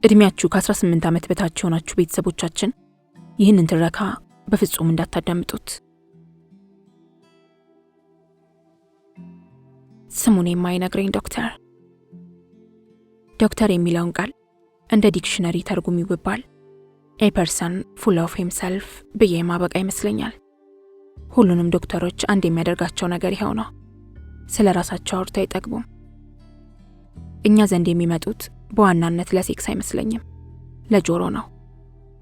እድሜያችሁ ከ18 ዓመት በታች የሆናችሁ ቤተሰቦቻችን ይህንን ትረካ በፍጹም እንዳታዳምጡት። ስሙን የማይነግረኝ ዶክተር የሚለውን ቃል እንደ ዲክሽነሪ ተርጉሚው ብባል a person full of himself ብዬ ማበቃ ይመስለኛል። ሁሉንም ዶክተሮች አንድ የሚያደርጋቸው ነገር ይኸው ነው። ስለ ራሳቸው አውርተው አይጠግቡም። እኛ ዘንድ የሚመጡት በዋናነት ለሴክስ አይመስለኝም፣ ለጆሮ ነው።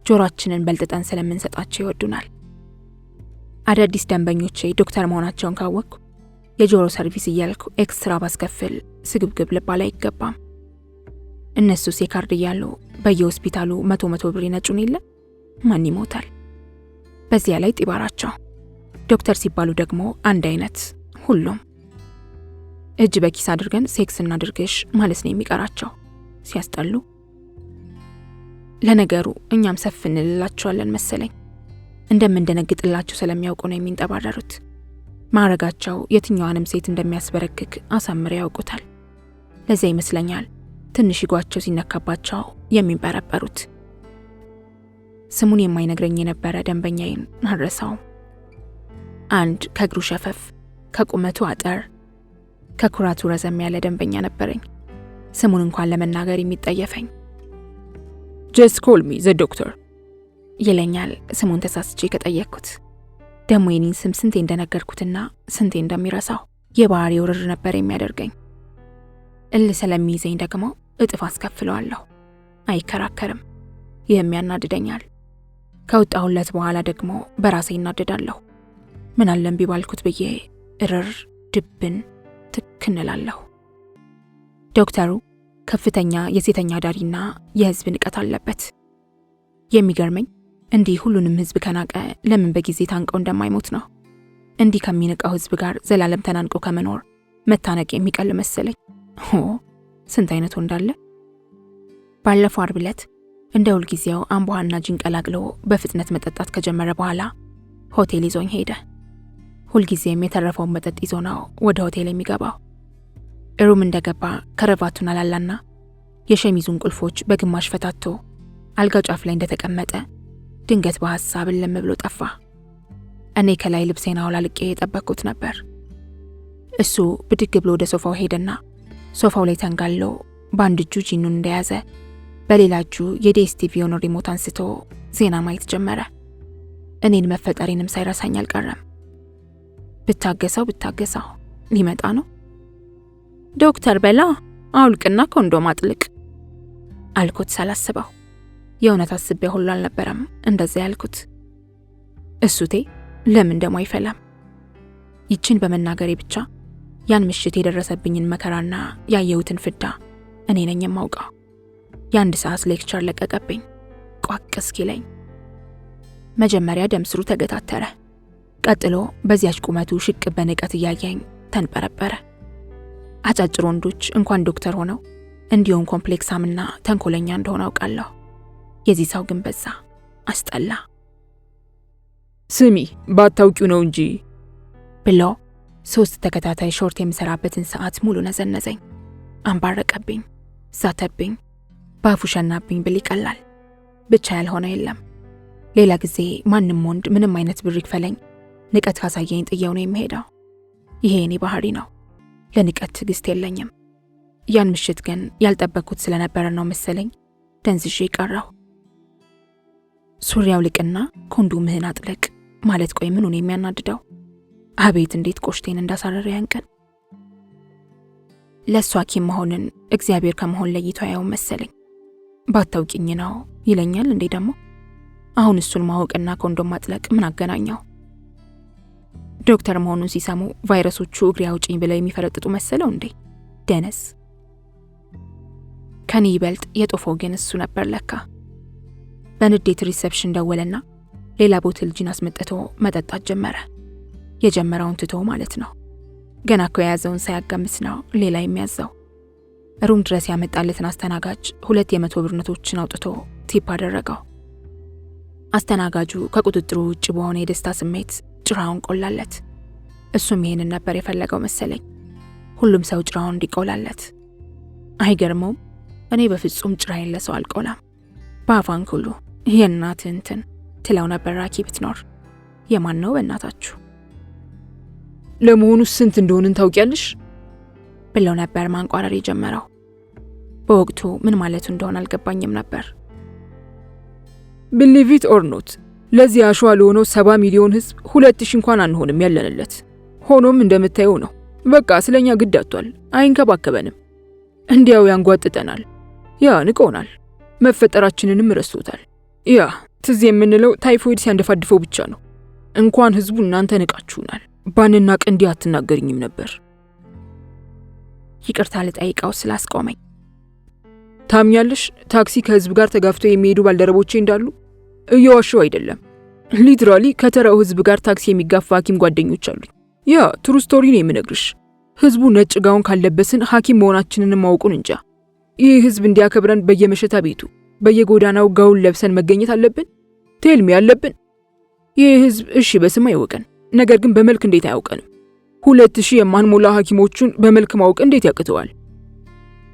ጆሮአችንን በልጥጠን ስለምንሰጣቸው ይወዱናል። አዳዲስ ደንበኞቼ ዶክተር መሆናቸውን ካወቅኩ የጆሮ ሰርቪስ እያልኩ ኤክስትራ ባስከፍል ስግብግብ ልባል አይገባም። እነሱስ የካርድ እያሉ በየሆስፒታሉ 100 ብር ይነጩን የለ? ማን ይሞታል? በዚያ ላይ ጢባራቸው። ዶክተር ሲባሉ ደግሞ አንድ አይነት ሁሉም። እጅ በኪስ አድርገን ሴክስ እናድርግሽ ማለት ነው የሚቀራቸው። ሲያስጠሉ። ለነገሩ እኛም ሰፍ እንልላቸዋለን መሰለኝ። እንደምንደነግጥላቸው ስለሚያውቁ ነው የሚንጠባረሩት። ማረጋቸው የትኛዋንም ሴት እንደሚያስበረክክ አሳምረው ያውቁታል። ለዚያ ይመስለኛል ትንሽ ይጓቸው ሲነካባቸው የሚንበረበሩት። ስሙን የማይነግረኝ የነበረ ደንበኛዬን አልረሳውም። አንድ ከእግሩ ሸፈፍ ከቁመቱ አጠር ከኩራቱ ረዘም ያለ ደንበኛ ነበረኝ። ስሙን እንኳን ለመናገር የሚጠየፈኝ። Just call me the doctor ይለኛል ስሙን ተሳስቼ ከጠየቅኩት። ደሞ የኔን ስም ስንቴ እንደነገርኩትና ስንቴ እንደሚረሳው የባህሪ ውርር ነበር የሚያደርገኝ። ስለሚይዘኝ ደግሞ እጥፍ አስከፍለዋለሁ። አይከራከርም። ይህም ያናድደኛል። ከወጣሁለት በኋላ ደግሞ በራሴ እናድዳለሁ። ምን አለም ቢባልኩት ብዬ እርር ድብን ትክንላለሁ። ዶክተሩ ከፍተኛ የሴተኛ ዳሪና የህዝብ ንቀት አለበት። የሚገርመኝ እንዲህ ሁሉንም ህዝብ ከናቀ ለምን በጊዜ ታንቀው እንደማይሞት ነው። እንዲህ ከሚንቀው ህዝብ ጋር ዘላለም ተናንቆ ከመኖር መታነቅ የሚቀል መሰለኝ። ስንት አይነቱ እንዳለ። ባለፈው ዓርብ ዕለት እንደ ሁልጊዜው አምቦሃና ጂን ቀላቅሎ በፍጥነት መጠጣት ከጀመረ በኋላ ሆቴል ይዞኝ ሄደ። ሁልጊዜም የተረፈውን መጠጥ ይዞ ነው ወደ ሆቴል የሚገባው። ሩም እንደገባ ከረቫቱን አላላና የሸሚዙን ቁልፎች በግማሽ ፈታቶ አልጋው ጫፍ ላይ እንደተቀመጠ ድንገት በሐሳብ እልም ብሎ ጠፋ። እኔ ከላይ ልብሴን አውላልቄ የጠበቅኩት ነበር። እሱ ብድግ ብሎ ወደ ሶፋው ሄደና ሶፋው ላይ ተንጋሎ በአንድ እጁ ጂኑን እንደያዘ በሌላ እጁ የዲኤስቲቪውን ሪሞት አንስቶ ዜና ማየት ጀመረ። እኔን መፈጠሬንም ሳይረሳኝ አልቀረም። ብታገሰው ሊመጣ ነው። ዶክተር በላ አውልቅና ኮንዶም አጥልቅ አልኩት ሳላስበው። የእውነት አስቤ ሁሉ አልነበረም እንደዛ ያልኩት። እሱቴ ለምን ደሞ አይፈላም? ይችን በመናገሬ ብቻ ያን ምሽት የደረሰብኝን መከራና ያየሁትን ፍዳ እኔ ነኝ የማውቀው። የአንድ ሰዓት ሌክቸር ለቀቀብኝ ቋቅ እስኪለኝ። መጀመሪያ ደም ስሩ ተገታተረ። ቀጥሎ በዚያች ቁመቱ ሽቅ በንቀት እያየኝ ተንበረበረ። አጫጭር ወንዶች እንኳን ዶክተር ሆነው እንዲሁም ኮምፕሌክሳምና ተንኮለኛ እንደሆነ አውቃለሁ። የዚህ ሰው ግን በዛ፣ አስጠላ። ስሚ ባታውቂው ነው እንጂ ብሎ 3 ተከታታይ ሾርት የምሰራበትን ሰዓት ሙሉ ነዘነዘኝ። አንባረቀብኝ፣ ዛተብኝ፣ ባፉ ሸናብኝ ብል ይቀላል። ብቻ ያልሆነ የለም። ሌላ ጊዜ ማንም ወንድ ምንም አይነት ብር ይክፈለኝ ንቀት ካሳየኝ ጥየው ነው የሚሄደው። ይሄ የኔ ባህሪ ነው። ለንቀት ትዕግስት የለኝም። ያን ምሽት ግን ያልጠበቅኩት ስለነበረ ነው መሰለኝ ደንዝዤ ቀረሁ። ሱሪያው ልቅና ኮንዶምህን አጥልቅ ማለት ቆይ ምኑን የሚያናድደው? አቤት እንዴት ቆሽቴን እንዳሳረረ ያንቀን። ለሷ ሐኪም መሆንን እግዚአብሔር ከመሆን ለይቶ ያየው መሰለኝ። ባታውቂኝ ነው ይለኛል እንዴ ደግሞ። አሁን እሱን ማወቅና ኮንዶም ማጥለቅ ምን አገናኘው? ዶክተር መሆኑን ሲሰሙ ቫይረሶቹ እግሬ አውጪኝ ብለው የሚፈረጥጡ መሰለው እንዴ? ደነስ። ከኔ ይበልጥ የጦፈው ግን እሱ ነበር ለካ። በንዴት ሪሴፕሽን ደወለና ሌላ ቦትል ጂን አስመጥቶ መጠጣት ጀመረ። የጀመረውን ትቶ ማለት ነው። ገና እኮ የያዘውን ሳያጋምስ ነው ሌላ የሚያዘው። ሩም ድረስ ያመጣለትን አስተናጋጅ 2 የ100 ብር ኖቶችን አውጥቶ ቲፕ አደረገው። አስተናጋጁ ከቁጥጥሩ ውጭ በሆነ የደስታ ስሜት ጭራውን ቆላለት። እሱም ይሄንን ነበር የፈለገው መሰለኝ፣ ሁሉም ሰው ጭራውን እንዲቆላለት። አይገርመውም? እኔ በፍጹም ጭራዬን ለሰው አልቆላም። በአፋን ሁሉ የእናትህ እንትን ትለው ነበር ራኪ ብትኖር። የማን ነው በእናታችሁ? ለመሆኑ ስንት እንደሆንን ታውቂያለሽ? ብለው ነበር ማንቋረር የጀመረው። በወቅቱ ምን ማለቱ እንደሆነ አልገባኝም ነበር። ቢሊቭ ኢት ኦር ኖት ለዚህ አሸዋ ለሆነው 70 ሚሊዮን ህዝብ 2000 እንኳን አንሆንም ያለንለት። ሆኖም እንደምታየው ነው። በቃ ስለኛ ግድ አጥቷል። አይንከባከበንም። እንዲያው ያንጓጥጠናል። ያ ንቆናል። መፈጠራችንንም ረስቶታል። ያ ትዝ የምንለው ታይፎይድ ሲያንደፋድፈው ብቻ ነው። እንኳን ህዝቡ እናንተ ንቃችሁናል። ባንናቅ እንዲህ አትናገርኝም ነበር። ይቅርታ ልጠይቀው ስላስቆመኝ። ታምኛለሽ ታክሲ ከህዝብ ጋር ተጋፍቶ የሚሄዱ ባልደረቦቼ እንዳሉ? እየዋሸው አይደለም። ሊትራሊ ከተራው ህዝብ ጋር ታክሲ የሚጋፋ ሐኪም ጓደኞች አሉኝ። ያ ትሩ ስቶሪ ነው የምነግርሽ። ህዝቡ ነጭ ጋውን ካለበስን ሐኪም መሆናችንን ማውቁን እንጃ። ይህ ህዝብ እንዲያከብረን በየመሸታ ቤቱ በየጎዳናው ጋውን ለብሰን መገኘት አለብን? ቴልሚ አለብን? ይህ ህዝብ እሺ በስም አይወቀን፣ ነገር ግን በመልክ እንዴት አያውቀንም? 2000 የማንሞላ ሐኪሞቹን በመልክ ማወቅ እንዴት ያቅተዋል?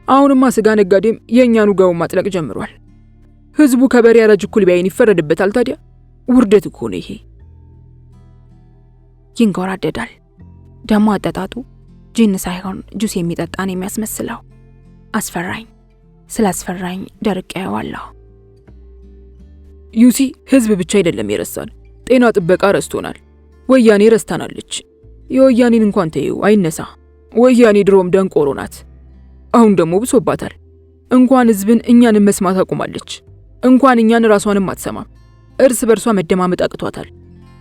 አሁንማ ስጋ ነጋዴም የእኛኑ ጋውን ማጥለቅ ጀምሯል። ህዝቡ ከበሬ ያረጅ እኩል ቢያይን ይፈረድበታል። ታዲያ ውርደት እኮ ነው ይሄ። ይንጎራደዳል። ደሞ አጠጣጡ ጂን ሳይሆን ጁስ የሚጠጣን የሚያስመስለው። አስፈራኝ። ስላስፈራኝ ደርቄ ያዋለሁ። ዩሲ ህዝብ ብቻ አይደለም የረሳን፣ ጤና ጥበቃ ረስቶናል። ወያኔ ረስታናለች። የወያኔን እንኳን ተይው አይነሳ። ወያኔ ድሮም ደንቆሮ ናት። አሁን ደግሞ ብሶባታል። እንኳን ህዝብን እኛንም መስማት አቁማለች። እንኳን እኛን ራሷንም አትሰማም። እርስ በርሷ መደማመጥ አቅቷታል።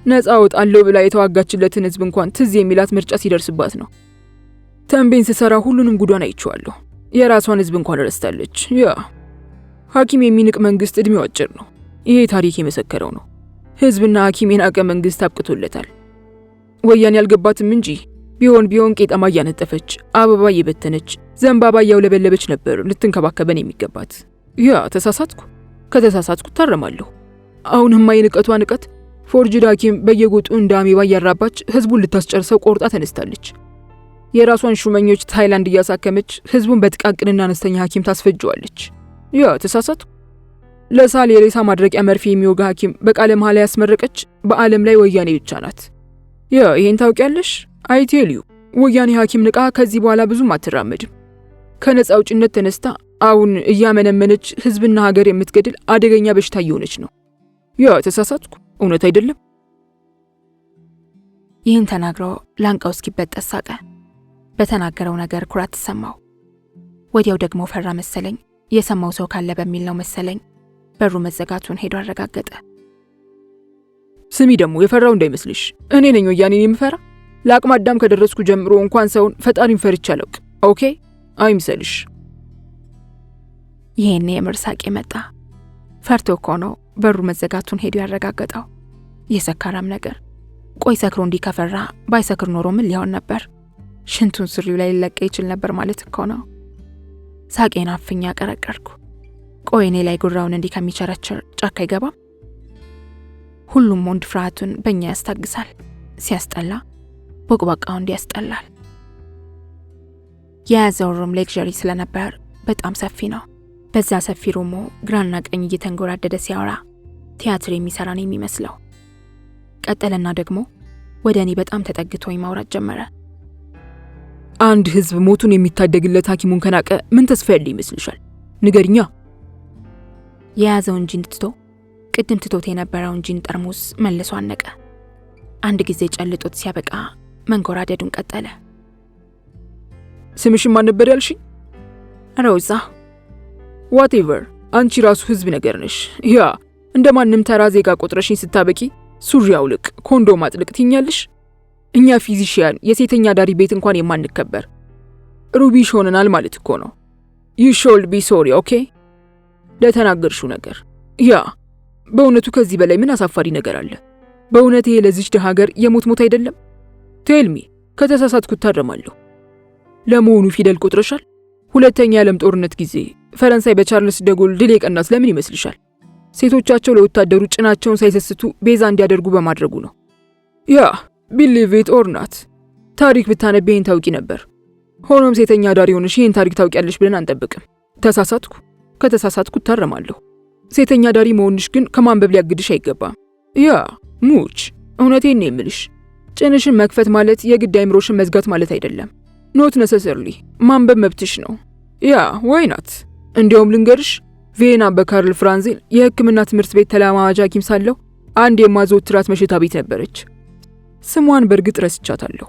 ነፃ ወጣለሁ ብላ የተዋጋችለትን ህዝብ እንኳን ትዝ የሚላት ምርጫ ሲደርስባት ነው። ተንቤን ስሰራ ሁሉንም ጉዷን አይቼዋለሁ። የራሷን ህዝብ እንኳን ረስታለች። ያ ሐኪም የሚንቅ መንግስት እድሜው አጭር ነው። ይሄ ታሪክ የመሰከረው ነው። ህዝብና ሐኪም የናቀ መንግስት አብቅቶለታል። ወያኔ ያልገባትም እንጂ ቢሆን ቄጠማ እያነጠፈች አበባ እየበተነች ዘንባባ እያውለበለበች ነበር ልትንከባከበን የሚገባት። ያ ተሳሳትኩ። ከተሳሳትኩ ታረማለሁ። አሁንማ የንቀቷ ንቀት ፎርጅድ ሐኪም በየጎጡ እንደ አሜባ እያራባች ህዝቡን ልታስጨርሰው ቆርጣ ተነስታለች። የራሷን ሹመኞች ታይላንድ እያሳከመች ህዝቡን በጥቃቅንና አነስተኛ ሐኪም ታስፈጀዋለች። ያ ተሳሳትኩ። ለሳል የሬሳ ማድረቂያ መርፌ የሚወጋ ሐኪም በቃለ መሐላ ያስመረቀች በዓለም ላይ ወያኔ ብቻ ናት። ያ ይሄን ታውቂያለሽ? አይቴልዩ ወያኔ ሐኪም ንቃ ከዚህ በኋላ ብዙም አትራመድም። ከነፃ አውጭነት ተነስታ አሁን እያመነመነች ህዝብና ሀገር የምትገድል አደገኛ በሽታ እየሆነች ነው። ያ ተሳሳትኩ። እውነት አይደለም? ይህን ተናግሮ ላንቃው እስኪበጠስ ሳቀ። በተናገረው ነገር ኩራት ተሰማው። ወዲያው ደግሞ ፈራ መሰለኝ። የሰማው ሰው ካለ በሚል ነው መሰለኝ በሩ መዘጋቱን ሄዶ አረጋገጠ። ስሚ ደግሞ የፈራው እንዳይመስልሽ። እኔ ነኝ ወያኔን የምፈራ። ለአቅመ አዳም ከደረስኩ ጀምሮ እንኳን ሰውን ፈጣሪን ፈርቼ አላውቅም። ኦኬ አይምሰልሽ። ይሄኔ የምር ሳቄ መጣ። ፈርቶ እኮ ነው በሩ መዘጋቱን ሄዶ ያረጋገጠው። የሰካራም ነገር። ቆይ ሰክሮ እንዲህ ከፈራ ባይሰክር ኖሮ ምን ሊሆን ነበር? ሽንቱን ስሪው ላይ ሊለቀ ይችል ነበር ማለት እኮ ነው። ሳቄን አፍኛ ቀረቀርኩ። ቆይ እኔ ላይ ጉራውን እንዲህ ከሚቸረችር ጫካ አይገባም? ሁሉም ወንድ ፍርሃቱን በእኛ ያስታግሳል። ሲያስጠላ ቦቅባቃው እንዲህ ያስጠላል። የያዘው ሩም ሌክዠሪ ስለነበር በጣም ሰፊ ነው። በዛ ሰፊ ሩሙ ግራና ቀኝ እየተንጎራደደ ሲያወራ ቲያትር የሚሰራ ነው የሚመስለው። ቀጠለና ደግሞ ወደ እኔ በጣም ተጠግቶኝ ማውራት ጀመረ። አንድ ህዝብ ሞቱን የሚታደግለት ሐኪሙን ከናቀ ምን ተስፋ ያለ ይመስልሻል? ንገሪኛ። የያዘውን ጂን ትቶ ቅድም ትቶት የነበረውን ጂን ጠርሙስ መልሶ አነቀ። አንድ ጊዜ ጨልጦት ሲያበቃ መንጎራደዱን ቀጠለ። ስምሽም ማን ነበር ያልሽኝ? ሮዛ። ዋቴቨር አንቺ ራሱ ህዝብ ነገር ነሽ። ያ እንደማንም ተራ ዜጋ ቆጥረሽኝ ስታበቂ ሱሪ አውልቅ ኮንዶም አጥልቅ ትኛለሽ። እኛ ፊዚሺያን የሴተኛ ዳሪ ቤት እንኳን የማንከበር ሩቢሽ ሆነናል ማለት እኮ ነው። you should be sorry ኦኬ ለተናገርሽው ነገር። ያ በእውነቱ ከዚህ በላይ ምን አሳፋሪ ነገር አለ? በእውነት ይሄ ለዚች ደሃ ሀገር የሞት ሞት አይደለም? ቴልሚ ከተሳሳትኩ ታረማለሁ። ለመሆኑ ፊደል ቆጥረሻል? ሁለተኛ የዓለም ጦርነት ጊዜ ፈረንሳይ በቻርልስ ደጎል ድል የቀናት ለምን ይመስልሻል? ሴቶቻቸው ለወታደሩ ጭናቸውን ሳይሰስቱ ቤዛ እንዲያደርጉ በማድረጉ ነው። ያ ቢሊቭ ኢት ኦር ናት ታሪክ ብታነቢ ይህን ታውቂ ነበር። ሆኖም ሴተኛ ዳሪ ሆነሽ ይህን ታሪክ ታውቂያለሽ ብለን አንጠብቅም። ተሳሳትኩ። ከተሳሳትኩ ታረማለሁ። ሴተኛ ዳሪ መሆንሽ ግን ከማንበብ ሊያግድሽ አይገባም። ያ ሙች እውነቴን ነው የምልሽ። ጭንሽን መክፈት ማለት የግድ አይምሮሽን መዝጋት ማለት አይደለም። ኖት ነሰሰርሊ ማንበብ መብትሽ ነው። ያ ዋይ ናት። እንዲያውም ልንገርሽ ቪየና በካርል ፍራንዜል የሕክምና ትምህርት ቤት ተለማማጅ ሐኪም ሳለሁ አንድ የማዘወትራት መሸታ ቤት ነበረች። ስሟን በእርግጥ ረስቻታለሁ።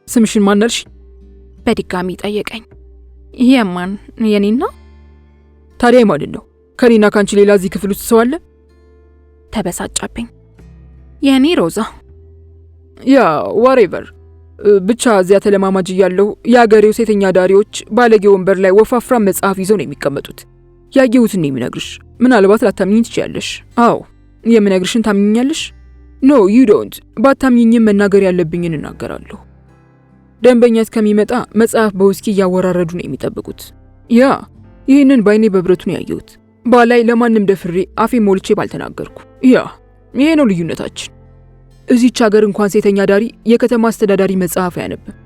ስምሽን ማን አልሽ? በድጋሚ ጠየቀኝ። ይሄ ማን? የኔና? ታዲያ ማን ነው? ከኔና ካንቺ ሌላ እዚህ ክፍል ውስጥ ሰው አለ? ተበሳጫብኝ። የኔ ሮዛ። ያ ዋሬቨር ብቻ እዚያ ተለማማጅ እያለሁ የአገሬው ሴተኛ ዳሪዎች ባለጌ ወንበር ላይ ወፋፍራም መጽሐፍ ይዘው ነው የሚቀመጡት። ያየሁትን ነው የሚነግርሽ። ምናልባት ላታምኚኝ ትችያለሽ። አዎ የምነግርሽን ታምኚኛለሽ? ኖ ዩ ዶንት። ባታምኚኝም መናገር ያለብኝን እናገራለሁ። ደንበኛ እስከሚመጣ መጽሐፍ በውስኪ እያወራረዱ ነው የሚጠብቁት። ያ ይህንን ባይኔ በብረቱ ነው ያየሁት። ባላይ ለማንም ደፍሬ አፌ ሞልቼ ባልተናገርኩ። ያ ይሄ ነው ልዩነታችን። እዚች ሀገር እንኳን ሴተኛ ዳሪ የከተማ አስተዳዳሪ መጽሐፍ አያነብም።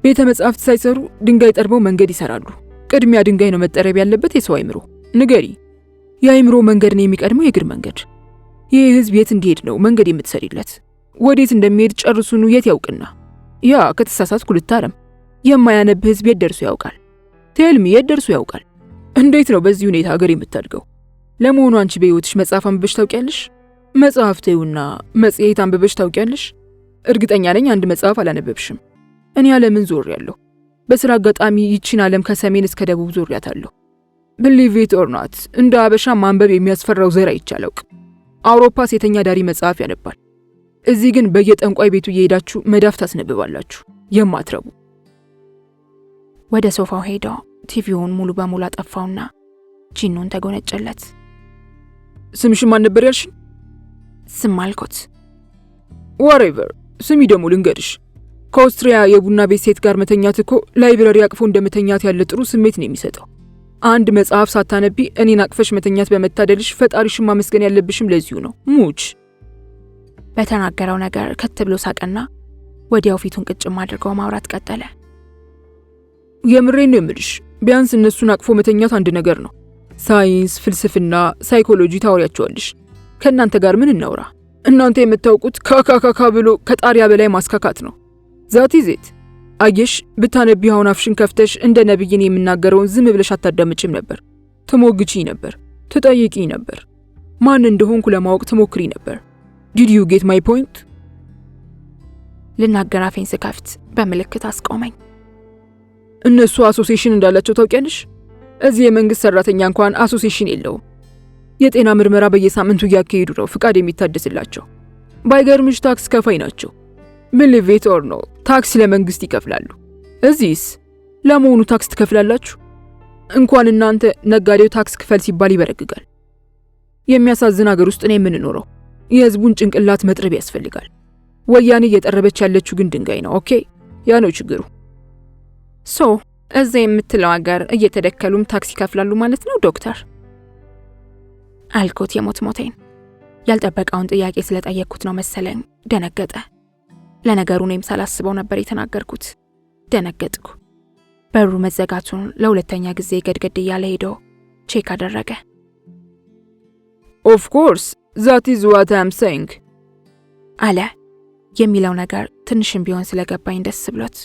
ቤተ መጽሐፍት ሳይሰሩ ድንጋይ ጠርበው መንገድ ይሰራሉ። ቅድሚያ ድንጋይ ነው መጠረብ ያለበት የሰው አይምሮ። ንገሪ፣ የአይምሮ መንገድ ነው የሚቀድመው የእግር መንገድ። ይህ ህዝብ የት እንዲሄድ ነው መንገድ የምትሰሪለት? ወዴት እንደሚሄድ ጨርሱኑ የት ያውቅና? ያ ከተሳሳትኩ ልታረም። የማያነብ ህዝብ የት ደርሶ ያውቃል? ቴልሚ የት ደርሶ ያውቃል? እንዴት ነው በዚህ ሁኔታ ሀገር የምታድገው? ለመሆኑ አንቺ በህይወትሽ መጽሐፍ አንብበሽ ታውቂያለሽ? መጽሐፍ ተይውና መጽሔት አንብበሽ ታውቂያለሽ? እርግጠኛ ነኝ አንድ መጽሐፍ አላነበብሽም። እኔ ዓለምን ዞሬያለሁ። በስራ አጋጣሚ ይቺን ዓለም ከሰሜን እስከ ደቡብ ዞሬያታለሁ። ብሊቭ ኢት ኦር ኖት እንደ አበሻ ማንበብ የሚያስፈራው ዘር አይቻለውቅ። አውሮፓ ሴተኛ ዳሪ መጽሐፍ ያነባል። እዚህ ግን በየጠንቋይ ቤቱ እየሄዳችሁ መዳፍ ታስነብባላችሁ። የማትረቡ። ወደ ሶፋው ሄዶ ቲቪውን ሙሉ በሙሉ አጠፋውና ጂኑን ተጎነጨለት። ስምሽ ማን ነበር ያልሽኝ? ስም አልኩት። ዋሬቨር ስሚ ደግሞ ልንገርሽ፣ ከኦስትሪያ የቡና ቤት ሴት ጋር መተኛት እኮ ላይብረሪ አቅፎ እንደመተኛት ያለ ጥሩ ስሜት ነው የሚሰጠው። አንድ መጽሐፍ ሳታነቢ እኔን አቅፈሽ መተኛት በመታደልሽ ፈጣሪሽን ማመስገን ያለብሽም ለዚሁ ነው። ሙች በተናገረው ነገር ከት ብሎ ሳቀና ወዲያው ፊቱን ቅጭም አድርገው ማውራት ቀጠለ። የምሬን ነው የምልሽ፣ ቢያንስ እነሱን አቅፎ መተኛት አንድ ነገር ነው። ሳይንስ፣ ፍልስፍና፣ ሳይኮሎጂ ታወሪያቸዋለሽ። ከእናንተ ጋር ምን እናውራ? እናንተ የምታውቁት ካካካካ ብሎ ከጣሪያ በላይ ማስካካት ነው። ዛት ይዜት አየሽ፣ ብታነቢ አሁን አፍሽን ከፍተሽ እንደ ነብይን የምናገረውን ዝም ብለሽ አታዳምጪም ነበር። ትሞግቺኝ ነበር፣ ትጠይቂኝ ነበር፣ ማን እንደሆንኩ ለማወቅ ትሞክሪ ነበር። ዲድ ዩ ጌት ማይ ፖይንት? ልናገር አፌን ስከፍት በምልክት አስቆመኝ። እነሱ አሶሲዬሽን እንዳላቸው ታውቂያለሽ? እዚህ የመንግስት ሰራተኛ እንኳን አሶሲዬሽን የለውም። የጤና ምርመራ በየሳምንቱ እያካሄዱ ነው ፍቃድ የሚታደስላቸው። ባይገርምሽ ታክስ ከፋይ ናቸው። ብሊቭ ኢት ኦር ኖት ታክስ ለመንግስት ይከፍላሉ። እዚህስ ለመሆኑ ታክስ ትከፍላላችሁ? እንኳን እናንተ ነጋዴው ታክስ ክፈል ሲባል ይበረግጋል። የሚያሳዝን ሀገር ውስጥ ነው የምንኖረው። የህዝቡን ጭንቅላት መጥረብ ያስፈልጋል። ወያኔ እየጠረበች ያለችው ግን ድንጋይ ነው። ኦኬ፣ ያ ነው ችግሩ። ሶ እዛ የምትለው ሀገር እየተደከሉም ታክስ ይከፍላሉ ማለት ነው ዶክተር? አልኩት የሞት ሞቴን። ያልጠበቀውን ጥያቄ ስለጠየቅኩት ነው መሰለኝ። ደነገጠ። ለነገሩ እኔም ሳላስበው ነበር የተናገርኩት። ደነገጥኩ። በሩ መዘጋቱን ለሁለተኛ ጊዜ ገድገድ እያለ ሄዶ ቼክ አደረገ። ኦፍ ኮርስ ዛት ኢዝ ዋት አይ አም ሴይንግ አለ። የሚለው ነገር ትንሽም ቢሆን ስለገባኝ ደስ ብሎት፣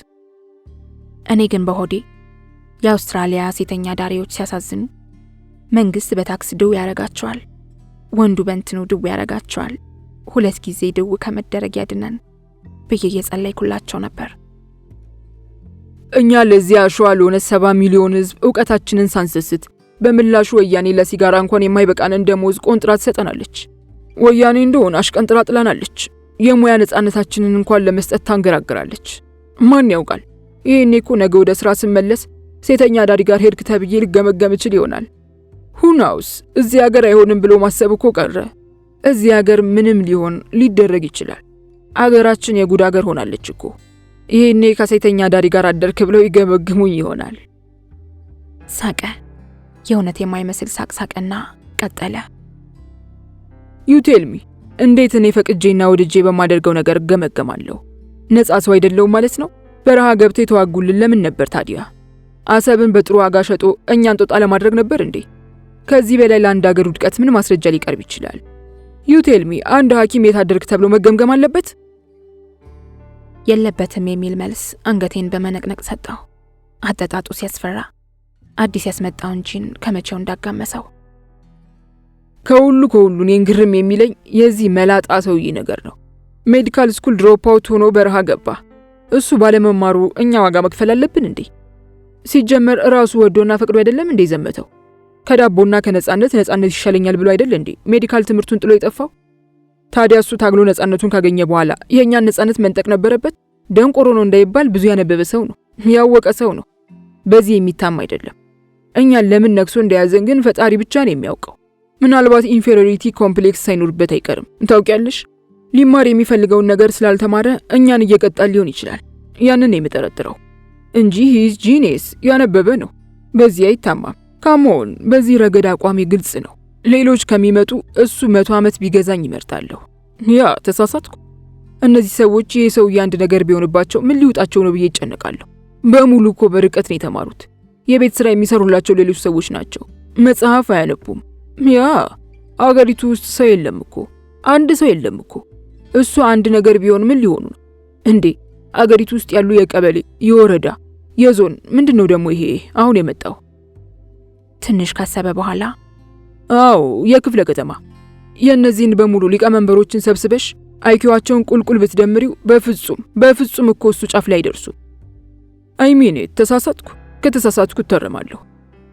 እኔ ግን በሆዴ የአውስትራሊያ ሴተኛ ዳሪዎች ሲያሳዝኑ መንግስት በታክስ ድው ያረጋቸዋል፣ ወንዱ በእንትኑ ድው ያረጋቸዋል፣ ሁለት ጊዜ ድው ከመደረግ ያድነን ብዬ እየጸለይኩላቸው ነበር። እኛ ለዚህ አሸዋ ለሆነ 70 ሚሊዮን ህዝብ ዕውቀታችንን ሳንሰስት በምላሹ ወያኔ ለሲጋራ እንኳን የማይበቃንን ደሞዝ ቆንጥራ ትሰጠናለች። ወያኔ እንደሆነ አሽቀንጥራ ጥላናለች። የሙያ ነፃነታችንን እንኳን ለመስጠት ታንገራግራለች። ማን ያውቃል? ይሄኔ እኮ ነገ ወደ ስራ ስመለስ ሴተኛ ዳሪ ጋር ሄድክ ተብዬ ልገመገም እችል ይሆናል። ሁናውስ እዚህ ሀገር አይሆንም ብሎ ማሰብ እኮ ቀረ። እዚህ ሀገር ምንም ሊሆን ሊደረግ ይችላል። አገራችን የጉድ ሀገር ሆናለች እኮ። ይሄኔ ከሴተኛ ዳሪ ጋር አደርክ ብለው ይገመግሙኝ ይሆናል። ሳቀ። የእውነት የማይመስል ሳቅ ሳቀና ቀጠለ። ዩ ቴል ሚ፣ እንዴት እኔ ፈቅጄና ወድጄ በማደርገው ነገር ገመገማለሁ? ነፃ ሰው አይደለሁም ማለት ነው? በረሃ ገብቶ የተዋጉልን ለምን ነበር ታዲያ? አሰብን በጥሩ ዋጋ ሸጦ እኛን ጦጣ ለማድረግ ነበር እንዴ? ከዚህ በላይ ለአንድ ሀገር ውድቀት ምን ማስረጃ ሊቀርብ ይችላል? ዩቴልሚ አንድ ሐኪም የታደርክ ተብሎ መገምገም አለበት? የለበትም የሚል መልስ አንገቴን በመነቅነቅ ሰጠው። አጠጣጡ ሲያስፈራ አዲስ ያስመጣውን ጂን ከመቼው እንዳጋመሰው። ከሁሉ እኔን ግርም የሚለኝ የዚህ መላጣ ሰውዬ ነገር ነው። ሜዲካል ስኩል ድሮፕ አውት ሆኖ በረሃ ገባ። እሱ ባለመማሩ እኛ ዋጋ መክፈል አለብን እንዴ? ሲጀመር ራሱ ወዶና ፈቅዶ አይደለም እንዴ ዘመተው? ከዳቦና ከነጻነት ይሻለኛል ብሎ አይደል እንዴ ሜዲካል ትምህርቱን ጥሎ የጠፋው? ታዲያ እሱ ታግሎ ነጻነቱን ካገኘ በኋላ የኛን ነጻነት መንጠቅ ነበረበት? ደንቆሮ ነው እንዳይባል ብዙ ያነበበ ሰው ነው፣ ያወቀ ሰው ነው። በዚህ የሚታም አይደለም። እኛን ለምን ነክሶ እንደያዘን ግን ፈጣሪ ብቻ ነው የሚያውቀው። ምናልባት ኢንፌሪዮሪቲ ኮምፕሌክስ ሳይኖርበት አይቀርም። ታውቂያለሽ፣ ሊማር የሚፈልገውን ነገር ስላልተማረ እኛን እየቀጣል ሊሆን ይችላል። ያንን ነው የምጠረጥረው እንጂ ሂዝ ጂኒየስ ያነበበ ነው። በዚህ አይታማም። ካሞን በዚህ ረገድ አቋሚ ግልጽ ነው። ሌሎች ከሚመጡ እሱ 100 ዓመት ቢገዛኝ ይመርጣለሁ። ያ ተሳሳትኩ። እነዚህ ሰዎች ይሄ ሰውዬ አንድ ነገር ቢሆንባቸው ምን ሊውጣቸው ነው ብዬ ይጨነቃለሁ። በሙሉ እኮ በርቀት ነው የተማሩት። የቤት ስራ የሚሰሩላቸው ሌሎች ሰዎች ናቸው። መጽሐፍ አያነቡም። ያ አገሪቱ ውስጥ ሰው የለም እኮ፣ አንድ ሰው የለም እኮ። እሱ አንድ ነገር ቢሆን ምን ሊሆኑ ነው እንዴ? አገሪቱ ውስጥ ያሉ የቀበሌ፣ የወረዳ፣ የዞን ምንድነው ደግሞ ይሄ አሁን የመጣው? ትንሽ ካሰበ በኋላ አዎ የክፍለ ከተማ የእነዚህን በሙሉ ሊቀመንበሮችን ሰብስበሽ አይኪዋቸውን ቁልቁል ብትደምሪው በፍጹም እኮ እሱ ጫፍ ላይ አይደርሱ። አይሚን ተሳሳትኩ። ከተሳሳትኩ ተረማለሁ።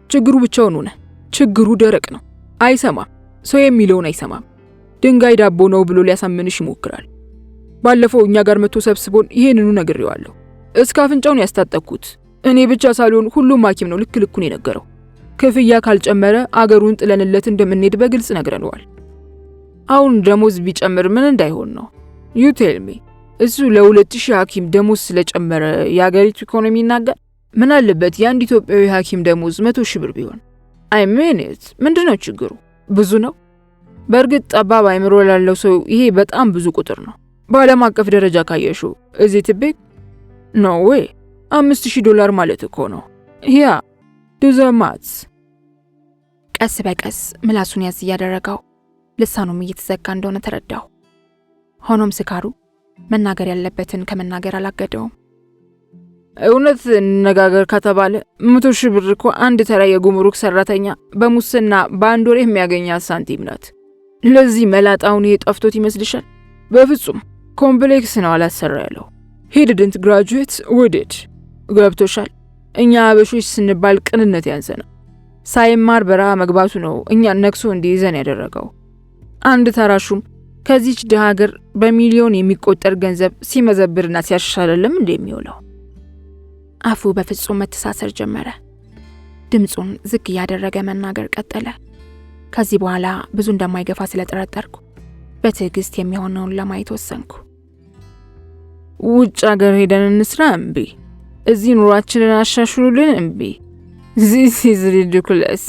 ችግሩ ብቻውን ሆነ። ችግሩ ደረቅ ነው። አይሰማም። ሰው የሚለውን አይሰማም። ድንጋይ ዳቦ ነው ብሎ ሊያሳምንሽ ይሞክራል። ባለፈው እኛ ጋር መጥቶ ሰብስቦን ይሄንኑ ነግሬዋለሁ። እስከ አፍንጫውን ያስታጠቅኩት እኔ ብቻ ሳልሆን ሁሉም ሐኪም ነው ልኩን የነገረው። ክፍያ ካልጨመረ አገሩን ጥለንለት እንደምንሄድ በግልጽ ነግረነዋል። አሁን ደሞዝ ቢጨምር ምን እንዳይሆን ነው? ዩ ቴል ሚ። እሱ ለ2000 ሐኪም ደሞዝ ስለጨመረ የአገሪቱ ኢኮኖሚ ይናጋል? ምን አለበት የአንድ ኢትዮጵያዊ ሐኪም ደሞዝ 100,000 ብር ቢሆን? አይ ሚኒት ምንድነው ችግሩ? ብዙ ነው። በእርግጥ ጠባብ አይምሮ ላለው ሰው ይሄ በጣም ብዙ ቁጥር ነው። በዓለም አቀፍ ደረጃ ካየሽው እዚህ ትቤክ ኖ ዌይ $5,000 ማለት እኮ ነው። ያ ዱዘማት። ቀስ በቀስ ምላሱን ያዝ እያደረገው ልሳኑም እየተዘጋ እንደሆነ ተረዳው። ሆኖም ስካሩ መናገር ያለበትን ከመናገር አላገደውም። እውነት ነጋገር ከተባለ 100,000 ብር እኮ አንድ ተራ የጉምሩክ ሰራተኛ በሙስና በአንድ ወር የሚያገኛት ሳንቲም ናት። ለዚህ መላጣውን ጠፍቶት ይመስልሻል? በፍጹም ኮምፕሌክስ ነው አላሰራ ያለው። he didn't graduate with it። ገብቶሻል? እኛ አበሾች ስንባል ቅንነት ያንሰና ሳይማር በረሃ መግባቱ ነው እኛን ነክሶ እንዲይዘን ያደረገው። አንድ ተራሹም ከዚች ደሃ ሀገር በሚሊዮን የሚቆጠር ገንዘብ ሲመዘብርና ሲያሻሻልም እንደሚውለው። አፉ በፍጹም መተሳሰር ጀመረ። ድምጹን ዝቅ ያደረገ መናገር ቀጠለ። ከዚህ በኋላ ብዙ እንደማይገፋ ስለተረጠርኩ በትዕግስት የሚሆነውን ለማየት ወሰንኩ። ውጭ ሀገር ሄደን እንስራ እምቢ፣ እዚህ ኑሯችንን አሻሽሉልን እምቢ። this is ridiculous።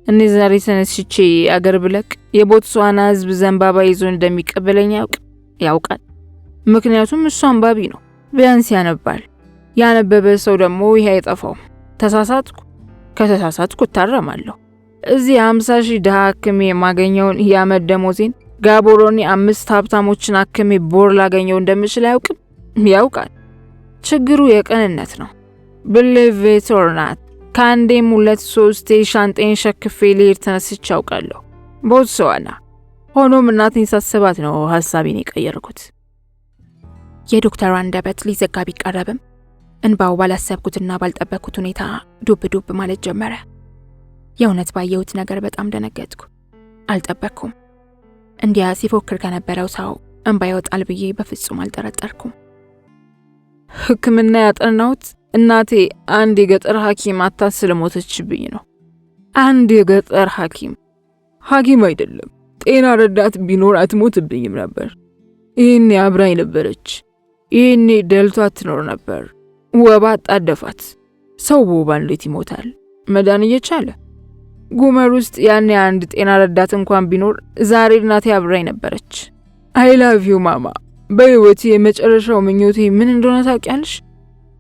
እኔ ዛሬ ተነስቼ አገር ብለቅ የቦትስዋና ህዝብ ዘንባባ ይዞ እንደሚቀበለኝ ያውቃል። ምክንያቱም እሱ አንባቢ ነው፣ ቢያንስ ያነባል። ያነበበ ሰው ደግሞ ይሄ አይጠፋውም። ከተሳሳትኩ እታረማለሁ። እዚህ 50,000 ድሃ አክሜ የማገኘውን የዓመት ደሞዜን ጋቦሮኒ 5 ሀብታሞችን አክሜ ቦር ላገኘው እንደምችል ያውቃል። ችግሩ የቅንነት ነው። believe it or not ከአንዴም 2-3 ሻንጤን ሸክፌ ልሄድ ተነስቼ አውቃለሁ ቦትስዋና። ሆኖም እናቴን ሳስባት ነው ሐሳቤን የቀየርኩት። የዶክተሩ አንደበት ሊዘጋ ቢቀረብም እንባው ባላሰብኩትና ባልጠበቅኩት ሁኔታ ዱብ ማለት ጀመረ። የእውነት ባየሁት ነገር በጣም ደነገጥኩ። አልጠበቅኩም። እንዲያ ሲፎክር ከነበረው ሰው እንባ ይወጣል ብዬ በፍጹም አልጠረጠርኩም። ሕክምና ያጠናሁት እናቴ አንድ የገጠር ሐኪም ስለሞተችብኝ ነው። አንድ የገጠር ሐኪም አይደለም ጤና ረዳት ቢኖር አትሞትብኝም ነበር። ይሄኔ አብራኝ ነበረች። ይሄኔ ደልቷት ትኖር ነበር። ወባ ጣደፋት። ሰው በወባ እንዴት ይሞታል? መዳን እየቻለ ጉመር ውስጥ ያኔ አንድ ጤና ረዳት እንኳን ቢኖር ዛሬ እናቴ አብራኝ ነበረች። አይ ላቭ ዩ ማማ። በህይወቴ የመጨረሻው ምኞቴ ምን እንደሆነ ታውቂያለሽ?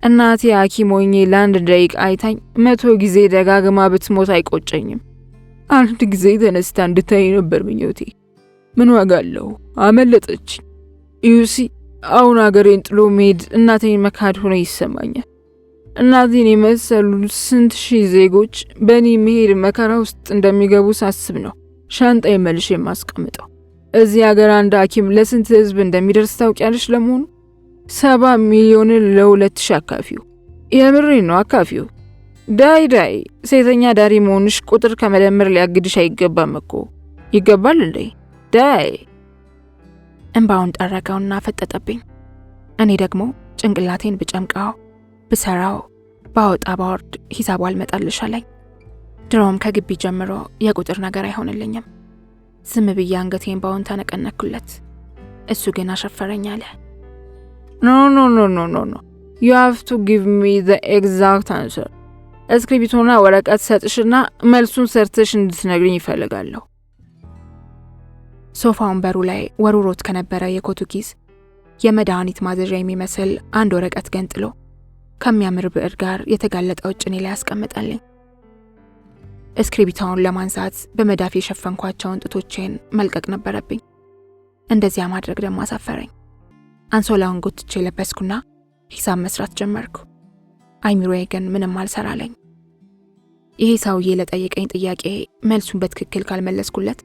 እናቴ ሐኪም ሆኜ ለአንድ ደቂቃ አይታኝ 100 ጊዜ ደጋግማ ብትሞት አይቆጨኝም። አንድ ጊዜ ተነስታ እንድታይ ነበር ምኞቴ። ምን ዋጋ አለው? አመለጠች። ዩሲ አሁን አገሬን ጥሎ መሄድ እናቴን መካድ ሆኖ ይሰማኛል። እናቴን የመሰሉ ስንት ሺህ ዜጎች በእኔ መሄድ መከራ ውስጥ እንደሚገቡ ሳስብ ነው ሻንጣዬን መልሼ የማስቀምጠው። እዚህ ሀገር አንድ ሐኪም ለስንት ህዝብ እንደሚደርስ ታውቂያለሽ? ለመሆኑ 70 ሚሊዮንን ለ2000 አካፊው። የምሬን ነው አካፊው። ዳይ ሴተኛ ዳሪ መሆንሽ ቁጥር ከመደመር ሊያግድሽ አይገባም እኮ። ይገባል እንዴ? ዳይ እንባውን ጠረገውና ፈጠጠብኝ። እኔ ደግሞ ጭንቅላቴን ብጨምቃው ብሰራው ባወጣ ባወርድ ሂሳቡ አልመጣልሽ አለኝ። ድሮም ከግቢ ጀምሮ የቁጥር ነገር አይሆንልኝም። ዝም ብዬ አንገቴን ባውን ተነቀነኩለት። እሱ ግን አሸፈረኝ አለ። ኖ you have to give me the exact answer። እስክሪብቶና ወረቀት ሰጥሽና መልሱን ሰርተሽ እንድትነግሪኝ ይፈልጋለሁ። ሶፋውን በሩ ላይ ወሩሮት ከነበረ የኮቱ ኪስ የመድኃኒት ማዘዣ የሚመስል አንድ ወረቀት ገንጥሎ ከሚያምር ብዕር ጋር የተጋለጠው ጭኔ ላይ ያስቀምጣልኝ። እስክሪብቶውን ለማንሳት በመዳፍ የሸፈንኳቸውን ጡቶቼን መልቀቅ ነበረብኝ። እንደዚያ ማድረግ ደግሞ አሳፈረኝ። አንሶላውን ጎትቼ ለበስኩና ሂሳብ መስራት ጀመርኩ። አይምሮዬ ግን ምንም አልሰራለኝ። ይሄ ሰውዬ ለጠየቀኝ ጥያቄ መልሱን በትክክል ካልመለስኩለት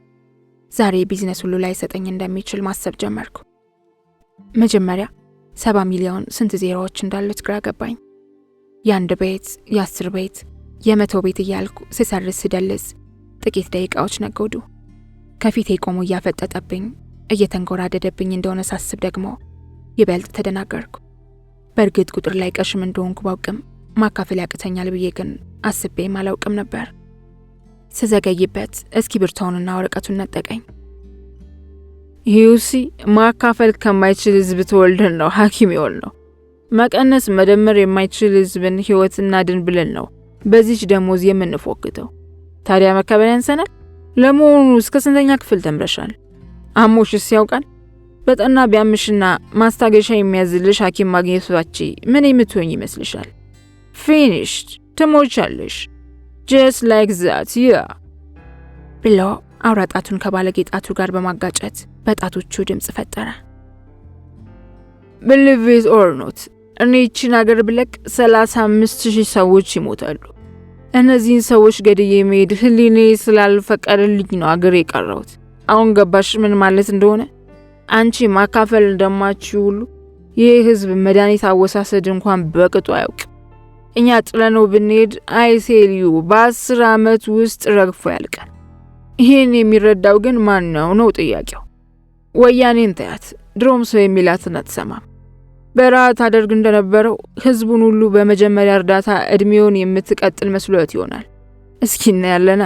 ዛሬ ቢዝነስ ሁሉ ላይ ሰጠኝ እንደሚችል ማሰብ ጀመርኩ። መጀመሪያ 70 ሚሊዮን ስንት ዜሮዎች እንዳሉት ግራ ገባኝ። የአንድ ቤት፣ የ10 ቤት፣ የ100 ቤት እያልኩ ስሰርስ ስደልስ ጥቂት ደቂቃዎች ነጎዱ። ከፊቴ ቆሞ እያፈጠጠብኝ እየተንጎራደደብኝ እንደሆነ ሳስብ ደግሞ ይበልጥ ተደናገርኩ። በእርግጥ ቁጥር ላይ ቀሽም እንደሆንኩ ባውቅም ማካፈል ያቅተኛል ብዬ ግን አስቤም አላውቅም ነበር። ስዘገይበት እስክሪብቶውንና ወረቀቱን ነጠቀኝ። ዩሲ ማካፈል ከማይችል ህዝብ ተወልደን ነው ሐኪም ይሆን ነው። መቀነስ መደመር የማይችል ህዝብን ህይወትና ድን ብለን ነው በዚች ደሞዝ የምንፎክተው። ታዲያ መካፈል ያንሰናል? ለመሆኑ እስከ ስንተኛ ክፍል ተምረሻል? አሞሽስ ያውቃል? በጠና ቢያምሽና ማስታገሻ የሚያዝልሽ ሐኪም ማግኘት ባቺ ምን የምትሆኝ ይመስልሻል? ፊኒሽድ ትሞቻለሽ። just like that yeah ብሎ አውራጣቱን ከባለጌ ጣቱ ጋር በማጋጨት በጣቶቹ ድምጽ ፈጠረ። believe it or not እኔ ይህችን ሀገር ብለቅ 35,000 ሰዎች ይሞታሉ። እነዚህን ሰዎች ገድዬ መሄድ ህሊኔ ስላልፈቀደልኝ ነው ሀገር የቀረሁት። አሁን ገባሽ ምን ማለት እንደሆነ? አንቺ ማካፈል እንደማችሁ ሁሉ ይህ ህዝብ መድኃኒት አወሳሰድ እንኳን በቅጡ አያውቅ። እኛ ጥለነው ብንሄድ አይሴልዩ በ10 ዓመት ውስጥ ረግፎ ያልቃል። ይሄን የሚረዳው ግን ማን ነው ጥያቄው። ወያኔን ታያት፣ ድሮም ሰው የሚላትን አትሰማም። በረሃ ታደርግ እንደነበረው ህዝቡን ሁሉ በመጀመሪያ እርዳታ እድሜውን የምትቀጥል መስሎት ይሆናል። እስኪ እናያለና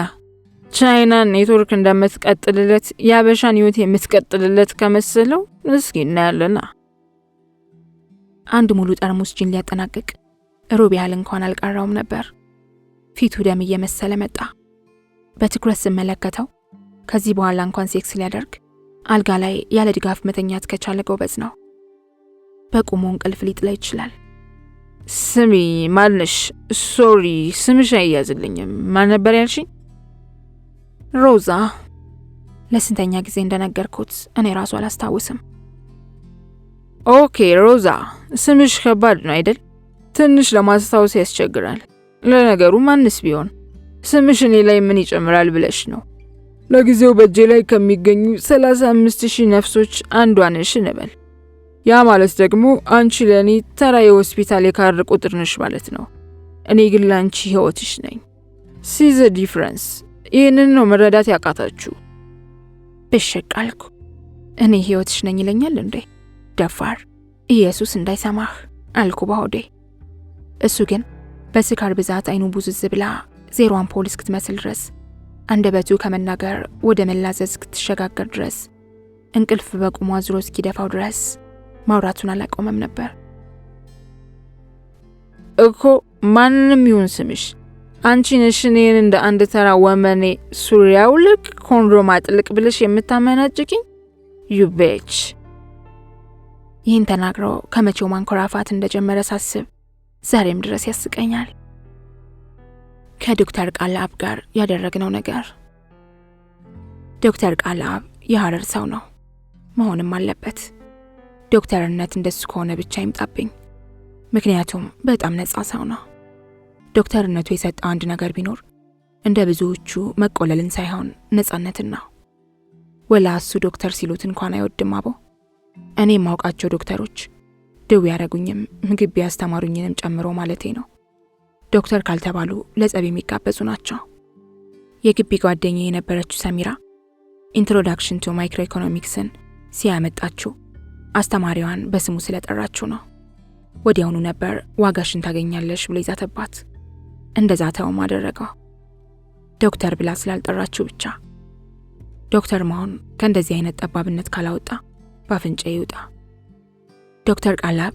ቻይና ኔትወርክ እንደምትቀጥልለት ያበሻን ህይወት የምትቀጥልለት ከመሰለው እስኪ እናያለና። አንድ ሙሉ ጠርሙስ ጂን ሊያጠናቅቅ ሩብ ያህል እንኳን አልቀረውም ነበር። ፊቱ ደም እየመሰለ መጣ። በትኩረት ስመለከተው ከዚህ በኋላ እንኳን ሴክስ ሊያደርግ አልጋ ላይ ያለ ድጋፍ መተኛት ከቻለ ጎበዝ ነው። በቁሙ እንቅልፍ ሊጥላ ይችላል። ስሚ ማልነሽ? ሶሪ ስምሽ አይያዝልኝም። ማን ነበር ያልሽኝ? ሮዛ። ለስንተኛ ጊዜ እንደነገርኩት እኔ ራሱ አላስታውስም። ኦኬ ሮዛ፣ ስምሽ ከባድ ነው አይደል? ትንሽ ለማስታወስ ያስቸግራል። ለነገሩ ማንስ ቢሆን ስምሽ እኔ ላይ ምን ይጨምራል ብለሽ ነው? ለጊዜው በእጄ ላይ ከሚገኙ 35,000 ነፍሶች አንዷ ነሽ እንበል። ያ ማለት ደግሞ አንቺ ለኔ ተራ የሆስፒታል የካርድ ቁጥር ነሽ ማለት ነው። እኔ ግን ላንቺ ህይወትሽ ነኝ። see the difference። ይህንን ነው መረዳት ያቃታችሁ። ብሽቃልኩ። እኔ ህይወትሽ ነኝ ይለኛል እንዴ? ደፋር። ኢየሱስ እንዳይሰማህ አልኩ በሆዴ። እሱ ግን በስካር ብዛት አይኑ ቡዝዝ ብላ ዜሮ አምፖል እስክትመስል ድረስ አንደበቱ ከመናገር ወደ መላዘዝ እስክትሸጋገር ድረስ እንቅልፍ በቁሙ አዝሮ እስኪደፋው ድረስ ማውራቱን አላቆመም ነበር። እኮ ማንንም ይሁን ስምሽ አንቺ ነሽ እኔን እንደ አንድ ተራ ወመኔ ሱሪያው ልክ ኮንዶም አጥልቅ ብለሽ የምታመናጭቂኝ? you bitch። ይህን ተናግሮ ከመቼው ማንኮራፋት እንደጀመረ ሳስብ ዛሬም ድረስ ያስቀኛል። ከዶክተር ቃልአብ ጋር ያደረግነው ነገር። ዶክተር ቃልአብ የሐረር ሰው ነው፣ መሆንም አለበት። ዶክተርነት እንደሱ ከሆነ ብቻ ይምጣብኝ፣ ምክንያቱም በጣም ነፃ ሰው ነው። ዶክተርነቱ የሰጠው አንድ ነገር ቢኖር እንደ ብዙዎቹ መቆለልን ሳይሆን ነፃነትን ነው። ወላ እሱ ዶክተር ሲሉት እንኳን አይወድም አቦ። እኔ የማውቃቸው ዶክተሮች ድው ያረጉኝም ምግብ ያስተማሩኝንም ጨምሮ ማለቴ ነው ዶክተር ካልተባሉ ለጸብ የሚጋበዙ ናቸው። የግቢ ጓደኛዬ የነበረችው ሰሚራ ኢንትሮዳክሽን ቱ ማይክሮ ኢኮኖሚክስን ሲያመጣችው አስተማሪዋን በስሙ ስለጠራችው ነው። ወዲያውኑ ነበር ዋጋሽን ታገኛለሽ ብሎ ይዛተባት። እንደዛ ተውም አደረገው፣ ዶክተር ብላ ስላልጠራችው ብቻ። ዶክተር መሆን ከእንደዚህ አይነት ጠባብነት ካላወጣ ባፍንጫ ይውጣ። ዶክተር ቃልአብ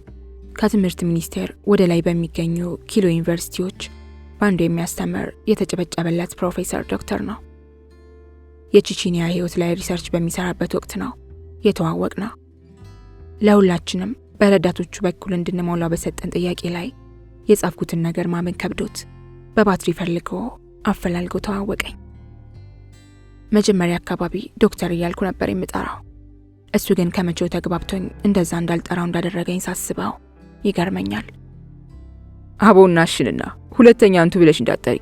ከትምህርት ሚኒስቴር ወደ ላይ በሚገኙ ኪሎ ዩኒቨርሲቲዎች በአንዱ የሚያስተምር የተጨበጨበለት ፕሮፌሰር ዶክተር ነው። የቼቼንያ ህይወት ላይ ሪሰርች በሚሰራበት ወቅት ነው የተዋወቅ ነው። ለሁላችንም በረዳቶቹ በኩል እንድንሞላው በሰጠን ጥያቄ ላይ የጻፍኩትን ነገር ማመን ከብዶት በባትሪ ፈልጎ አፈላልጎ ተዋወቀኝ። መጀመሪያ አካባቢ ዶክተር እያልኩ ነበር የምጠራው። እሱ ግን ከመቼው ተግባብቶኝ እንደዛ እንዳልጠራው እንዳደረገኝ ሳስበው ይገርመኛል። አቦናሽንና ሁለተኛ አንቱ ብለሽ እንዳትጠሪ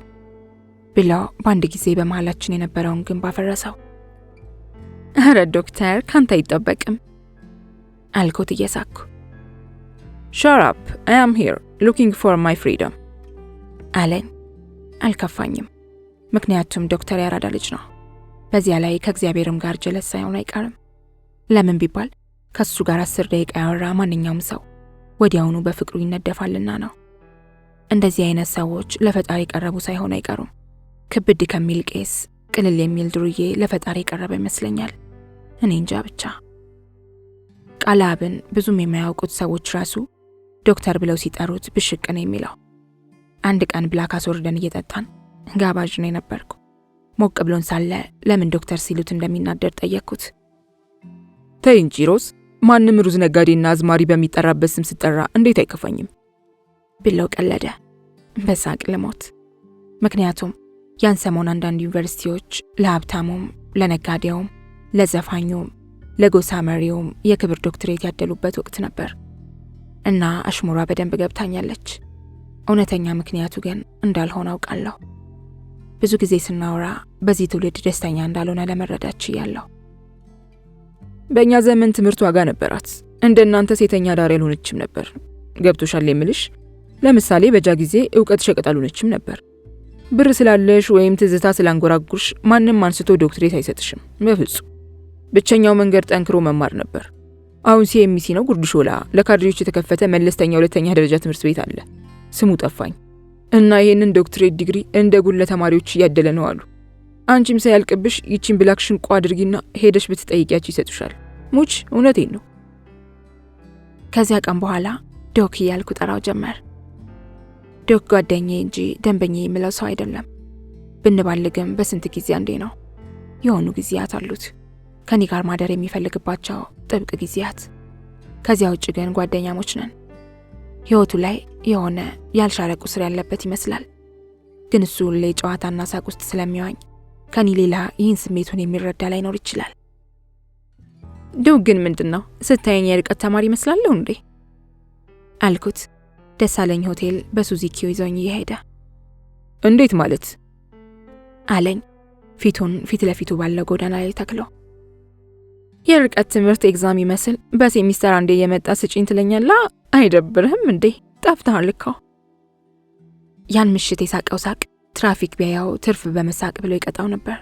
ብለው በአንድ ጊዜ በመሃላችን የነበረውን ግንብ አፈረሰው። ኧረ ዶክተር ካንተ አይጠበቅም አልኩት እየሳኩ። Shut up, I am here looking for my freedom አለኝ። አልከፋኝም፣ ምክንያቱም ዶክተር ያራዳ ልጅ ነው። በዚያ ላይ ከእግዚአብሔርም ጋር ጀለስ ሳይሆን አይቀርም። ለምን ቢባል ከሱ ጋር 10 ደቂቃ ያወራ ማንኛውም ሰው ወዲያውኑ በፍቅሩ ይነደፋልና ነው። እንደዚህ አይነት ሰዎች ለፈጣሪ ቀረቡ ሳይሆን አይቀሩም። ክብድ ከሚል ቄስ ቅልል የሚል ድሩዬ ለፈጣሪ ቀረበ ይመስለኛል። እኔ እንጃ ብቻ። ቃልአብን ብዙም የማያውቁት ሰዎች ራሱ ዶክተር ብለው ሲጠሩት ብሽቅ ነው የሚለው። አንድ ቀን ብላክ አስወርደን እየጠጣን ጋባዥ ነው የነበርኩ። ሞቅ ብሎን ሳለ ለምን ዶክተር ሲሉት እንደሚናደር ጠየቅኩት። ተይ እንጂ ሮዝ፣ ማንም ሩዝ ነጋዴና አዝማሪ በሚጠራበት ስም ስጠራ እንዴት አይከፋኝም ብለው ቀለደ። በሳቅ ልሞት። ምክንያቱም ያን ሰሞን አንዳንድ ዩኒቨርሲቲዎች ለሀብታሙም፣ ለነጋዴውም፣ ለዘፋኙም፣ ለጎሳ መሪውም የክብር ዶክትሬት ያደሉበት ወቅት ነበር እና አሽሙሯ በደንብ ገብታኛለች። እውነተኛ ምክንያቱ ግን እንዳልሆነ አውቃለሁ። ብዙ ጊዜ ስናወራ በዚህ ትውልድ ደስተኛ እንዳልሆነ ለመረዳት ችያለሁ። በእኛ ዘመን ትምህርት ዋጋ ነበራት። እንደናንተ ሴተኛ ዳር ያልሆነችም ነበር። ገብቶሻል የምልሽ? ለምሳሌ በጃ ጊዜ ዕውቀት ሸቀጥ አልሆነችም ነበር። ብር ስላለሽ ወይም ትዝታ ስላንጎራጉርሽ ማንም አንስቶ ዶክትሬት አይሰጥሽም በፍጹም። ብቸኛው መንገድ ጠንክሮ መማር ነበር። አሁን ሲኤምሲ ነው ጉርድ ሾላ ለካድሬዎች የተከፈተ መለስተኛ ሁለተኛ ደረጃ ትምህርት ቤት አለ፣ ስሙ ጠፋኝ። እና ይሄንን ዶክትሬት ዲግሪ እንደ ጉድ ለተማሪዎች እያደለ ነው አሉ። አንቺም ሳያልቅብሽ ይቺን ብላክሽን ቋ አድርጊና ሄደሽ ብትጠይቂያቸው ይሰጡሻል። ሙች እውነቴን ነው። ከዚያ ቀን በኋላ ዶክ እያልኩ ጠራው ጀመር። ዶክ ጓደኛዬ እንጂ ደንበኛዬ የምለው ሰው አይደለም። ብንባልግም በስንት ጊዜ አንዴ ነው። የሆኑ ጊዜያት አሉት ከኔ ጋር ማደር የሚፈልግባቸው ጥብቅ ጊዜያት። ከዚያ ውጭ ግን ጓደኛሞች ነን። ህይወቱ ላይ የሆነ ያልሻረ ቁስር ያለበት ይመስላል። ግን እሱ ሁሌ ጨዋታና ሳቅ ውስጥ ስለሚዋኝ ከኔ ሌላ ይህን ስሜቱን የሚረዳ ላይኖር ይችላል። ዶክ ግን ምንድነው ስታየኝ የርቀት ተማሪ ይመስላለሁ እንዴ አልኩት። ደሳለኝ ሆቴል በሱዚኪው ይዞኝ እየሄደ። እንዴት ማለት አለኝ፣ ፊቱን ፊት ለፊቱ ባለው ጎዳና ላይ ተክሎ። የርቀት ትምህርት ኤግዛም ይመስል በሴሚስተር አንዴ የመጣ ስጪኝ ትለኛላ። አይደብርህም እንዴ? ጠፍተሃል እኮ። ያን ምሽት የሳቀው ሳቅ ትራፊክ ቢያያው ትርፍ በመሳቅ ብሎ ይቀጣው ነበር።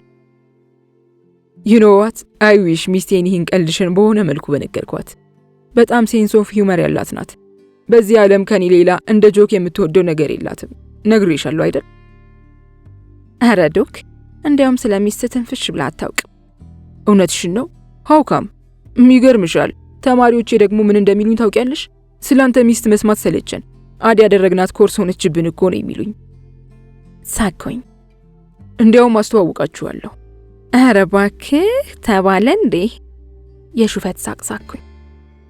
ዩኖዋት አይ ዊሽ ሚስቴን ይህን ቀልድሽን በሆነ መልኩ በነገርኳት። በጣም ሴንስ ኦፍ ሂውመር ያላት ናት። በዚህ ዓለም ከኔ ሌላ እንደ ጆክ የምትወደው ነገር የላትም። ነግሬሻለሁ አይደል? ኧረ ዶክ እንዲያውም ስለሚስት ትንፍሽ ብላ አታውቅም። እውነትሽን ነው? ሃውካም የሚገርምሻል። ተማሪዎቼ ደግሞ ምን እንደሚሉኝ ታውቂያለሽ? ስላንተ ሚስት መስማት ሰለቸን፣ አድ ያደረግናት ኮርስ ሆነችብን እኮ ነው የሚሉኝ። ሳቅኩኝ። እንዲያውም አስተዋውቃችኋለሁ። ኧረ እባክህ ተባለ እንዴ? የሹፈት ሳቅ ሳቅኩኝ።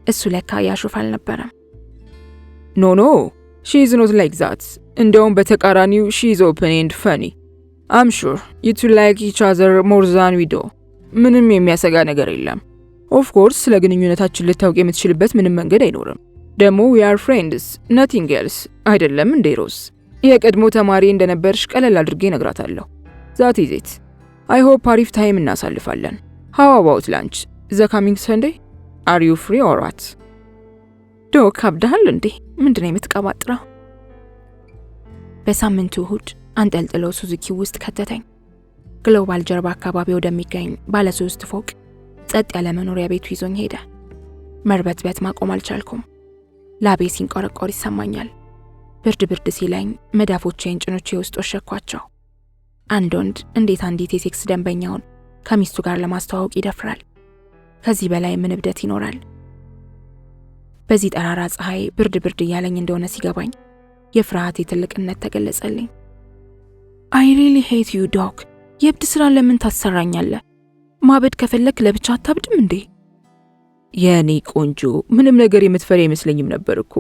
እሱ ለካ ያሹፍ አልነበረም። ኖ ሺ ኢዝ ኖት ላይክ ዛት። እንደውም በተቃራኒው ሺ ኢዝ ኦፕን ኤንድ ፈኒ። አም ሹር ዩ ቱ ላይክ ኢች አዘር ሞር ዛን ዊ ዶ። ምንም የሚያሰጋ ነገር የለም። ኦፍ ኮርስ ስለ ግንኙነታችን ልታውቅ የምትችልበት ምንም መንገድ አይኖርም። ደግሞ ዊ አር ፍሬንድስ ናቲንግ ኤልስ። አይደለም እንዴ ሮዝ? የቀድሞ ተማሪ እንደነበርሽ ቀለል አድርጌ እነግራታለሁ። ዛት ኢዝ ኢት። አይ ሆፕ አሪፍ ታይም እናሳልፋለን። ሃው አባውት ላንች ዘ ካሚንግ ሰንዴ? አር ዩ ፍሪ ኦር ዋት? ዶክ አብዳሃል እንዴ? ምንድነው የምትቀባጥረው? በሳምንቱ እሁድ አንጠልጥሎ ሱዙኪ ውስጥ ከተተኝ። ግሎባል ጀርባ አካባቢ ወደሚገኝ ባለ 3 ፎቅ ጸጥ ያለ መኖሪያ ቤቱ ይዞኝ ሄደ። መርበትበት ማቆም አልቻልኩም። ላቤ ሲንቆረቆር ይሰማኛል። ብርድ ብርድ ሲለኝ መዳፎቼን ጭኖቼ ውስጥ ወሸኳቸው። አንድ ወንድ እንዴት አንዲት የሴክስ ደንበኛውን ከሚስቱ ጋር ለማስተዋወቅ ይደፍራል? ከዚህ በላይ ምን እብደት ይኖራል? በዚህ ጠራራ ፀሐይ ብርድ ብርድ እያለኝ እንደሆነ ሲገባኝ የፍርሃቴ ትልቅነት ተገለጸልኝ። አይ ሪሊ ሄት ዩ ዶክ። የእብድ ስራ ለምን ታሰራኛለህ? ማበድ ከፈለክ ለብቻ አታብድም እንዴ? የኔ ቆንጆ ምንም ነገር የምትፈሪ አይመስለኝም ነበር እኮ።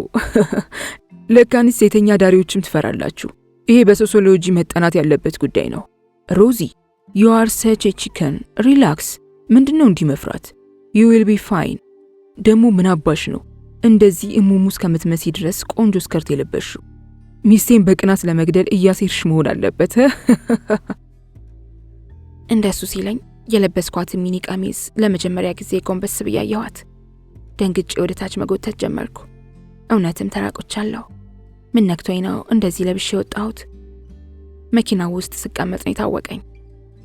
ለካንስ ሴተኛ ዳሪዎችም ትፈራላችሁ። ይሄ በሶሲዮሎጂ መጠናት ያለበት ጉዳይ ነው። ሮዚ ዩ አር ሰች ኤ ቺከን። ሪላክስ። ምንድነው እንዲህ መፍራት? ዩ ዊል ቢ ፋይን። ደግሞ ምን አባሽ ነው እንደዚህ እሙሙስ ከምትመሲ ድረስ ቆንጆ ስከርት የለበሽው? ሚስቴን በቅናት ለመግደል እያሴርሽ መሆን አለበት። እንደሱ ሲለኝ የለበስኳት ሚኒ ቀሚስ ለመጀመሪያ ጊዜ ጎንበስ ብዬ አየኋት። ደንግጬ ወደ ታች መጎተት ጀመርኩ። እውነትም ተራቆቻለሁ። ምን ነክቶኝ ነው እንደዚህ ለብሼ የወጣሁት? መኪናው ውስጥ ስቀመጥ ነው የታወቀኝ።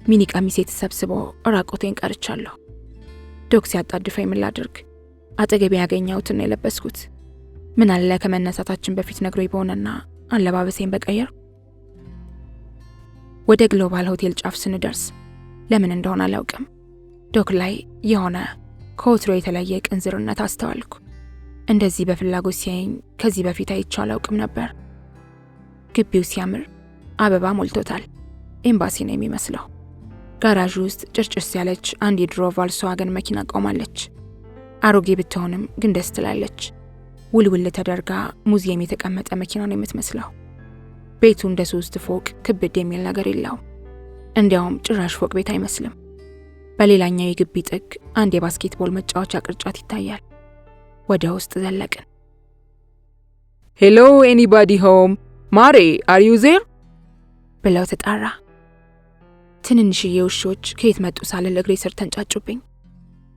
ሚኒ ቀሚሴ ተሰብስቦ ራቆቴን ቀርቻለሁ። ዶክ ሲያጣድፈኝ ምን ላድርግ? አጠገቤ ያገኘሁትን ነው የለበስኩት። ምን አለ ከመነሳታችን በፊት ነግሮኝ በሆነና አለባበሴን በቀየር። ወደ ግሎባል ሆቴል ጫፍ ስንደርስ ለምን እንደሆነ አላውቅም፣ ዶክ ላይ የሆነ ከወትሮ የተለየ ቅንዝርነት አስተዋልኩ። እንደዚህ በፍላጎት ሲያየኝ ከዚህ በፊት አይቼው አላውቅም ነበር። ግቢው ሲያምር አበባ ሞልቶታል። ኤምባሲ ነው የሚመስለው። ጋራዥ ውስጥ ጭርጭስ ያለች አንድ የድሮ ቮልክስዋገን መኪና ቆማለች። አሮጌ ብትሆንም ግን ደስ ትላለች። ውልውል ተደርጋ ሙዚየም የተቀመጠ መኪና ነው የምትመስለው። ቤቱ እንደ 3 ፎቅ ክብድ የሚል ነገር የለውም። እንዲያውም ጭራሽ ፎቅ ቤት አይመስልም። በሌላኛው የግቢ ጥግ አንድ የባስኬትቦል መጫወቻ ቅርጫት ይታያል። ወደ ውስጥ ዘለቅን። ሄሎ ኤኒባዲ ሆም? ማሬ አር ዩ ዜር? ብለው ተጣራ። ትንንሽዬ ውሾች ከየት መጡ ሳልል እግሬ ስር ተንጫጩብኝ።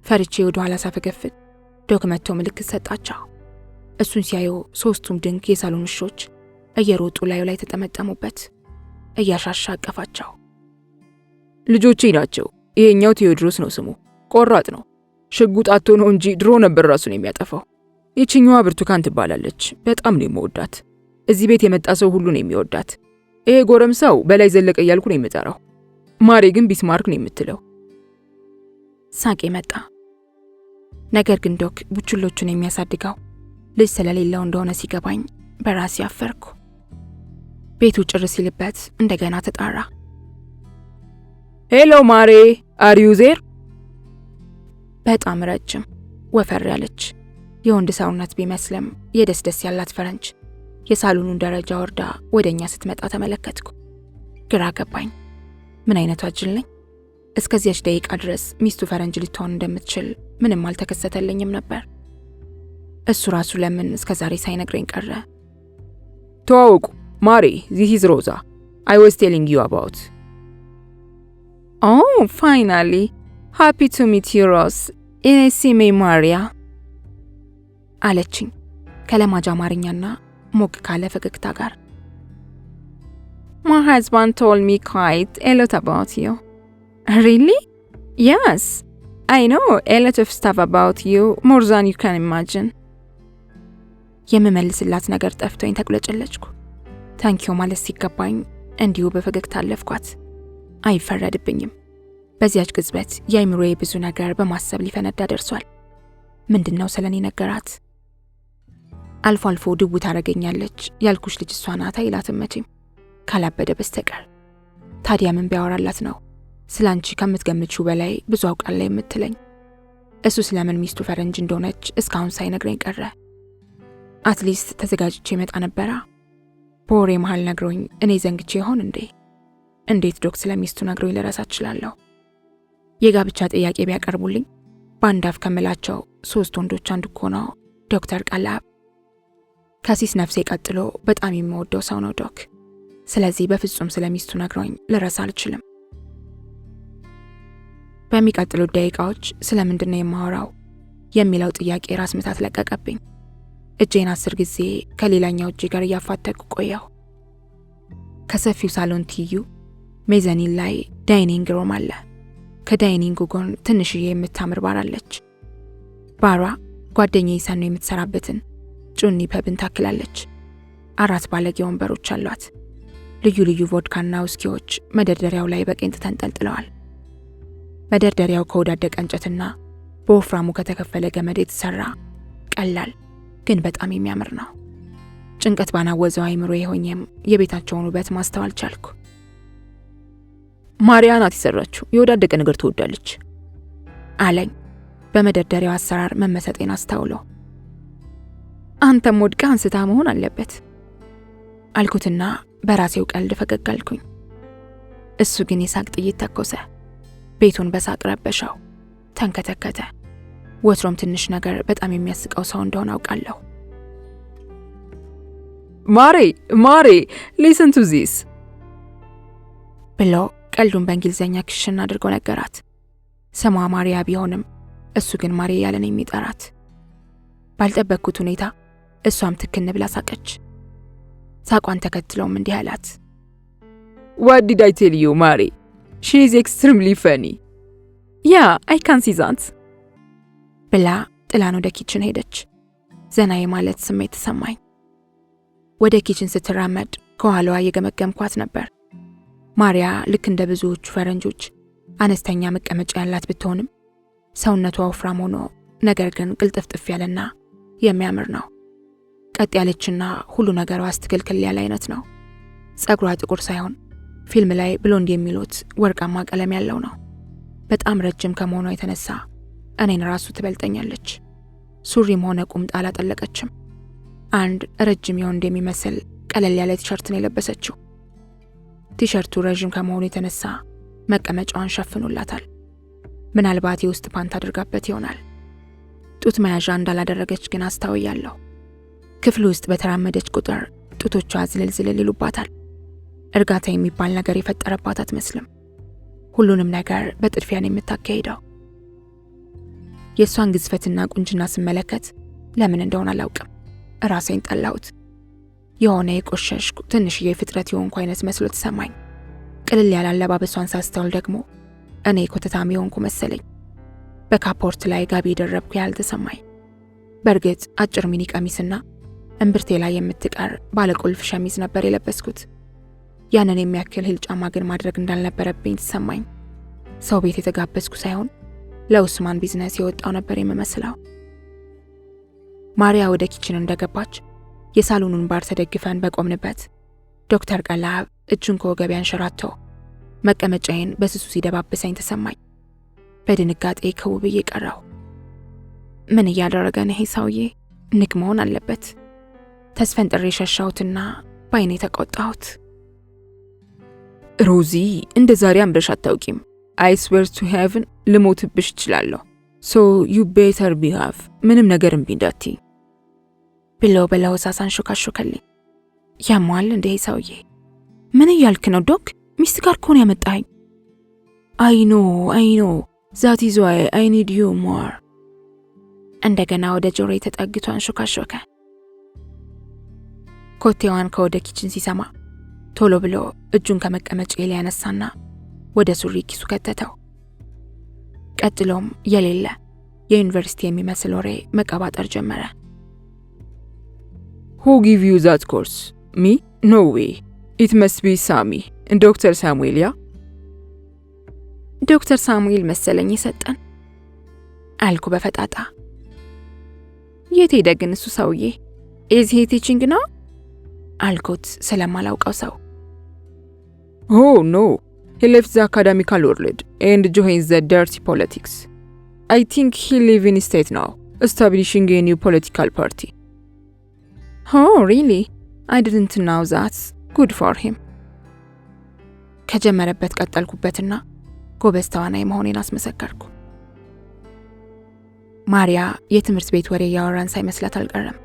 ፈርቼ ወደ ኋላ ሳፈገፍግ ዶክ መጥቶ ምልክት ሰጣቸው። እሱን ሲያዩ 3ቱም ድንክ የሳሎን ውሾች እየሮጡ ላዩ ላይ ተጠመጠሙበት። እያሻሻ አቀፋቸው። ልጆቼ ናቸው። ይሄኛው ቴዎድሮስ ነው ስሙ። ቆራጥ ነው። ሽጉጥ አጥቶ ነው እንጂ ድሮ ነበር ራሱን የሚያጠፋው። ይችኛዋ ብርቱካን ትባላለች። በጣም ነው የምወዳት። እዚህ ቤት የመጣ ሰው ሁሉ ነው የሚወዳት። ይሄ ጎረምሳው በላይ ዘለቀ እያልኩ ነው የምጠራው። ማሬ ግን ቢስማርክ ነው የምትለው። ሳቄ መጣ። ነገር ግን ዶክ ቡችሎቹን የሚያሳድገው ልጅ ስለሌለው እንደሆነ ሲገባኝ በራሴ አፈርኩ። ቤቱ ጭር ሲልበት እንደገና ተጣራ። ሄሎ ማሬ አር ዩ ዜር? በጣም ረጅም ወፈር ያለች የወንድ ሰውነት ቢመስልም የደስደስ ያላት ፈረንጅ የሳሎኑን ደረጃ ወርዳ ወደኛ ስትመጣ ተመለከትኩ። ግራ ገባኝ። ምን አይነቷ ጅል ነኝ? እስከዚያች ደቂቃ ድረስ ሚስቱ ፈረንጅ ልትሆን እንደምትችል ምንም አልተከሰተልኝም ነበር። እሱ ራሱ ለምን እስከዛሬ ሳይነግረኝ ቀረ? ተዋወቁ ማሬ፣ ዚስ ኢዝ ሮዛ። አይ ዋዝ ቴሊንግ ዩ አባውት። ኦ ፋይናሊ ሃፒ ቱ ሚት ዩ ሮዝ። ኢኔሲሜ ማሪያ አለችኝ ከለማጅ አማርኛና ሞቅ ካለ ፈገግታ ጋር። My husband told me quite a lot about you. Really? Yes. I know a lot of stuff about you, more than you can imagine. የምመልስላት ነገር ጠፍቶኝ ተቁለጨለጭኩ። ታንኪዩ ማለት ሲገባኝ እንዲሁ በፈገግታ አለፍኳት። አይፈረድብኝም። በዚያች ቅጽበት የአይምሮዬ ብዙ ነገር በማሰብ ሊፈነዳ ደርሷል። ምንድነው ስለኔ ነገራት? አልፎ አልፎ ድቡ ታረገኛለች ያልኩሽ ልጅ እሷ ናት አይላትም መቼም ካላበደ በስተቀር። ታዲያ ምን ቢያወራላት ነው ስላንቺ ከምትገምቺው በላይ ብዙ አውቃለሁ የምትለኝ? እሱ ስለምን ሚስቱ ፈረንጅ እንደሆነች እስካሁን ሳይነግረኝ ቀረ። አትሊስት ተዘጋጅቼ መጣ ነበራ። በወሬ መሃል ነግሮኝ እኔ ዘንግቼ ይሆን እንዴ? እንዴት ዶክ ስለሚስቱ ነግሮኝ ልረሳ እችላለሁ? የጋብቻ ጥያቄ ቢያቀርቡልኝ በአንድ አፍ ከምላቸው 3 ወንዶች አንዱ እኮ ነው ዶክተር ቀለብ። ከሲስ ነፍሴ ቀጥሎ በጣም የምወደው ሰው ነው ዶክ። ስለዚህ በፍጹም ስለሚስቱ ነግሮኝ ልረሳ አልችልም። በሚቀጥሉት ደቂቃዎች ስለምንድን ነው የማወራው የሚለው ጥያቄ ራስ ምታት ለቀቀብኝ። እጄን 10 ጊዜ ከሌላኛው እጄ ጋር እያፋተኩ ቆየሁ። ከሰፊው ሳሎን ትይዩ ሜዘኒን ላይ ዳይኒንግ ሩም አለ። ከዳይኒንጉ ጎን ትንሽዬ የምታምር ባር አለች። ባሯ ጓደኛዬ ሰኖ የምትሰራበትን ጩኒ ፐብን ታክላለች። 4 ባለጌ ወንበሮች አሏት። ልዩ ልዩ ቮድካና ውስኪዎች መደርደሪያው ላይ በቄንጥ ተንጠልጥለዋል። መደርደሪያው ከወዳደቀ እንጨትና በወፍራሙ ከተከፈለ ገመድ የተሰራ ቀላል ግን በጣም የሚያምር ነው። ጭንቀት ባናወዘው አይምሮ የሆኘም የቤታቸውን ውበት ማስተዋል ቻልኩ። ማሪያ ናት የሰራችው፣ የወዳደቀ ነገር ትወዳለች አለኝ በመደርደሪያው አሰራር መመሰጤን አስተውሎ። አንተም ወድቀህ አንስታ መሆን አለበት አልኩትና በራሴው ቀልድ ፈገግ አልኩኝ። እሱ ግን የሳቅ ጥይት ተኮሰ። ቤቱን በሳቅ ረበሻው፣ ተንከተከተ። ወትሮም ትንሽ ነገር በጣም የሚያስቀው ሰው እንደሆነ አውቃለሁ። ማሬ ሊስን ቱ ዚስ ብሎ ቀልዱን በእንግሊዝኛ ክሽን አድርጎ ነገራት። ስሟ ማሪያ ቢሆንም እሱ ግን ማሬ ያለን የሚጠራት። ባልጠበቅኩት ሁኔታ እሷም ትክን ብላ ሳቀች። ሳቋን ተከትሎም እንዲህ አላት። What did I tell you, ማሬ? She is extremely funny. Yeah, I can see that. ብላ ጥላን ወደ ኪችን ሄደች። ዘና የማለት ስሜት ተሰማኝ። ወደ ኪችን ስትራመድ ከኋላዋ እየገመገምኳት ነበር። ማሪያ ልክ እንደ ብዙዎቹ ፈረንጆች አነስተኛ መቀመጫ ያላት ብትሆንም ሰውነቷ ወፍራም ሆኖ ነገር ግን ቅልጥፍጥፍ ያለና የሚያምር ነው። ቀጥ ያለችና ሁሉ ነገሯ አስተክልክል ያለ አይነት ነው። ጸጉሯ ጥቁር ሳይሆን ፊልም ላይ ብሎንድ የሚሉት ወርቃማ ቀለም ያለው ነው። በጣም ረጅም ከመሆኗ የተነሳ እኔን ራሱ ትበልጠኛለች። ሱሪም ሆነ ቁምጣ አላጠለቀችም። አንድ ረጅም የወንድ የሚመስል ቀለል ያለ ቲሸርት ነው የለበሰችው። ቲሸርቱ ረጅም ከመሆኑ የተነሳ መቀመጫዋን ሸፍኖላታል። ምናልባት የውስጥ ፓንት አድርጋበት ይሆናል። ጡት መያዣ እንዳላደረገች ግን አስታውያለሁ። ክፍሉ ውስጥ በተራመደች ቁጥር ጡቶቿ ዝልዝል ይሉባታል። እርጋታ የሚባል ነገር የፈጠረባት አትመስልም። ሁሉንም ነገር በጥድፊያ ነው የምታካሂደው። የእሷን ግዝፈትና ቁንጅና ስመለከት ለምን እንደሆነ አላውቅም ራሴን ጠላሁት። የሆነ የቆሸሽኩ ትንሽዬ ፍጥረት የሆንኩ አይነት መስሎ ተሰማኝ። ቅልል ያለ አለባበሷን ሳስተውል ደግሞ እኔ ኮተታም የሆንኩ መሰለኝ። በካፖርት ላይ ጋቢ የደረብኩ ያህል ተሰማኝ። በእርግጥ አጭር ሚኒ ቀሚስና እምብርቴ ላይ የምትቀር ባለቁልፍ ሸሚዝ ነበር የለበስኩት። ያንን የሚያክል ሂል ጫማ ግን ማድረግ እንዳልነበረብኝ ተሰማኝ። ሰው ቤት የተጋበዝኩ ሳይሆን ለኡስማን ቢዝነስ የወጣው ነበር የምመስለው። ማሪያ ወደ ኪችን እንደገባች የሳሎኑን ባር ተደግፈን በቆምንበት ዶክተር ቀለብ እጁን ከወገቤ አንሸራቶ መቀመጫዬን በስሱ ሲደባብሰኝ ተሰማኝ። በድንጋጤ ክው ብዬ ቀረሁ። ምን እያደረገ ነው ይሄ ሰውዬ? ንቅ መሆን አለበት። ተስፈንጥሬ ሸሻሁትና ባይኔ ተቆጣሁት። ሮዚ እንደ ዛሬ አምረሽ አታውቂም። I swear to heaven ልሞትብሽ እችላለሁ። So you better behave። ምንም ነገር እምቢ እንዳትዪ ብሎ በለሆሳስ አንሾካሾከልኝ። ያሟል እንደ ይሄ ሰውዬ? ምን እያልክ ነው ዶክ? ሚስት ጋር ከሆነ ያመጣኝ። I know that is why I need you more። እንደገና ወደ ጆሮዬ ተጠግቶ አንሾካሾከ። ኮቴዋን ከወደ ኪችን ሲሰማ ቶሎ ብሎ እጁን ከመቀመጫዬ ላይ ያነሳና ወደ ሱሪ ኪሱ ከተተው። ቀጥሎም የሌለ የዩኒቨርሲቲ የሚመስል ወሬ መቀባጠር ጀመረ። Who give you that course? Me? No way. It must be Sami. Dr. Samuel, yeah? ዶክተር ሳሙኤል መሰለኝ የሰጠን አልኩ በፈጣጣ። የት ሄደ ግን እሱ ሰውዬ? Is he teaching now? አልኩት ስለማላውቀው ሰው። Oh no. He left the academical world and joined the dirty politics. I think he lives in state now, establishing a new political party. Oh, really? I didn't know that. Good for him. ከጀመረበት ቀጠልኩበትና ጎበዝ ተዋናይ መሆኔን አስመሰከርኩ። ማሪያ የትምህርት ቤት ወሬ ያወራን ሳይመስላት አልቀረም።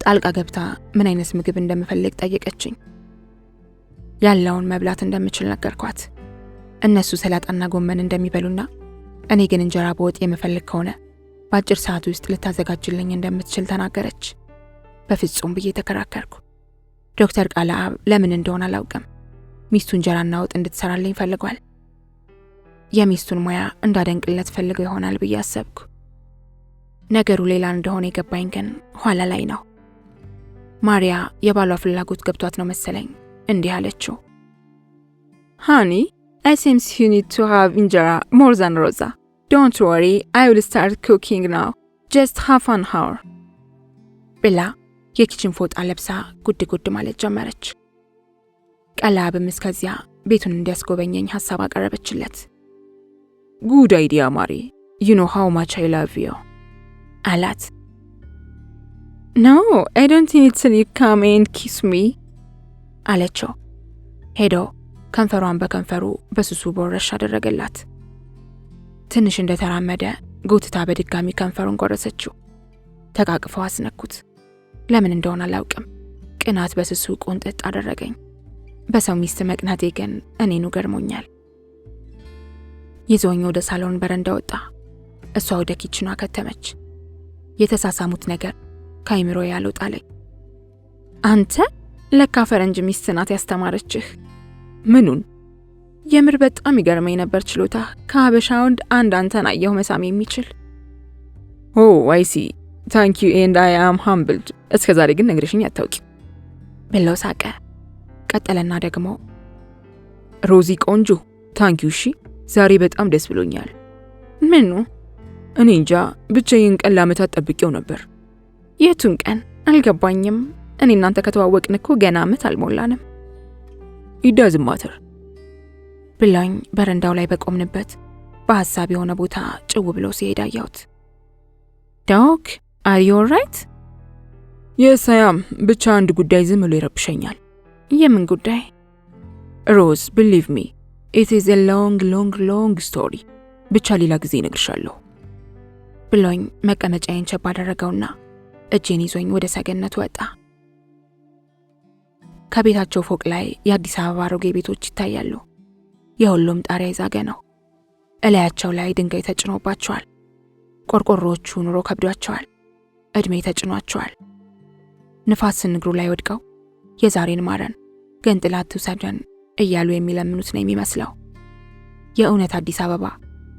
ጣልቃ ገብታ ምን አይነት ምግብ እንደምፈልግ ጠየቀችኝ። ያለውን መብላት እንደምችል ነገርኳት። እነሱ ሰላጣና ጎመን እንደሚበሉና እኔ ግን እንጀራ በወጥ የምፈልግ ከሆነ በአጭር ሰዓት ውስጥ ልታዘጋጅልኝ እንደምትችል ተናገረች። በፍጹም ብዬ ተከራከርኩ። ዶክተር ቃለአብ ለምን እንደሆነ አላውቅም፣ ሚስቱ እንጀራና ወጥ እንድትሰራልኝ ፈልጓል። የሚስቱን ሙያ እንዳደንቅለት ፈልገው ይሆናል ብዬ አሰብኩ። ነገሩ ሌላ እንደሆነ የገባኝ ግን ኋላ ላይ ነው። ማሪያ የባሏ ፍላጎት ገብቷት ነው መሰለኝ እንዲህ አለችው። Honey, I seems you need to have injera more than Rosa. Don't worry, I will start cooking now. Just half an hour. ብላ የኪችን ፎጣ ለብሳ ጉድ ማለት ጀመረች። ቃለአብም እስከዚያ ቤቱን እንዲያስጎበኘኝ ሐሳብ አቀረበችለት። Good idea, Mari. You know how much I love you. አላት። No, I don't need to come and kiss me. አለችው። ሄዶ ከንፈሯን በከንፈሩ በስሱ ቦረሽ አደረገላት። ትንሽ እንደተራመደ ጎትታ በድጋሚ ከንፈሩን ቆረሰችው። ተቃቅፈው አስነኩት። ለምን እንደሆነ አላውቅም፣ ቅናት በስሱ ቁንጥጥ አደረገኝ። በሰው ሚስት መቅናቴ ግን እኔኑ ገርሞኛል። ይዞኝ ወደ ሳሎን በረንዳ ወጣ። እሷ ወደ ኪችኗ ከተመች። የተሳሳሙት ነገር ከአይምሮ ያልወጣለኝ። አንተ ለካ ፈረንጅ ሚስት ናት ያስተማረችህ። ምኑን? የምር በጣም ይገርመኝ ነበር ችሎታ። ከሀበሻ ወንድ አንተን አየሁ መሳም የሚችል። Oh, I see. Thank you and I am humbled. እስከ ዛሬ ግን ነግረሽኝ አታውቂም ብሎ ሳቀ። ቀጠለና ደግሞ ሮዚ ቆንጆ፣ ታንክ ዩ። እሺ ዛሬ በጣም ደስ ብሎኛል። ምኑ? እኔ እንጃ ብቻዬን ቀን ለዓመታት ጠብቄው ነበር። የቱን ቀን? አልገባኝም። እኔ እናንተ ከተዋወቅን እኮ ገና ዓመት አልሞላንም። It doesn't matter. ብላኝ በረንዳው ላይ በቆምንበት በሐሳብ የሆነ ቦታ ጭው ብሎ ሲሄድ አየሁት። ዶክ are you alright? Yes, I am. ብቻ አንድ ጉዳይ ዝም ብሎ ይረብሸኛል። የምን ጉዳይ? ሮዝ, believe me, it is a long story. ብቻ ሌላ ጊዜ እነግርሻለሁ ብሎኝ መቀመጫዬን ቸብ አደረገውና እጄን ይዞኝ ወደ ሰገነቱ ወጣ። ከቤታቸው ፎቅ ላይ የአዲስ አበባ አሮጌ ቤቶች ይታያሉ። የሁሉም ጣሪያ የዛገ ነው። እላያቸው ላይ ድንጋይ ተጭኖባቸዋል። ቆርቆሮዎቹ ኑሮ ከብዷቸዋል። እድሜ ተጭኗቸዋል። ንፋስ ንግሩ ላይ ወድቀው የዛሬን ማረን ገንጥላት ትውሰደን እያሉ የሚለምኑት ነው የሚመስለው። የእውነት አዲስ አበባ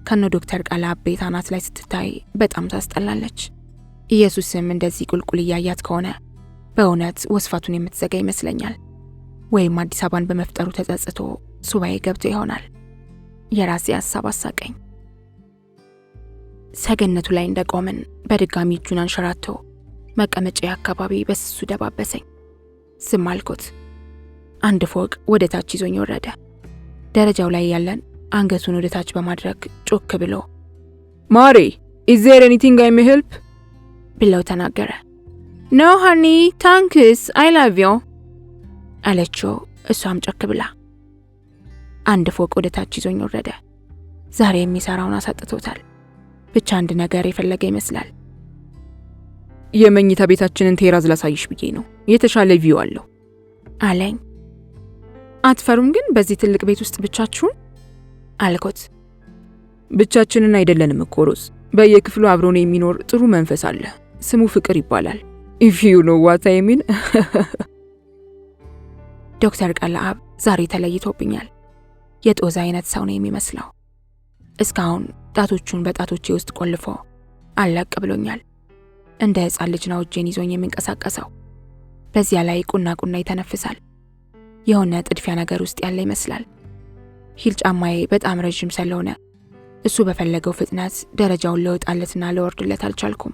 ከነ ዶክተር ቃለአብ ቤት አናት ላይ ስትታይ በጣም ታስጠላለች። ኢየሱስም እንደዚህ ቁልቁል እያያት ከሆነ በእውነት ወስፋቱን የምትዘጋ ይመስለኛል። ወይም አዲስ አበባን በመፍጠሩ ተጸጽቶ ሱባኤ ገብቶ ይሆናል። የራሴ ሐሳብ አሳቀኝ። ሰገነቱ ላይ እንደቆምን በድጋሚ እጁን አንሸራቶ መቀመጫዬ አካባቢ በስሱ ደባበሰኝ። ዝም አልኩት። አንድ ፎቅ ወደ ታች ይዞኝ ወረደ። ደረጃው ላይ ያለን አንገቱን ወደ ታች በማድረግ ጮክ ብሎ ማሪ, is there anything I may help? ብለው ተናገረ። No honey, thanks, I love you አለችው እሷም ጮክ ብላ። አንድ ፎቅ ወደ ታች ይዞኝ ወረደ። ዛሬ የሚሰራውን አሳጥቶታል። ብቻ አንድ ነገር የፈለገ ይመስላል። የመኝታ ቤታችንን ቴራዝ ላሳይሽ ብዬ ነው፣ የተሻለ ቪው አለው አለኝ። አትፈሩም ግን በዚህ ትልቅ ቤት ውስጥ ብቻችሁን? አልኩት። ብቻችንን አይደለንም እኮ ሮዝ፣ በየክፍሉ አብሮን የሚኖር ጥሩ መንፈስ አለ። ስሙ ፍቅር ይባላል። if you know what I mean. ዶክተር ቃለአብ ዛሬ ተለይቶብኛል። የጦዛ አይነት ሰው ነው የሚመስለው። እስካሁን ጣቶቹን በጣቶቼ ውስጥ ቆልፎ አለቅ ብሎኛል። እንደ ሕፃን ልጅ ነው እጄን ይዞኝ የሚንቀሳቀሰው። በዚያ ላይ ቁና ይተነፍሳል። የሆነ ጥድፊያ ነገር ውስጥ ያለ ይመስላል። ሂል ጫማዬ በጣም ረጅም ስለሆነ እሱ በፈለገው ፍጥነት ደረጃውን ለወጣለትና ለወርድለት አልቻልኩም።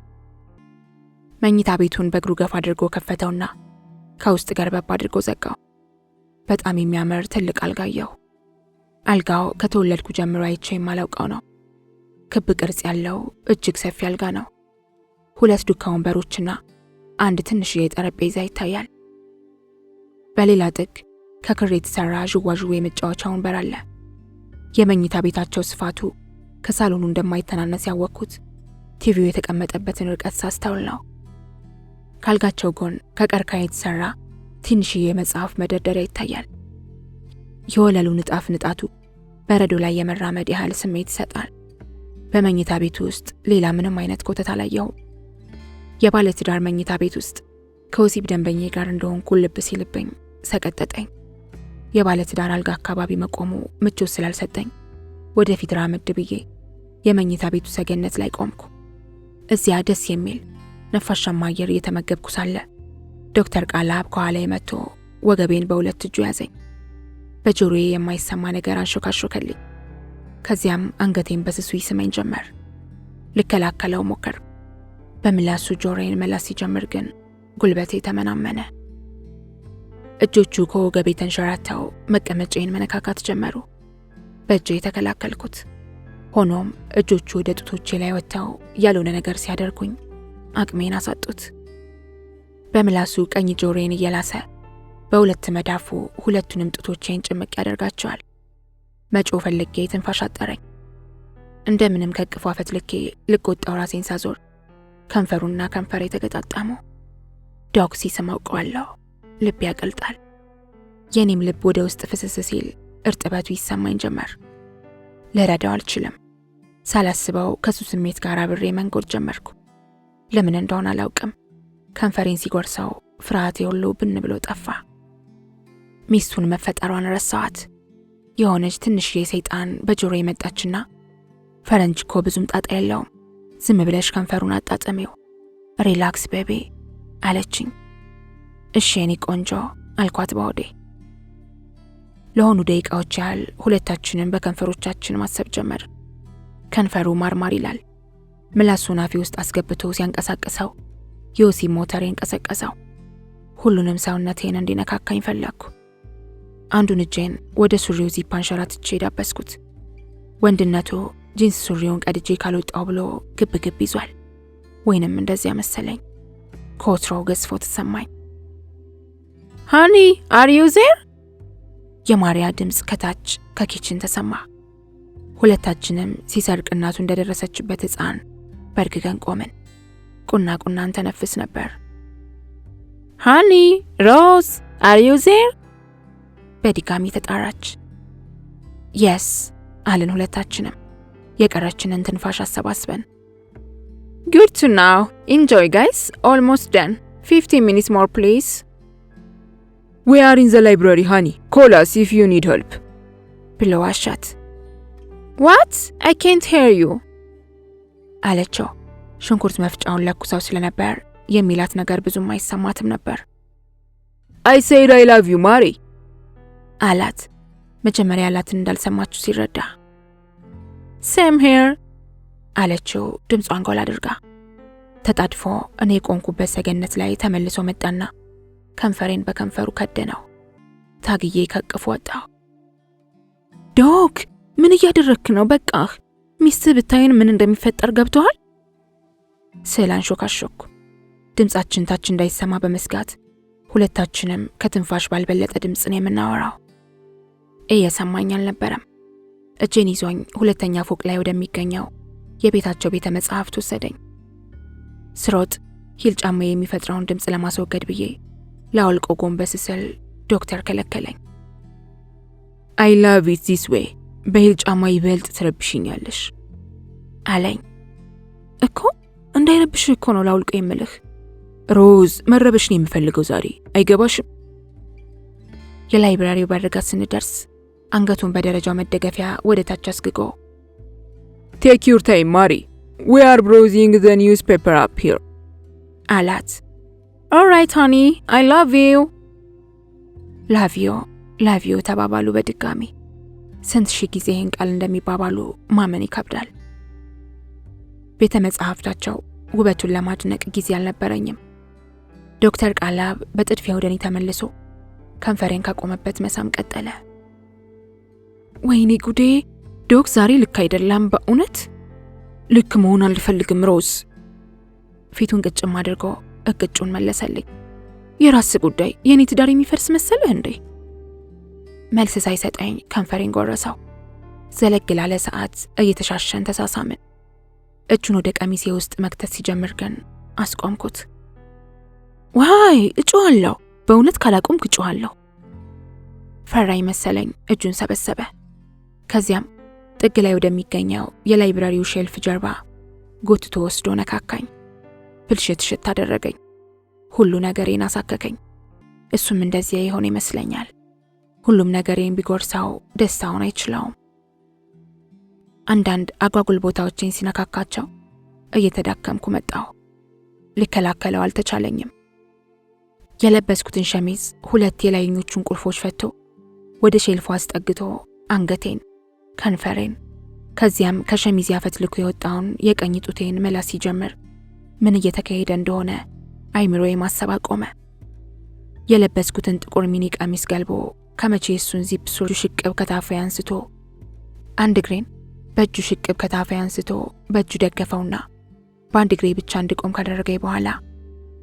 መኝታ ቤቱን በእግሩ ገፍ አድርጎ ከፈተውና ከውስጥ ገርበብ አድርጎ ዘጋው። በጣም የሚያምር ትልቅ አልጋየው። አልጋው ከተወለድኩ ጀምሮ አይቼ የማላውቀው ነው። ክብ ቅርጽ ያለው እጅግ ሰፊ አልጋ ነው። 2 ዱካ ወንበሮችና አንድ ትንሽዬ ጠረጴዛ ይታያል። በሌላ ጥግ ከክር የተሰራ ዥዋዥዌ መጫወቻ ወንበር አለ። የመኝታ ቤታቸው ስፋቱ ከሳሎኑ እንደማይተናነስ ያወቅኩት ቲቪው የተቀመጠበትን ርቀት ሳስተውል ነው። ካልጋቸው ጎን ከቀርከሃ የተሰራ ትንሽዬ የመጽሐፍ መደርደሪያ ይታያል። የወለሉ ንጣፍ ንጣቱ በረዶ ላይ የመራመድ ያህል ስሜት ይሰጣል። በመኝታ ቤቱ ውስጥ ሌላ ምንም አይነት ኮተት አላየሁም። የባለ ትዳር መኝታ ቤት ውስጥ ከወሲብ ደንበኛዬ ጋር እንደሆንኩ ልብ ሲልብኝ ሰቀጠጠኝ። የባለ ትዳር አልጋ አካባቢ መቆሙ ምቾት ስላልሰጠኝ ወደፊት ራመድ ብዬ የመኝታ ቤቱ ሰገነት ላይ ቆምኩ። እዚያ ደስ የሚል ነፋሻማ አየር እየተመገብኩ ሳለ ዶክተር ቃላብ ከኋላዬ መጥቶ ወገቤን በሁለት እጁ ያዘኝ። በጆሮዬ የማይሰማ ነገር አንሾካሾከልኝ። ከዚያም አንገቴን በስሱ ይስመኝ ጀመር። ልከላከለው ሞከር። በምላሱ ጆሮዬን መላስ ሲጀምር ግን ጉልበቴ ተመናመነ። እጆቹ ከወገቤ ተንሸራተው መቀመጫዬን መነካካት ጀመሩ። በእጄ ተከላከልኩት። ሆኖም እጆቹ ወደ ጡቶቼ ላይ ወጥተው ያልሆነ ነገር ሲያደርጉኝ አቅሜን አሳጡት። በምላሱ ቀኝ ጆሮዬን እየላሰ በሁለት መዳፉ ሁለቱንም ጡቶቼን ጭምቅ ያደርጋቸዋል። መጮህ ፈልጌ ትንፋሽ አጠረኝ። እንደምንም ከቅፏ ፈትልኬ ልቆጣው ራሴን ሳዞር ከንፈሩና ከንፈሬ ተገጣጣሙ። ዶግ ሲስም አውቀዋለሁ። ልብ ያቀልጣል። የኔም ልብ ወደ ውስጥ ፍስስ ሲል እርጥበቱ ይሰማኝ ጀመር። ልረዳው አልችልም። ሳላስበው ከሱ ስሜት ጋር አብሬ መንጎድ ጀመርኩ። ለምን እንደሆነ አላውቅም። ከንፈሬን ሲጎርሰው ፍርሃቴ ሁሉ ብን ብሎ ጠፋ። ሚስቱን መፈጠሯን ረሳኋት። የሆነች ትንሽዬ ሰይጣን በጆሮዬ መጣችና ፈረንጅ እኮ ብዙም ጣጣ የለውም፣ ዝም ብለሽ ከንፈሩን አጣጥሚው፣ ሪላክስ ቤቢ አለችኝ። እሺ የኔ ቆንጆ አልኳት በሆዴ። ለሆኑ ደቂቃዎች ያህል ሁለታችንም በከንፈሮቻችን ማሰብ ጀመር። ከንፈሩ ማርማር ይላል። ምላሱን አፌ ውስጥ አስገብቶ ሲያንቀሳቅሰው የወሲብ ሞተሬን ቀሰቀሰው። ሁሉንም ሰውነቴን እንዲነካካኝ ፈለግኩ። አንዱን እጄን ወደ ሱሪው ዚፕ አንሸራትቼ ዳበስኩት። ወንድነቱ ጂንስ ሱሪውን ቀድጄ ካልወጣው ብሎ ግብ ግብ ይዟል። ወይንም እንደዚያ መሰለኝ። ከወትሮው ገዝፎ ተሰማኝ። ሃኒ አር ዩ ዜር? የማርያ ድምፅ ከታች ከኪችን ተሰማ። ሁለታችንም ሲሰርቅ እናቱ እንደደረሰችበት ሕፃን በርግገን ቆምን። ቁና ቁናን ተነፍስ ነበር። ሃኒ ሮዝ አር ዩ ዜር? በድጋሚ ተጣራች። የስ አልን ሁለታችንም የቀረችንን ትንፋሽ አሰባስበን። ጉድ ቱ ናው ኢንጆይ ጋይስ ኦልሞስት ደን 15 minutes more please. We are in the library, honey. Call us if you need help. ብሎ አሻት። What? I can't hear you. አለችው። ሽንኩርት መፍጫውን ለኩሰው ስለነበር የሚላት ነገር ብዙም አይሰማትም ነበር። I said I love you, Mari. አላት። መጀመሪያ ያላትን እንዳልሰማችሁ ሲረዳ። Same here. አለችው ድምጿን ጎላ አድርጋ። ተጣድፎ እኔ ቆንኩበት ሰገነት ላይ ተመልሶ መጣና ከንፈሬን በከንፈሩ ከደነው። ታግዬ ከቅፎ ወጣሁ። ዶግ ምን እያደረክ ነው? በቃህ። ሚስትህ ብታይን ምን እንደሚፈጠር ገብቶሃል? ስል አንሾካሾኩ። ድምጻችን ታች እንዳይሰማ በመስጋት ሁለታችንም ከትንፋሽ ባልበለጠ ድምፅ ነው የምናወራው። እየሰማኝ አልነበረም። እጄን ይዞኝ ሁለተኛ ፎቅ ላይ ወደሚገኘው የቤታቸው ቤተ መጻሕፍት ወሰደኝ። ስሮጥ ሂል ጫማዬ የሚፈጥረውን ድምፅ ለማስወገድ ብዬ ላውልቆ ጎንበስ ስል ዶክተር ከለከለኝ። I love it this way. በሂል ጫማ ይበልጥ ትረብሽኛለሽ አለኝ። እኮ እንዳይረብሽ እኮ ነው ላውልቆ የምልህ። ሮዝ መረበሽ ነው የምፈልገው ዛሬ አይገባሽም? የላይብራሪው በርጋ ስንደርስ አንገቱን በደረጃው መደገፊያ ወደ ታች አስግጎ Take your time, Mari. We are browsing the newspaper up here. አላት። All right, honey. I love you. Love you ተባባሉ በድጋሚ። ስንት ሺህ ጊዜ ይህን ቃል እንደሚባባሉ ማመን ይከብዳል። ቤተ መጻሕፍታቸው ውበቱን ለማድነቅ ጊዜ አልነበረኝም። ዶክተር ቃላብ በጥድፊያ ወደ እኔ ተመልሶ ከንፈሬን ካቆመበት መሳም ቀጠለ። ወይኔ ጉዴ! ዶክ ዛሬ ልክ አይደለም። በእውነት ልክ መሆን አልፈልግም ሮዝ። ፊቱን ቅጭም አድርጎ እቅጩን መለሰልኝ። የራስ ጉዳይ፣ የኔ ትዳር የሚፈርስ መሰለህ እንዴ? መልስ ሳይሰጠኝ ከንፈሬን ጎረሰው። ዘለግ ላለ ሰዓት እየተሻሸን ተሳሳምን። እጁን ወደ ቀሚሴ ውስጥ መክተት ሲጀምር ግን አስቆምኩት። ዋይ እጮሃለሁ፣ በእውነት ካላቆምክ እጮሃለሁ። ፈራኝ መሰለኝ እጁን ሰበሰበ። ከዚያም ጥግ ላይ ወደሚገኘው የላይብራሪው ሼልፍ ጀርባ ጎትቶ ወስዶ ነካካኝ። ብልሽት አደረገኝ። ሁሉ ነገሬን አሳከከኝ። እሱም እንደዚያ የሆነ ይመስለኛል። ሁሉም ነገሬን ቢጎርሳው ደስታውን አይችለውም። አንዳንድ አጓጉል ቦታዎችን ሲነካካቸው እየተዳከምኩ መጣሁ። ልከላከለው አልተቻለኝም። የለበስኩትን ሸሚዝ 2 የላይኞቹን ቁልፎች ፈቶ ወደ ሼልፉ አስጠግቶ አንገቴን፣ ከንፈሬን፣ ከዚያም ከሸሚዝ ያፈትልኩ የወጣውን የቀኝ ጡቴን መላስ ሲጀምር ምን እየተካሄደ እንደሆነ አይምሮዬ ማሰብ አቆመ። የለበስኩትን ጥቁር ሚኒ ቀሚስ ገልቦ ከመቼ እሱን ዚፕ ሱሪ ሽቅብ ከታፋዬ አንስቶ አንድ እግሬን በእጁ ሽቅብ ከታፋዬ አንስቶ በእጁ ደገፈውና በአንድ እግሬ ብቻ እንድቆም ካደረገኝ በኋላ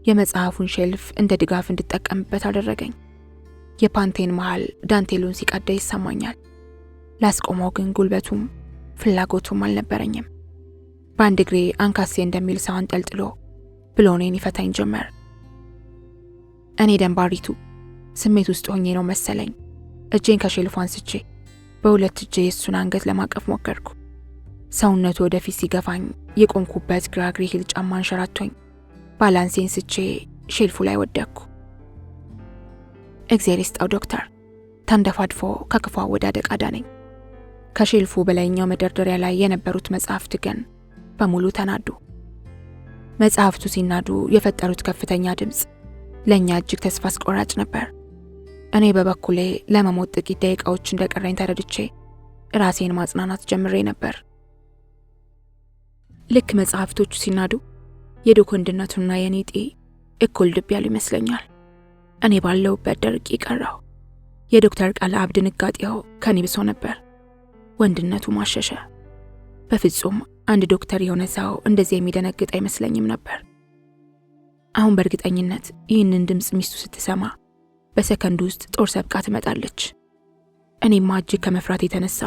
የመጽሐፉን ሼልፍ እንደ ድጋፍ እንድጠቀምበት አደረገኝ። የፓንቴን መሃል ዳንቴሉን ሲቀዳ ይሰማኛል። ላስቆመው ግን ጉልበቱም ፍላጎቱም አልነበረኝም። በአንድ እግሬ አንካሴ እንደሚል ሰው አንጠልጥሎ ብሎኔን ይፈታኝ ጀመር። እኔ ደንባሪቱ ስሜት ውስጥ ሆኜ ነው መሰለኝ እጄን ከሼልፉ አንስቼ በ2 እጄ የሱን አንገት ለማቀፍ ሞከርኩ። ሰውነቱ ወደፊት ሲገፋኝ የቆምኩበት ግራ እግሬ ሂል ጫማ አንሸራቶኝ ባላንሴን ስቼ ሼልፉ ላይ ወደቅኩ። እግዚአብሔር ይስጠው ዶክተር ተንደፋድፎ ከክፉ አወዳደቅ አዳነኝ። ከሼልፉ በላይኛው መደርደሪያ ላይ የነበሩት መጽሐፍት ግን በሙሉ ተናዱ። መጽሐፍቱ ሲናዱ የፈጠሩት ከፍተኛ ድምፅ ለእኛ እጅግ ተስፋ አስቆራጭ ነበር። እኔ በበኩሌ ለመሞት ጥቂት ደቂቃዎች እንደቀረኝ ተረድቼ ራሴን ማጽናናት ጀምሬ ነበር። ልክ መጽሐፍቶቹ ሲናዱ የዶክ ወንድነቱና የኔ ጤ እኩል ድብ ያሉ ይመስለኛል። እኔ ባለውበት ደርቄ ቀረሁ። የዶክተር ቃለአብ ድንጋጤው ከኔ ብሶ ነበር። ወንድነቱ ማሸሸ። በፍጹም አንድ ዶክተር የሆነ ሰው እንደዚህ የሚደነግጥ አይመስለኝም ነበር። አሁን በእርግጠኝነት ይህንን ድምፅ ሚስቱ ስትሰማ በሰከንድ ውስጥ ጦር ሰብቃ ትመጣለች። እኔማ እጅግ ከመፍራት የተነሳ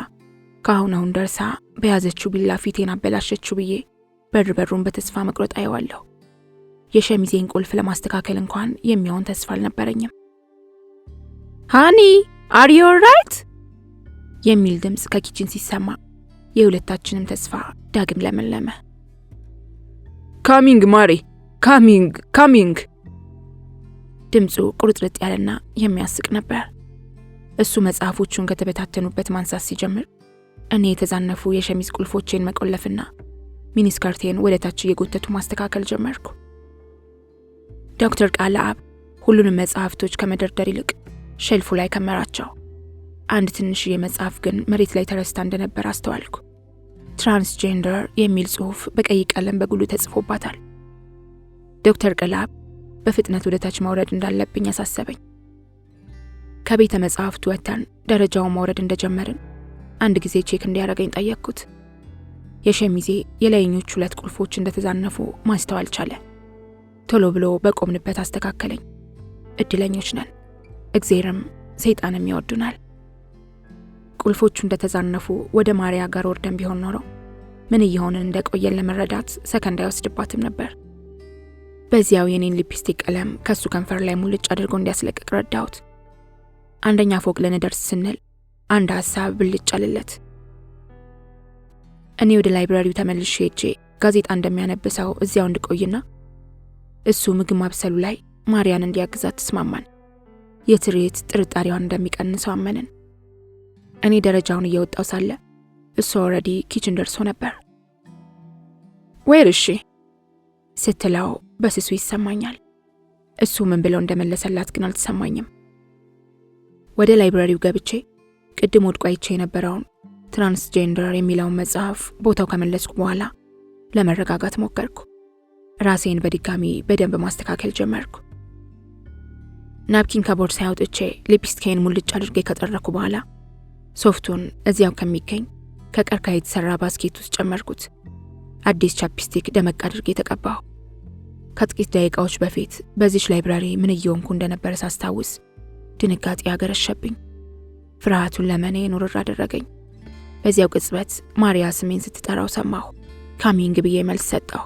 ከአሁን ደርሳ በያዘችው ቢላ ፊቴን አበላሸችው ብዬ በሩን በተስፋ መቁረጥ አየዋለሁ። የሸሚዜን ቁልፍ ለማስተካከል እንኳን የሚሆን ተስፋ አልነበረኝም። ሃኒ አር ዩ ኦልራይት የሚል ድምፅ ከኪችን ሲሰማ የሁለታችንም ተስፋ ዳግም ለመለመ። ካሚንግ ማሬ ካሚንግ። ድምፁ ቁርጥርጥ ያለና የሚያስቅ ነበር። እሱ መጽሐፎቹን ከተበታተኑበት ማንሳት ሲጀምር እኔ የተዛነፉ የሸሚዝ ቁልፎቼን መቆለፍና ሚኒስከርቴን ወደ ታች እየጎተቱ ማስተካከል ጀመርኩ። ዶክተር ቃለአብ ሁሉንም መጽሐፍቶች ከመደርደር ይልቅ ሼልፉ ላይ ከመራቸው። አንድ ትንሽዬ መጽሐፍ ግን መሬት ላይ ተረስታ እንደነበር አስተዋልኩ። ትራንስጀንደር የሚል ጽሑፍ በቀይ ቀለም በጉሉ ተጽፎባታል። ዶክተር ቃለአብ በፍጥነት ወደ ታች መውረድ እንዳለብኝ አሳሰበኝ። ከቤተ መጽሐፍቱ ወጥተን ደረጃውን መውረድ እንደጀመርን አንድ ጊዜ ቼክ እንዲያደርገኝ ጠየቅኩት። የሸሚዜ የላይኞቹ 2 ቁልፎች እንደተዛነፉ ማስተዋል ቻለ። ቶሎ ብሎ በቆምንበት አስተካከለኝ። እድለኞች ነን፣ እግዚአብሔርም ሰይጣንም ይወዱናል። ቁልፎቹ እንደተዛነፉ ወደ ማሪያ ጋር ወርደን ቢሆን ኖሮ ምን እየሆንን እንደቆየን ለመረዳት ሰከንድ አይወስድባትም ነበር። በዚያው የኔን ሊፕስቲክ ቀለም ከሱ ከንፈር ላይ ሙልጭ አድርጎ እንዲያስለቅቅ ረዳሁት። አንደኛ ፎቅ ልንደርስ ስንል አንድ ሐሳብ ብልጭ አለለት። እኔ ወደ ላይብራሪው ተመልሼ ሄጄ ጋዜጣ እንደሚያነብሰው እዚያው እንድቆይና እሱ ምግብ ማብሰሉ ላይ ማሪያን እንዲያግዛት ተስማማን። የትርኢት ጥርጣሬዋን እንደሚቀንሰው አመንን። እኔ ደረጃውን እየወጣው ሳለ እሱ ኦልሬዲ ኪችን ደርሶ ነበር። ወይር እሺ ስትለው በስሱ ይሰማኛል። እሱ ምን ብለው እንደመለሰላት ግን አልተሰማኝም። ወደ ላይብራሪው ገብቼ ቅድም ወድቆ አይቼ የነበረውን ትራንስጀንደር የሚለውን መጽሐፍ ቦታው ከመለስኩ በኋላ ለመረጋጋት ሞከርኩ። ራሴን በድጋሚ በደንብ ማስተካከል ጀመርኩ። ናፕኪን ከቦርሳ አውጥቼ ሊፕስቲኬን ሙልጭ አድርጌ ከጠረኩ በኋላ ሶፍቱን እዚያው ከሚገኝ ከቀርከሃ የተሰራ ባስኬት ውስጥ ጨመርኩት። አዲስ ቻፕስቲክ ደመቅ አድርጌ ተቀባሁ። ከጥቂት ደቂቃዎች በፊት በዚች ላይብራሪ ምን እየሆንኩ እንደነበረ ሳስታውስ ድንጋጤ ያገረሸብኝ። ፍርሃቱን ለመኔ ኑርር አደረገኝ። በዚያው ቅጽበት ማሪያ ስሜን ስትጠራው ሰማሁ። ካሚንግ ብዬ መልስ ሰጠሁ።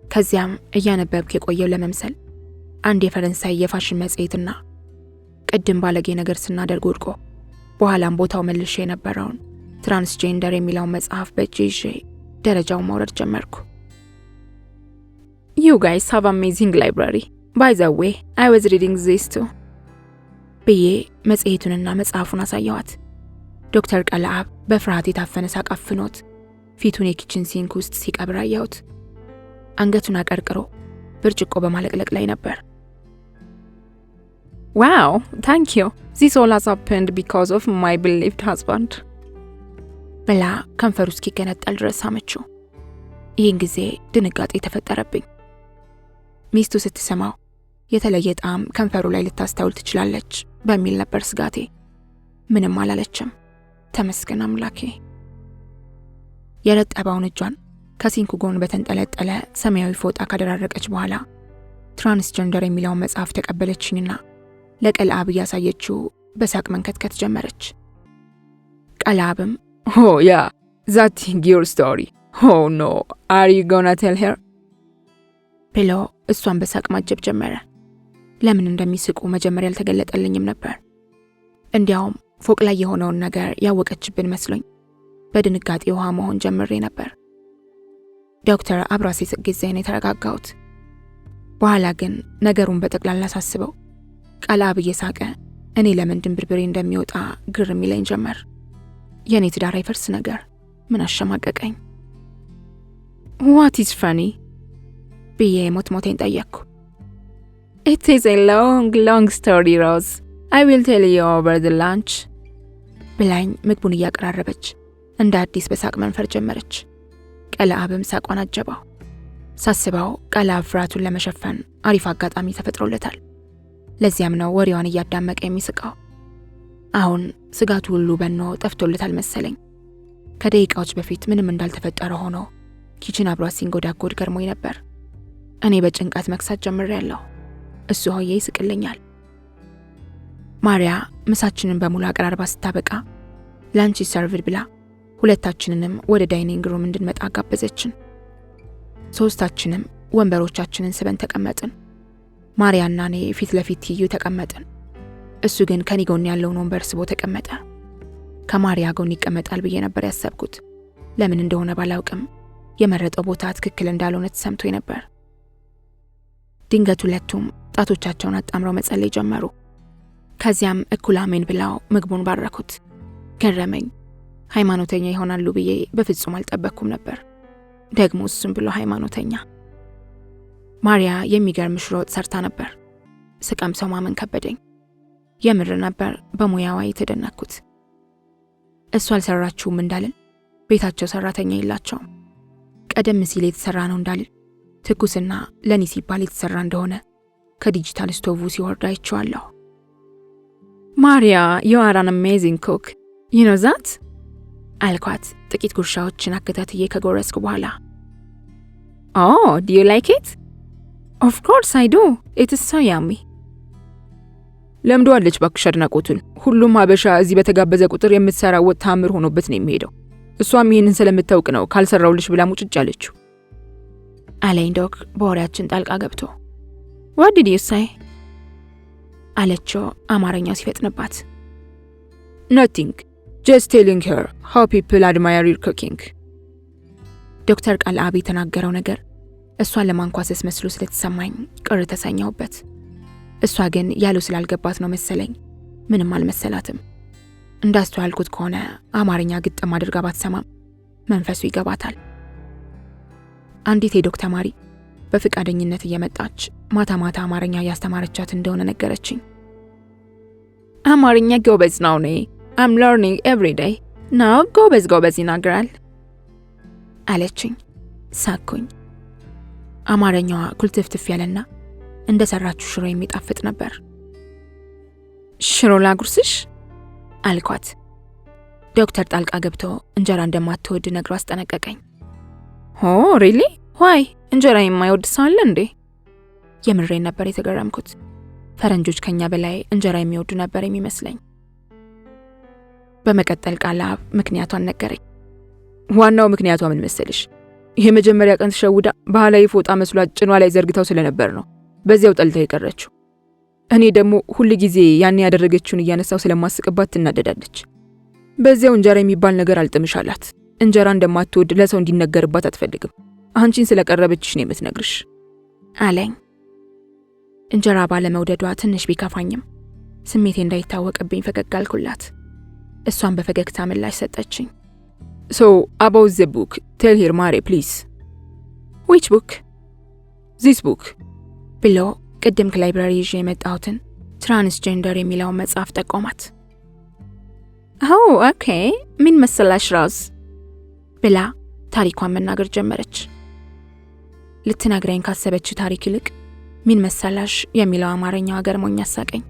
ከዚያም እያነበብክ የቆየው ለመምሰል አንድ የፈረንሳይ የፋሽን መጽሔትና ቅድም ባለጌ ነገር ስናደርግ ወድቆ በኋላም ቦታው መልሼ የነበረውን ትራንስጀንደር የሚለውን መጽሐፍ በእጄ ይዤ ደረጃውን መውረድ ጀመርኩ። You guys have amazing library. By the way, I was reading this too. ብዬ መጽሔቱንና መጽሐፉን አሳየዋት። ዶክተር ቀለአብ በፍርሃት የታፈነ ሳቅ አፍኖት ፊቱን የኪችን ሲንክ ውስጥ ሲቀብር አየሁት። አንገቱን አቀርቅሮ ብርጭቆ በማለቅለቅ ላይ ነበር። Wow, thank you. This all has happened because of my beloved husband. ብላ ከንፈሩ እስኪገነጠል ድረስ ሳመችው። ይህን ጊዜ ድንጋጤ ተፈጠረብኝ። ሚስቱ ስትሰማው የተለየ ጣዕም ከንፈሩ ላይ ልታስተውል ትችላለች በሚል ነበር ስጋቴ። ምንም አላለችም። ተመስገን አምላኬ። የረጠበውን እጇን ከሲንኩ ጎን በተንጠለጠለ ሰማያዊ ፎጣ ካደራረቀች በኋላ ትራንስጀንደር የሚለውን መጽሐፍ ተቀበለችኝና ለቀለአብ እያሳየችው በሳቅ መንከትከት ጀመረች። ቀለአብም Oh yeah, that's your story. Oh no, are you gonna tell her? ብሎ እሷን በሳቅ ማጀብ ጀመረ። ለምን እንደሚስቁ መጀመሪያ አልተገለጠልኝም ነበር። እንዲያውም ፎቅ ላይ የሆነውን ነገር ያወቀችብን መስሎኝ በድንጋጤ ውሃ መሆን ጀምሬ ነበር። ዶክተር አብራ ሲስቅ ጊዜ ነው የተረጋጋሁት። በኋላ ግን ነገሩን በጠቅላላ ሳስበው ቀለአብ እየሳቀ እኔ ለምን ድንብርብሬ እንደሚወጣ ግርም ይለኝ ጀመር። የኔ ትዳር አይፈርስ ነገር ምን አሸማቀቀኝ። What is funny? ብዬ ሞትሞቴን ጠየቅኩ። It is a long story, Rose. I will tell you over the lunch. ብላኝ ምግቡን እያቀራረበች እንደ አዲስ በሳቅ መንፈር ጀመረች። ቀለአብም ሳቋን አጀባው። ሳስበው ቀለአብ ፍርሃቱን ለመሸፈን አሪፍ አጋጣሚ ተፈጥሮለታል። ለዚያም ነው ወሬዋን እያዳመቀ የሚስቀው። አሁን ስጋቱ ሁሉ በኖ ጠፍቶለታል መሰለኝ። ከደቂቃዎች በፊት ምንም እንዳልተፈጠረ ሆኖ ኪችን አብሯት ሲንጎዳጎድ ገርሞኝ ነበር። እኔ በጭንቀት መክሳት ጀምሬያለሁ። እሱ ሆዬ ይስቅልኛል። ማሪያ ምሳችንን በሙሉ አቀራርባ ስታበቃ ላንቺ ሰርቭድ ብላ ሁለታችንንም ወደ ዳይኒንግ ሩም እንድንመጣ ጋበዘችን። ሶስታችንም ወንበሮቻችንን ስበን ተቀመጥን። ማሪያና እኔ ፊት ለፊት ትይዩ ተቀመጥን። እሱ ግን ከኔ ጎን ያለውን ወንበር ስቦ ተቀመጠ። ከማሪያ ጎን ይቀመጣል ብዬ ነበር ያሰብኩት። ለምን እንደሆነ ባላውቅም የመረጠው ቦታ ትክክል እንዳልሆነ ተሰምቶኝ ነበር። ድንገት ሁለቱም ጣቶቻቸውን አጣምረው መጸለይ ጀመሩ። ከዚያም እኩል አሜን ብለው ምግቡን ባረኩት። ገረመኝ። ሃይማኖተኛ ይሆናሉ ብዬ በፍጹም አልጠበቅኩም ነበር። ደግሞ እሱም ብሎ ሃይማኖተኛ። ማሪያ የሚገርም ሽሮ ወጥ ሰርታ ነበር። ስቀምሰው ማመን ከበደኝ። የምር ነበር በሙያዋ የተደነኩት። እሷ አልሰራችውም እንዳልን ቤታቸው ሰራተኛ የላቸውም። ቀደም ሲል የተሰራ ነው እንዳልን ትኩስና ለኔ ሲባል የተሰራ እንደሆነ ከዲጂታል ስቶቭ ሲወርድ አይቼዋለሁ። ማሪያ, you are an amazing cook. You know that? አልኳት ጥቂት ጉርሻዎችን አከታትዬ ከጎረስኩ በኋላ። Oh, do you like it? Of course I do. It is so yummy. ለምዷለች ባክሽ አድናቆቱን። ሁሉም ሀበሻ እዚህ በተጋበዘ ቁጥር የምትሰራው ወጥ ታምር ሆኖበት ነው የሚሄደው። እሷም ይሄንን ስለምታውቅ ነው ካልሰራውልሽ ብላ ሙጭጭ አለችው። አለኝ ዶክ በወሬያችን ጣልቃ ገብቶ። What did you say? አለችው አማርኛው ሲፈጥንባት። Nothing. Just telling her how people admire your cooking. ዶክተር ቀለአብ የተናገረው ነገር እሷን ለማንኳሰስ መስሎ ስለተሰማኝ ቅር ተሰኘሁበት። እሷ ግን ያለው ስላልገባት ነው መሰለኝ ምንም አልመሰላትም። እንዳስተዋልኩት ከሆነ አማርኛ ግጥም አድርጋ ባትሰማም መንፈሱ ይገባታል። አንዲት የዶክ ተማሪ በፍቃደኝነት እየመጣች ማታ ማታ አማርኛ ያስተማረቻት እንደሆነ ነገረችኝ። አማርኛ ጎበዝ ነው ነኝ I'm learning every day. Now ጎበዝ ይናገራል አለችኝ። ሳኩኝ። አማርኛዋ ኩልትፍትፍ ያለና እንደ ሰራችሁ ሽሮ የሚጣፍጥ ነበር። ሽሮ ላጉርስሽ አልኳት። ዶክተር ጣልቃ ገብቶ እንጀራ እንደማትወድ ነግሮ አስጠነቀቀኝ። Oh really? Why? እንጀራ የማይወድ ሰው አለ እንዴ? የምሬን ነበር የተገረምኩት። ፈረንጆች ከኛ በላይ እንጀራ የሚወዱ ነበር የሚመስለኝ። በመቀጠል ቃላብ ምክንያቷን ነገረኝ። ዋናው ምክንያቷ ምን መሰልሽ? የመጀመሪያ ቀን ተሸውዳ ባህላዊ ፎጣ መስሏት ጭኗ ላይ ዘርግታው ስለነበር ነው በዚያው ጠልታ የቀረችው። እኔ ደግሞ ሁል ጊዜ ያን ያደረገችውን እያነሳው ስለማስቅባት ትናደዳለች። በዚያው እንጀራ የሚባል ነገር አልጥምሻላት። እንጀራ እንደማትወድ ለሰው እንዲነገርባት አትፈልግም። አንቺን ስለቀረበችሽ ነው የምትነግርሽ አለኝ። እንጀራ ባለመውደዷ ትንሽ ቢከፋኝም ስሜቴ እንዳይታወቅብኝ ፈገግ አልኩላት። እሷን በፈገግታ ምላሽ ሰጠችኝ። So, about the book, tell her Mare, please. Which book? This book. ብሎ ቅድም ከላይብራሪ ይዤ የመጣሁትን ትራንስጀንደር የሚለውን መጽሐፍ ጠቆማት። ኦኬ ምን መሰላሽ ሮዝ ብላ ታሪኳን መናገር ጀመረች። ልትነግረኝ ካሰበችው ታሪክ ይልቅ ምን መሰላሽ የሚለው አማርኛው ገርሞኝ አሳቀኝ።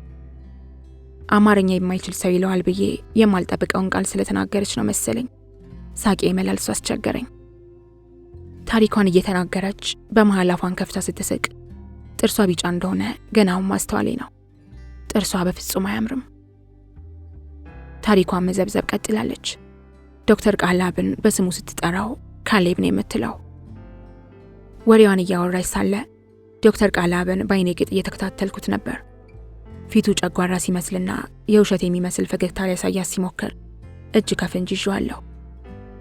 አማርኛ የማይችል ሰው ይለዋል ብዬ የማልጠብቀውን ቃል ስለተናገረች ነው መሰለኝ ሳቄ መላልሶ አስቸገረኝ። ታሪኳን እየተናገረች በመሃል አፏን ከፍታ ስትስቅ ጥርሷ ቢጫ እንደሆነ ገናውን ማስተዋሌ ነው። ጥርሷ በፍጹም አያምርም። ታሪኳን መዘብዘብ ቀጥላለች። ዶክተር ቃላብን በስሙ ስትጠራው ካሌብ ነው የምትለው። ወሬዋን እያወራች ሳለ ዶክተር ቃላብን በአይኔ ግጥ እየተከታተልኩት ነበር። ፊቱ ጨጓራ ሲመስልና የውሸት የሚመስል ፈገግታ ሊያሳያት ሲሞክር እጅ ከፍንጅ ይዤዋለሁ።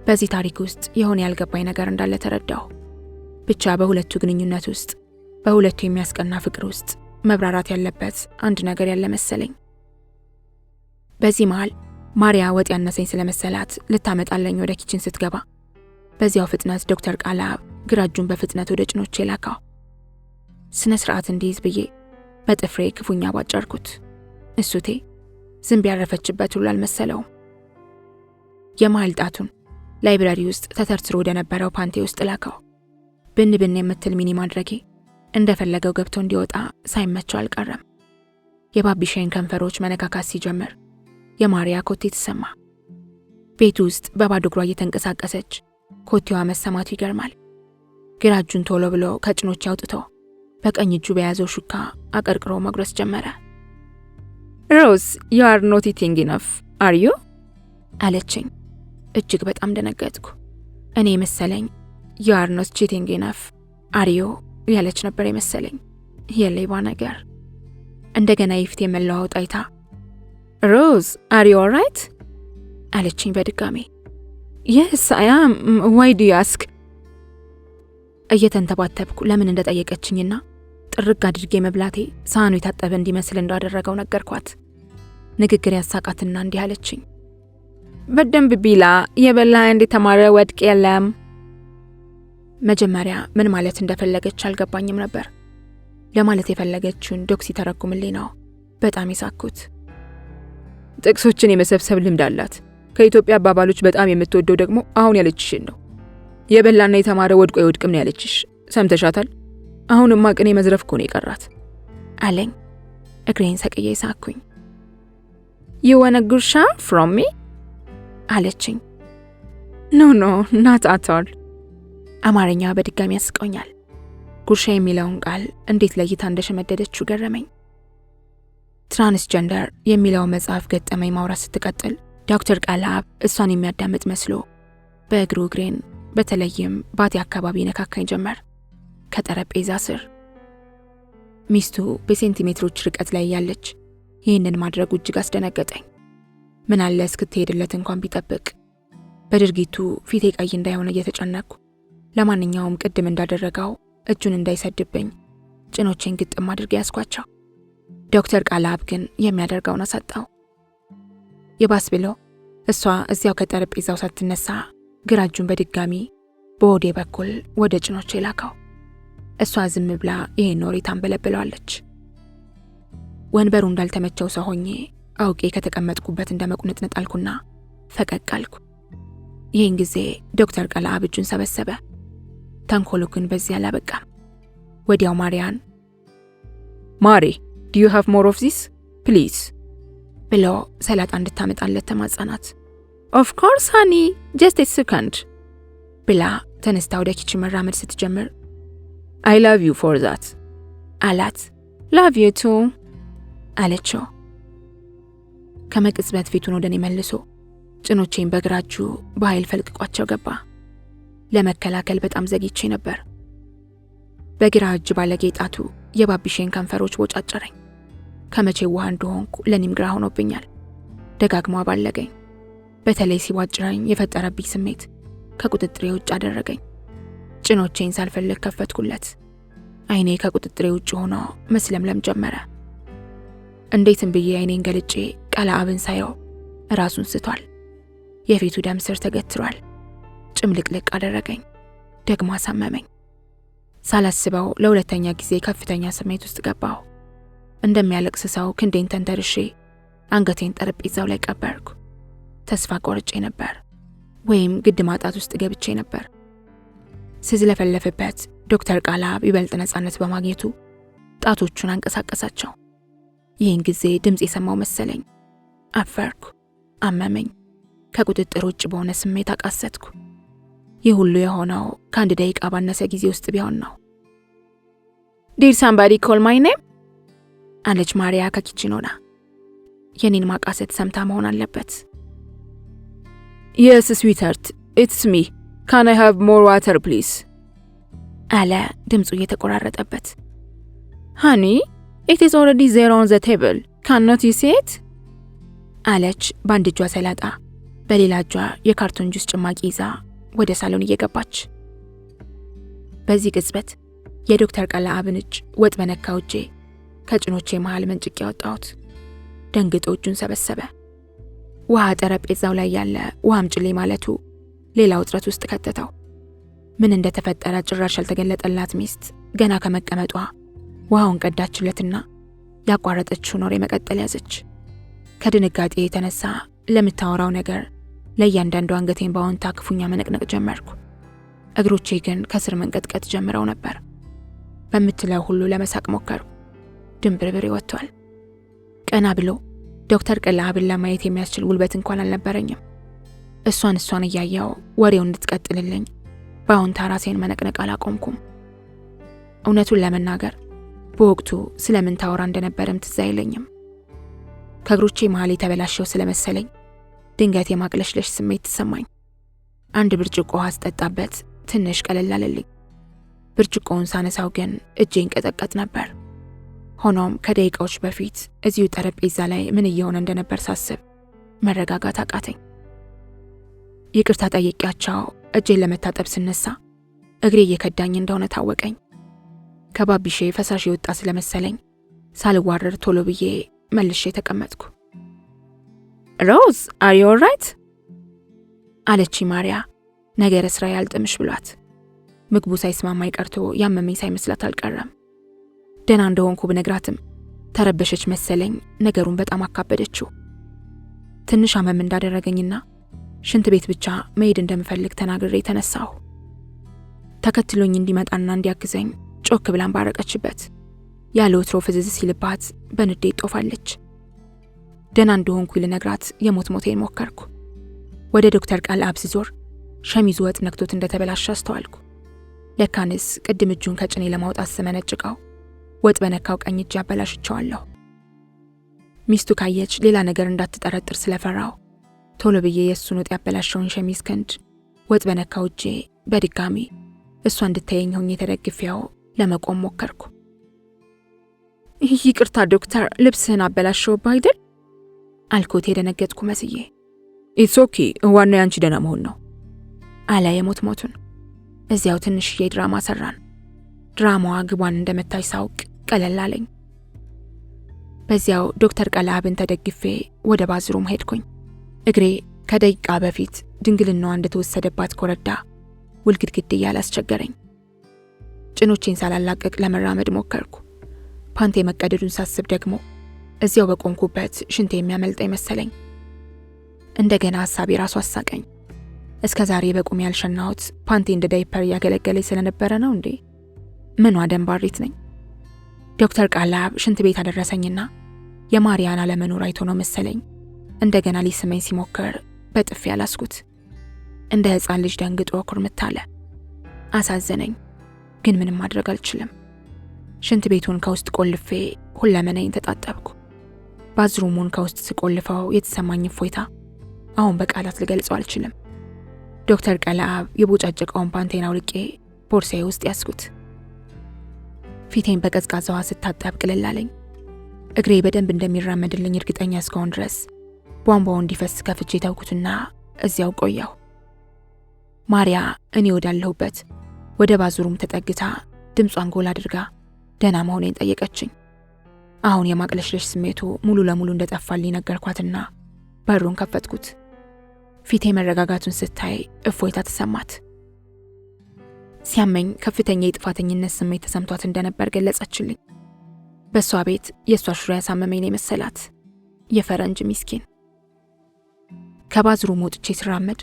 በዚህ ታሪክ ውስጥ የሆነ ያልገባኝ ነገር እንዳለ ተረዳሁ። ብቻ በሁለቱ ግንኙነት ውስጥ በሁለቱ የሚያስቀና ፍቅር ውስጥ መብራራት ያለበት አንድ ነገር ያለ መሰለኝ። በዚህ መሃል ማሪያ ወጥ ያነሰኝ ስለመሰላት ልታመጣለኝ ወደ ኪችን ስትገባ በዚያው ፍጥነት ዶክተር ቃላብ ግራ እጁን በፍጥነት ወደ ጭኖቼ ላካው። ስነ ስርዓት እንዲይዝ ብዬ በጥፍሬ ክፉኛ ባጨርኩት። እሱቴ ዝንብ ያረፈችበት ሁሉ አልመሰለውም። የመሃል ጣቱን ላይብራሪ ውስጥ ተተርትሮ ወደ ነበረው ፓንቴ ውስጥ ላካው። ብን ብን የምትል ሚኒ ማድረጌ እንደፈለገው ገብቶ እንዲወጣ ሳይመቸው አልቀረም። የባቢሻይን ከንፈሮች መነካካት ሲጀምር የማሪያ ኮቴ ተሰማ። ቤቱ ውስጥ በባዶ እግሯ እየተንቀሳቀሰች ኮቴዋ መሰማቱ ይገርማል። ግራ እጁን ቶሎ ብሎ ከጭኖች አውጥቶ በቀኝ እጁ በያዘው ሹካ አቀርቅሮ መጉረስ ጀመረ። ሮዝ you are not eating enough are you አለችኝ። እጅግ በጣም ደነገጥኩ። እኔ መሰለኝ you are not cheating enough are you ያለች ነበር የመሰለኝ። የሌባ ነገር። እንደገና ይፍቴ መለዋወጥ አይታ ሮዝ are you alright አለችኝ በድጋሜ። yes I am why do you ask እየተንተባተብኩ ለምን እንደጠየቀችኝና ጥርግ አድርጌ መብላቴ ሳህኑ የታጠበ እንዲመስል እንዳደረገው ነገርኳት። ንግግር ያሳቃትና እንዲህ አለችኝ። በደንብ ቢላ የበላ እንደተማረ ወድቅ የለም። መጀመሪያ ምን ማለት እንደፈለገች አልገባኝም ነበር። ለማለት የፈለገችውን ዶክሲ ተረጉምልኝ ነው በጣም ይሳኩት። ጥቅሶችን የመሰብሰብ ልምድ አላት። ከኢትዮጵያ አባባሎች በጣም የምትወደው ደግሞ አሁን ያለችሽን ነው። የበላና የተማረ ወድቆ ይወድቅም ነው ያለችሽ። ሰምተሻታል? አሁንማ ቅኔ መዝረፍ እኮ ነው የቀራት አለኝ። እግሬን ሰቅዬ ሳኩኝ። you want a ጉርሻ from me አለችኝ። no not at all አማርኛ በድጋሚ ያስቆኛል። ጉርሻ የሚለውን ቃል እንዴት ለይታ እንደሸመደደችው ገረመኝ። ትራንስጀንደር የሚለው መጽሐፍ ገጠመኝ ማውራት ስትቀጥል ዶክተር ቃላብ እሷን የሚያዳምጥ መስሎ በእግሩ እግሬን በተለይም ባቲ አካባቢ ነካካኝ ጀመር። ከጠረጴዛ ስር ሚስቱ በሴንቲሜትሮች ርቀት ላይ ያለች ይህንን ማድረጉ እጅግ አስደነገጠኝ። ምን አለ እስክትሄድለት እንኳን ቢጠብቅ። በድርጊቱ ፊቴ ቀይ እንዳይሆን እየተጨነኩ ለማንኛውም ቅድም እንዳደረገው እጁን እንዳይሰድብኝ ጭኖቼን ግጥም አድርጌ ያስኳቸው። ዶክተር ቃላብ ግን የሚያደርገውን አሳጣው። የባስ ብሎ እሷ እዚያው ከጠረጴዛው ሳትነሳ ግራ እጁን በድጋሚ በሆዴ በኩል ወደ ጭኖቼ ላካው። እሷ ዝም ብላ ይሄን ኖሬ ታንበለብለዋለች። ወንበሩ እንዳልተመቸው ሰው ሆኜ አውቄ ከተቀመጥኩበት እንደመቁነጥነጥ አልኩና ፈቀቅ አልኩ። ይህን ጊዜ ዶክተር ቃላብ እጁን ሰበሰበ። ተንኮሉ ግን በዚህ አላበቃም። ወዲያው ማሪያን ማሪ do you have more of this please ብሎ ሰላጣ እንድታመጣለት ተማጸናት። of course honey just a second ብላ ተነስታ ወደ ኪችን መራመድ ስትጀምር I love you for that አላት። ላቭ ዩ ቱ አለችው። ከመቅጽበት ፊቱን ወደ እኔ መልሶ ጭኖቼን በግራ እጁ በኃይል ፈልቅቋቸው ገባ። ለመከላከል በጣም ዘግይቼ ነበር። በግራ እጅ ባለጌ ጣቱ የባቢሼን ከንፈሮች ቦጫጨረኝ። ከመቼ ውሃ እንደሆንኩ ለኔም ግራ ሆኖብኛል። ደጋግሞ አባለገኝ። በተለይ ሲቧጭረኝ የፈጠረብኝ ስሜት ከቁጥጥሬ ውጭ አደረገኝ። ጭኖቼን ሳልፈልግ ከፈትኩለት። አይኔ ከቁጥጥሬ ውጭ ሆኖ መስለምለም ጀመረ። እንዴትም ብዬ አይኔን ገልጬ ቀለአብን ሳየው ራሱን ስቷል። የፊቱ ደም ስር ተገትሯል። ጭምልቅልቅ አደረገኝ። ደግሞ አሳመመኝ። ሳላስበው ለሁለተኛ ጊዜ ከፍተኛ ስሜት ውስጥ ገባሁ። እንደሚያለቅስ ሰው ክንዴን ተንተርሼ አንገቴን ጠረጴዛው ላይ ቀበርኩ። ተስፋ ቆርጬ ነበር፣ ወይም ግድ ማጣት ውስጥ ገብቼ ነበር። ስዝለፈለፍበት ዶክተር ቃላብ ይበልጥ ነፃነት በማግኘቱ ጣቶቹን አንቀሳቀሳቸው። ይህን ጊዜ ድምፅ የሰማው መሰለኝ። አፈርኩ፣ አመመኝ። ከቁጥጥር ውጭ በሆነ ስሜት አቃሰትኩ። ይህ ሁሉ የሆነው ከአንድ ደቂቃ ባነሰ ጊዜ ውስጥ ቢሆን ነው። ዲድ ሳምባዲ ኮል ማይ ኔም አለች ማሪያ ከኪችን ሆና። የኔን ማቃሰት ሰምታ መሆን አለበት። የስ ስዊተርት ኢትስ ሚ ካን አይ ሃቭ ሞር ዋተር ፕሊዝ አለ ድምፁ እየተቆራረጠበት። ሃኒ ኢት ኢዝ ኦልሬዲ ዜር ኦን ዘ ቴብል ካን ኖት ዩ ሲ ኢት አለች በአንድ እጇ ሰላጣ በሌላ እጇ የካርቶን ጁስ ጭማቂ ይዛ ወደ ሳሎን እየገባች። በዚህ ቅጽበት የዶክተር ቀለአብን እጅ ወጥ በነካው እጄ ከጭኖቼ መሃል መንጭቄ ያወጣሁት። ደንግጦ እጁን ሰበሰበ። ውሃ ጠረጴዛው ላይ ያለ ውሃ አምጪልኝ ማለቱ ሌላ ውጥረት ውስጥ ከተተው። ምን እንደተፈጠረ ጭራሽ ያልተገለጠላት ሚስት ገና ከመቀመጧ ውሃውን ቀዳችለትና ያቋረጠችውን ወሬ መቀጠል ያዘች። ከድንጋጤ የተነሳ ለምታወራው ነገር ለእያንዳንዱ አንገቴን በአዎንታ ክፉኛ መነቅነቅ ጀመርኩ። እግሮቼ ግን ከስር መንቀጥቀጥ ጀምረው ነበር። በምትለው ሁሉ ለመሳቅ ሞከርኩ። ድንብርብሬ ወጥቷል። ቀና ብሎ ዶክተር ቀለአብን ለማየት የሚያስችል ጉልበት እንኳን አልነበረኝም። እሷን እያየው ወሬው እንድትቀጥልልኝ በአዎንታ ራሴን መነቅነቅ አላቆምኩም። እውነቱን ለመናገር በወቅቱ ስለምን ታወራ እንደነበረም ትዝ አይለኝም። ከእግሮቼ መሃል የተበላሸው ስለመሰለኝ ድንገት የማቅለሽለሽ ስሜት ተሰማኝ። አንድ ብርጭቆ ውሃ አስጠጣበት ትንሽ ቀለል አለልኝ። ብርጭቆውን ሳነሳው ግን እጄን ቀጠቀጥ ነበር። ሆኖም ከደቂቃዎች በፊት እዚሁ ጠረጴዛ ላይ ምን እየሆነ እንደነበር ሳስብ መረጋጋት አቃተኝ። ይቅርታ ጠይቄያቸው እጄን ለመታጠብ ስነሳ እግሬ እየከዳኝ እንደሆነ ታወቀኝ። ከባቢሼ ፈሳሽ የወጣ ስለመሰለኝ ሳልዋረድ ቶሎ ብዬ መልሼ ተቀመጥኩ። ሮዝ አር ዩ ኦልራይት አለች ማሪያ ነገር ስራ ያልጥምሽ ብሏት። ምግቡ ሳይስማማኝ ቀርቶ ያመመኝ ሳይመስላት አልቀረም። ደህና እንደሆንኩ ብነግራትም ተረበሸች መሰለኝ። ነገሩን በጣም አካበደችው። ትንሽ አመም እንዳደረገኝና ሽንት ቤት ብቻ መሄድ እንደምፈልግ ተናግሬ ተነሳሁ። ተከትሎኝ እንዲመጣና እንዲያግዘኝ ጮክ ብላን ባረቀችበት። ያለ ወትሮ ፍዝዝ ሲልባት በንዴት ጦፋለች። ደህና እንደሆንኩ ልነግራት የሞት ሞቴን ሞከርኩ። ወደ ዶክተር ቀለአብ ሲዞር ሸሚዙ ወጥ ነክቶት እንደተበላሸ አስተዋልኩ። ለካንስ ቅድም እጁን ከጭኔ ለማውጣት ስመነጭቀው ወጥ በነካው ቀኝ እጅ አበላሽቸዋለሁ። ሚስቱ ካየች ሌላ ነገር እንዳትጠረጥር ስለፈራው ቶሎ ብዬ የእሱን ወጥ ያበላሸውን ሸሚዝ ክንድ ወጥ በነካው እጄ በድጋሚ እሷ እንድታየኝ ሆኜ ተደግፌው ለመቆም ሞከርኩ። ይቅርታ ዶክተር፣ ልብስህን አበላሸውብህ አይደል አልኩት የደነገጥኩ መስዬ። ኢትስ ኦኬ፣ ዋናው ያንቺ ደህና መሆን ነው አለ የሞት ሞቱን። እዚያው ትንሽዬ ድራማ ሰራን። ድራማዋ ግቧን እንደመታች ሳውቅ ቀለል አለኝ። በዚያው ዶክተር ቀለአብን ተደግፌ ወደ ባዝሩም ሄድኩኝ። እግሬ ከደቂቃ በፊት ድንግልናዋ እንደተወሰደባት ኮረዳ ውልግድግድ እያለ አስቸገረኝ። ጭኖቼን ሳላላቀቅ ለመራመድ ሞከርኩ። ፓንቴ መቀደዱን ሳስብ ደግሞ እዚያው በቆምኩበት ሽንቴ የሚያመልጠኝ መሰለኝ። እንደገና ሐሳቤ ራሱ አሳቀኝ። እስከ ዛሬ በቁም ያልሸናሁት ፓንቴ እንደ ዳይፐር እያገለገለኝ ስለነበረ ነው እንዴ? ምኗ ደንባሪት ነኝ? ዶክተር ቀለአብ ሽንት ቤት አደረሰኝና የማሪያን አለመኖር አይቶ ነው መሰለኝ እንደገና ሊስመኝ ሲሞክር በጥፊ ያላስኩት። እንደ ሕፃን ልጅ ደንግጦ ኩርምት አለ። አሳዘነኝ፣ ግን ምንም ማድረግ አልችልም። ሽንት ቤቱን ከውስጥ ቆልፌ ሁለመናዬን ተጣጠብኩ። ባዝሩሙን ከውስጥ ስቆልፈው የተሰማኝ እፎይታ አሁን በቃላት ልገልጸው አልችልም። ዶክተር ቀለአብ የቦጫጨቀውን ፓንቴን አውልቄ ቦርሳዬ ውስጥ ያስኩት። ፊቴን በቀዝቃዛ ውሃ ስታጠብ ቅልል አለኝ። እግሬ በደንብ እንደሚራመድልኝ እርግጠኛ እስከሆን ድረስ ቧንቧው እንዲፈስ ከፍቼ ተውኩትና እዚያው ቆየሁ። ማርያ እኔ ወዳለሁበት ወደ ባዝሩም ተጠግታ ድምጿን ጎላ አድርጋ ደህና መሆኔን ጠየቀችኝ። አሁን የማቅለሽለሽ ስሜቱ ሙሉ ለሙሉ እንደጠፋልኝ ነገርኳትና በሩን ከፈትኩት። ፊቴ መረጋጋቱን ስታይ እፎይታ ተሰማት። ሲያመኝ ከፍተኛ የጥፋተኝነት ስሜት ተሰምቷት እንደነበር ገለጸችልኝ። በሷ ቤት የሷ ሹራ ያሳመመኝ ነው መሰላት። የፈረንጅ ሚስኪን። ከባዝሩም ወጥቼ ስራመድ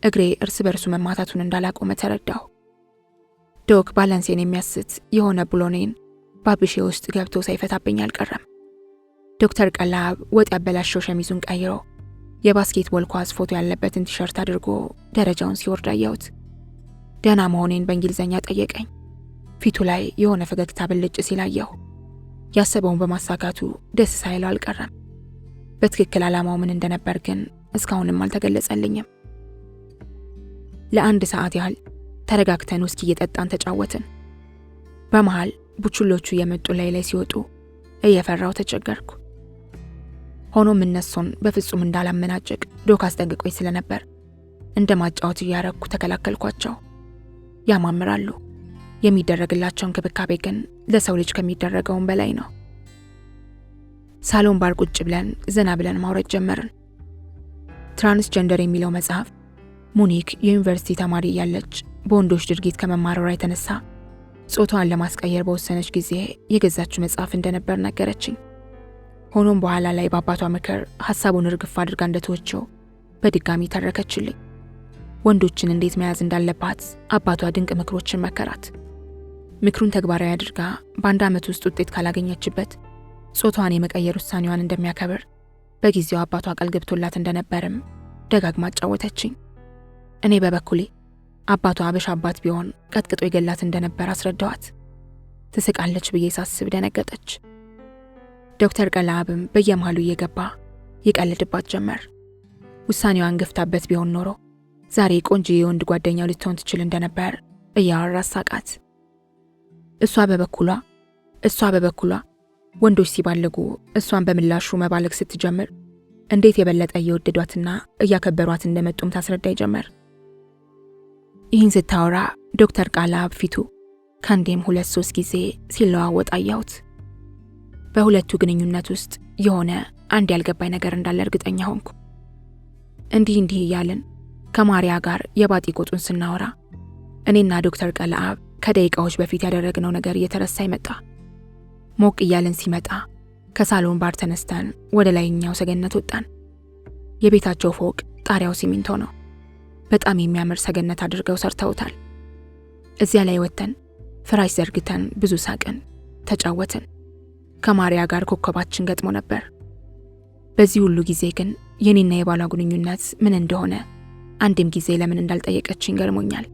እግሬ እርስ በርሱ መማታቱን እንዳላቆመ ተረዳሁ። ዶክ ባላንሴን የሚያስት የሆነ ብሎኔን ባብሼ ውስጥ ገብቶ ሳይፈታብኝ አልቀረም። ዶክተር ቀለአብ ወጥ ያበላሸው ሸሚዙን ቀይሮ የባስኬትቦል ኳስ ፎቶ ያለበትን ቲሸርት አድርጎ ደረጃውን ሲወርድ አየሁት። ደህና መሆኔን በእንግሊዝኛ ጠየቀኝ። ፊቱ ላይ የሆነ ፈገግታ ብልጭ ሲላየሁ ያሰበውን በማሳካቱ ደስ ሳይለው አልቀረም። በትክክል ዓላማው ምን እንደነበር ግን እስካሁንም አልተገለጸልኝም። ለ1 ሰዓት ያህል ተረጋግተን ውስኪ እየጠጣን ተጫወትን። በመሃል ቡችሎቹ የመጡ ላይ ሲወጡ እየፈራው ተቸገርኩ። ሆኖም እነሱን በፍጹም እንዳላመናጨቅ ዶክ አስጠንቅቆኝ ስለነበር እንደ ማጫወት እያረኩ ተከላከልኳቸው። ያማምራሉ። የሚደረግላቸው እንክብካቤ ግን ለሰው ልጅ ከሚደረገውም በላይ ነው። ሳሎን ባር ቁጭ ብለን ዘና ብለን ማውራት ጀመርን። ትራንስጀንደር የሚለው መጽሐፍ ሙኒክ የዩኒቨርሲቲ ተማሪ እያለች በወንዶች ድርጊት ከመማረሯ የተነሳ ጾታዋን ለማስቀየር በወሰነች ጊዜ የገዛችው መጽሐፍ እንደነበር ነገረችኝ። ሆኖም በኋላ ላይ በአባቷ ምክር ሐሳቡን እርግፍ አድርጋ እንደተወችው በድጋሚ ተረከችልኝ። ወንዶችን እንዴት መያዝ እንዳለባት አባቷ ድንቅ ምክሮችን መከራት። ምክሩን ተግባራዊ አድርጋ በ1 ዓመት ውስጥ ውጤት ካላገኘችበት ጾታዋን የመቀየር ውሳኔዋን እንደሚያከብር በጊዜው አባቷ ቃል ገብቶላት እንደነበርም ደጋግማ አጫወተችኝ። እኔ በበኩሌ አባቷ አበሻ አባት ቢሆን ቀጥቅጦ ይገላት እንደነበር አስረዳዋት። ትስቃለች ብዬ ሳስብ ደነገጠች። ዶክተር ቀለአብም በየመሃሉ እየገባ ይቀልድባት ጀመር። ውሳኔዋን ገፍታበት ቢሆን ኖሮ ዛሬ ቆንጆ የወንድ ጓደኛው ልትሆን ትችል እንደነበር እያወራ ሳቃት። እሷ በበኩሏ ወንዶች ሲባልጉ እሷን በምላሹ መባለግ ስትጀምር እንዴት የበለጠ እየወደዷትና እያከበሯት እንደመጡም ታስረዳይ ጀመር። ይህን ስታወራ ዶክተር ቀለአብ ፊቱ ከአንዴም 2-3 ጊዜ ሲለዋወጥ አየሁት። በሁለቱ ግንኙነት ውስጥ የሆነ አንድ ያልገባኝ ነገር እንዳለ እርግጠኛ ሆንኩ። እንዲህ እያልን ከማርያ ጋር የባጢ ቆጡን ስናወራ እኔና ዶክተር ቀለአብ ከደቂቃዎች በፊት ያደረግነው ነገር እየተረሳ ይመጣ። ሞቅ እያልን ሲመጣ ከሳሎን ባር ተነስተን ወደ ላይኛው ሰገነት ወጣን። የቤታቸው ፎቅ ጣሪያው ሲሚንቶ ነው። በጣም የሚያምር ሰገነት አድርገው ሰርተውታል። እዚያ ላይ ወጥተን ፍራሽ ዘርግተን ብዙ ሳቅን፣ ተጫወትን። ከማርያ ጋር ኮከባችን ገጥሞ ነበር። በዚህ ሁሉ ጊዜ ግን የኔና የባሏ ግንኙነት ምን እንደሆነ አንድም ጊዜ ለምን እንዳልጠየቀችኝ ገርሞኛል።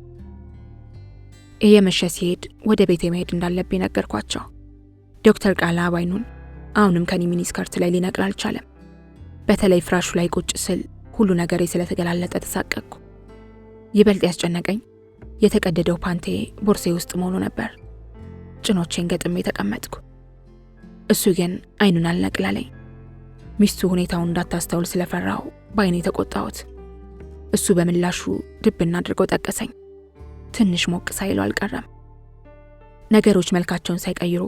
እየመሸ ሲሄድ ወደ ቤቴ መሄድ እንዳለብኝ ነገርኳቸው። ዶክተር ቀለአብ አይኑን አሁንም ከኔ ሚኒስከርት ላይ ሊነቅል አልቻለም። በተለይ ፍራሹ ላይ ቁጭ ስል ሁሉ ነገሬ ስለተገላለጠ ተሳቀቅኩ። ይበልጥ ያስጨነቀኝ የተቀደደው ፓንቴ ቦርሴ ውስጥ መሆኑ ነበር። ጭኖቼን ገጥሜ ተቀመጥኩ። እሱ ግን አይኑን አልነቅላለኝ። ሚስቱ ሁኔታውን እንዳታስተውል ስለፈራው በአይኔ ተቆጣሁት። እሱ በምላሹ ድብና አድርጎ ጠቀሰኝ። ትንሽ ሞቅ ሳይለው አልቀረም። ነገሮች መልካቸውን ሳይቀይሩ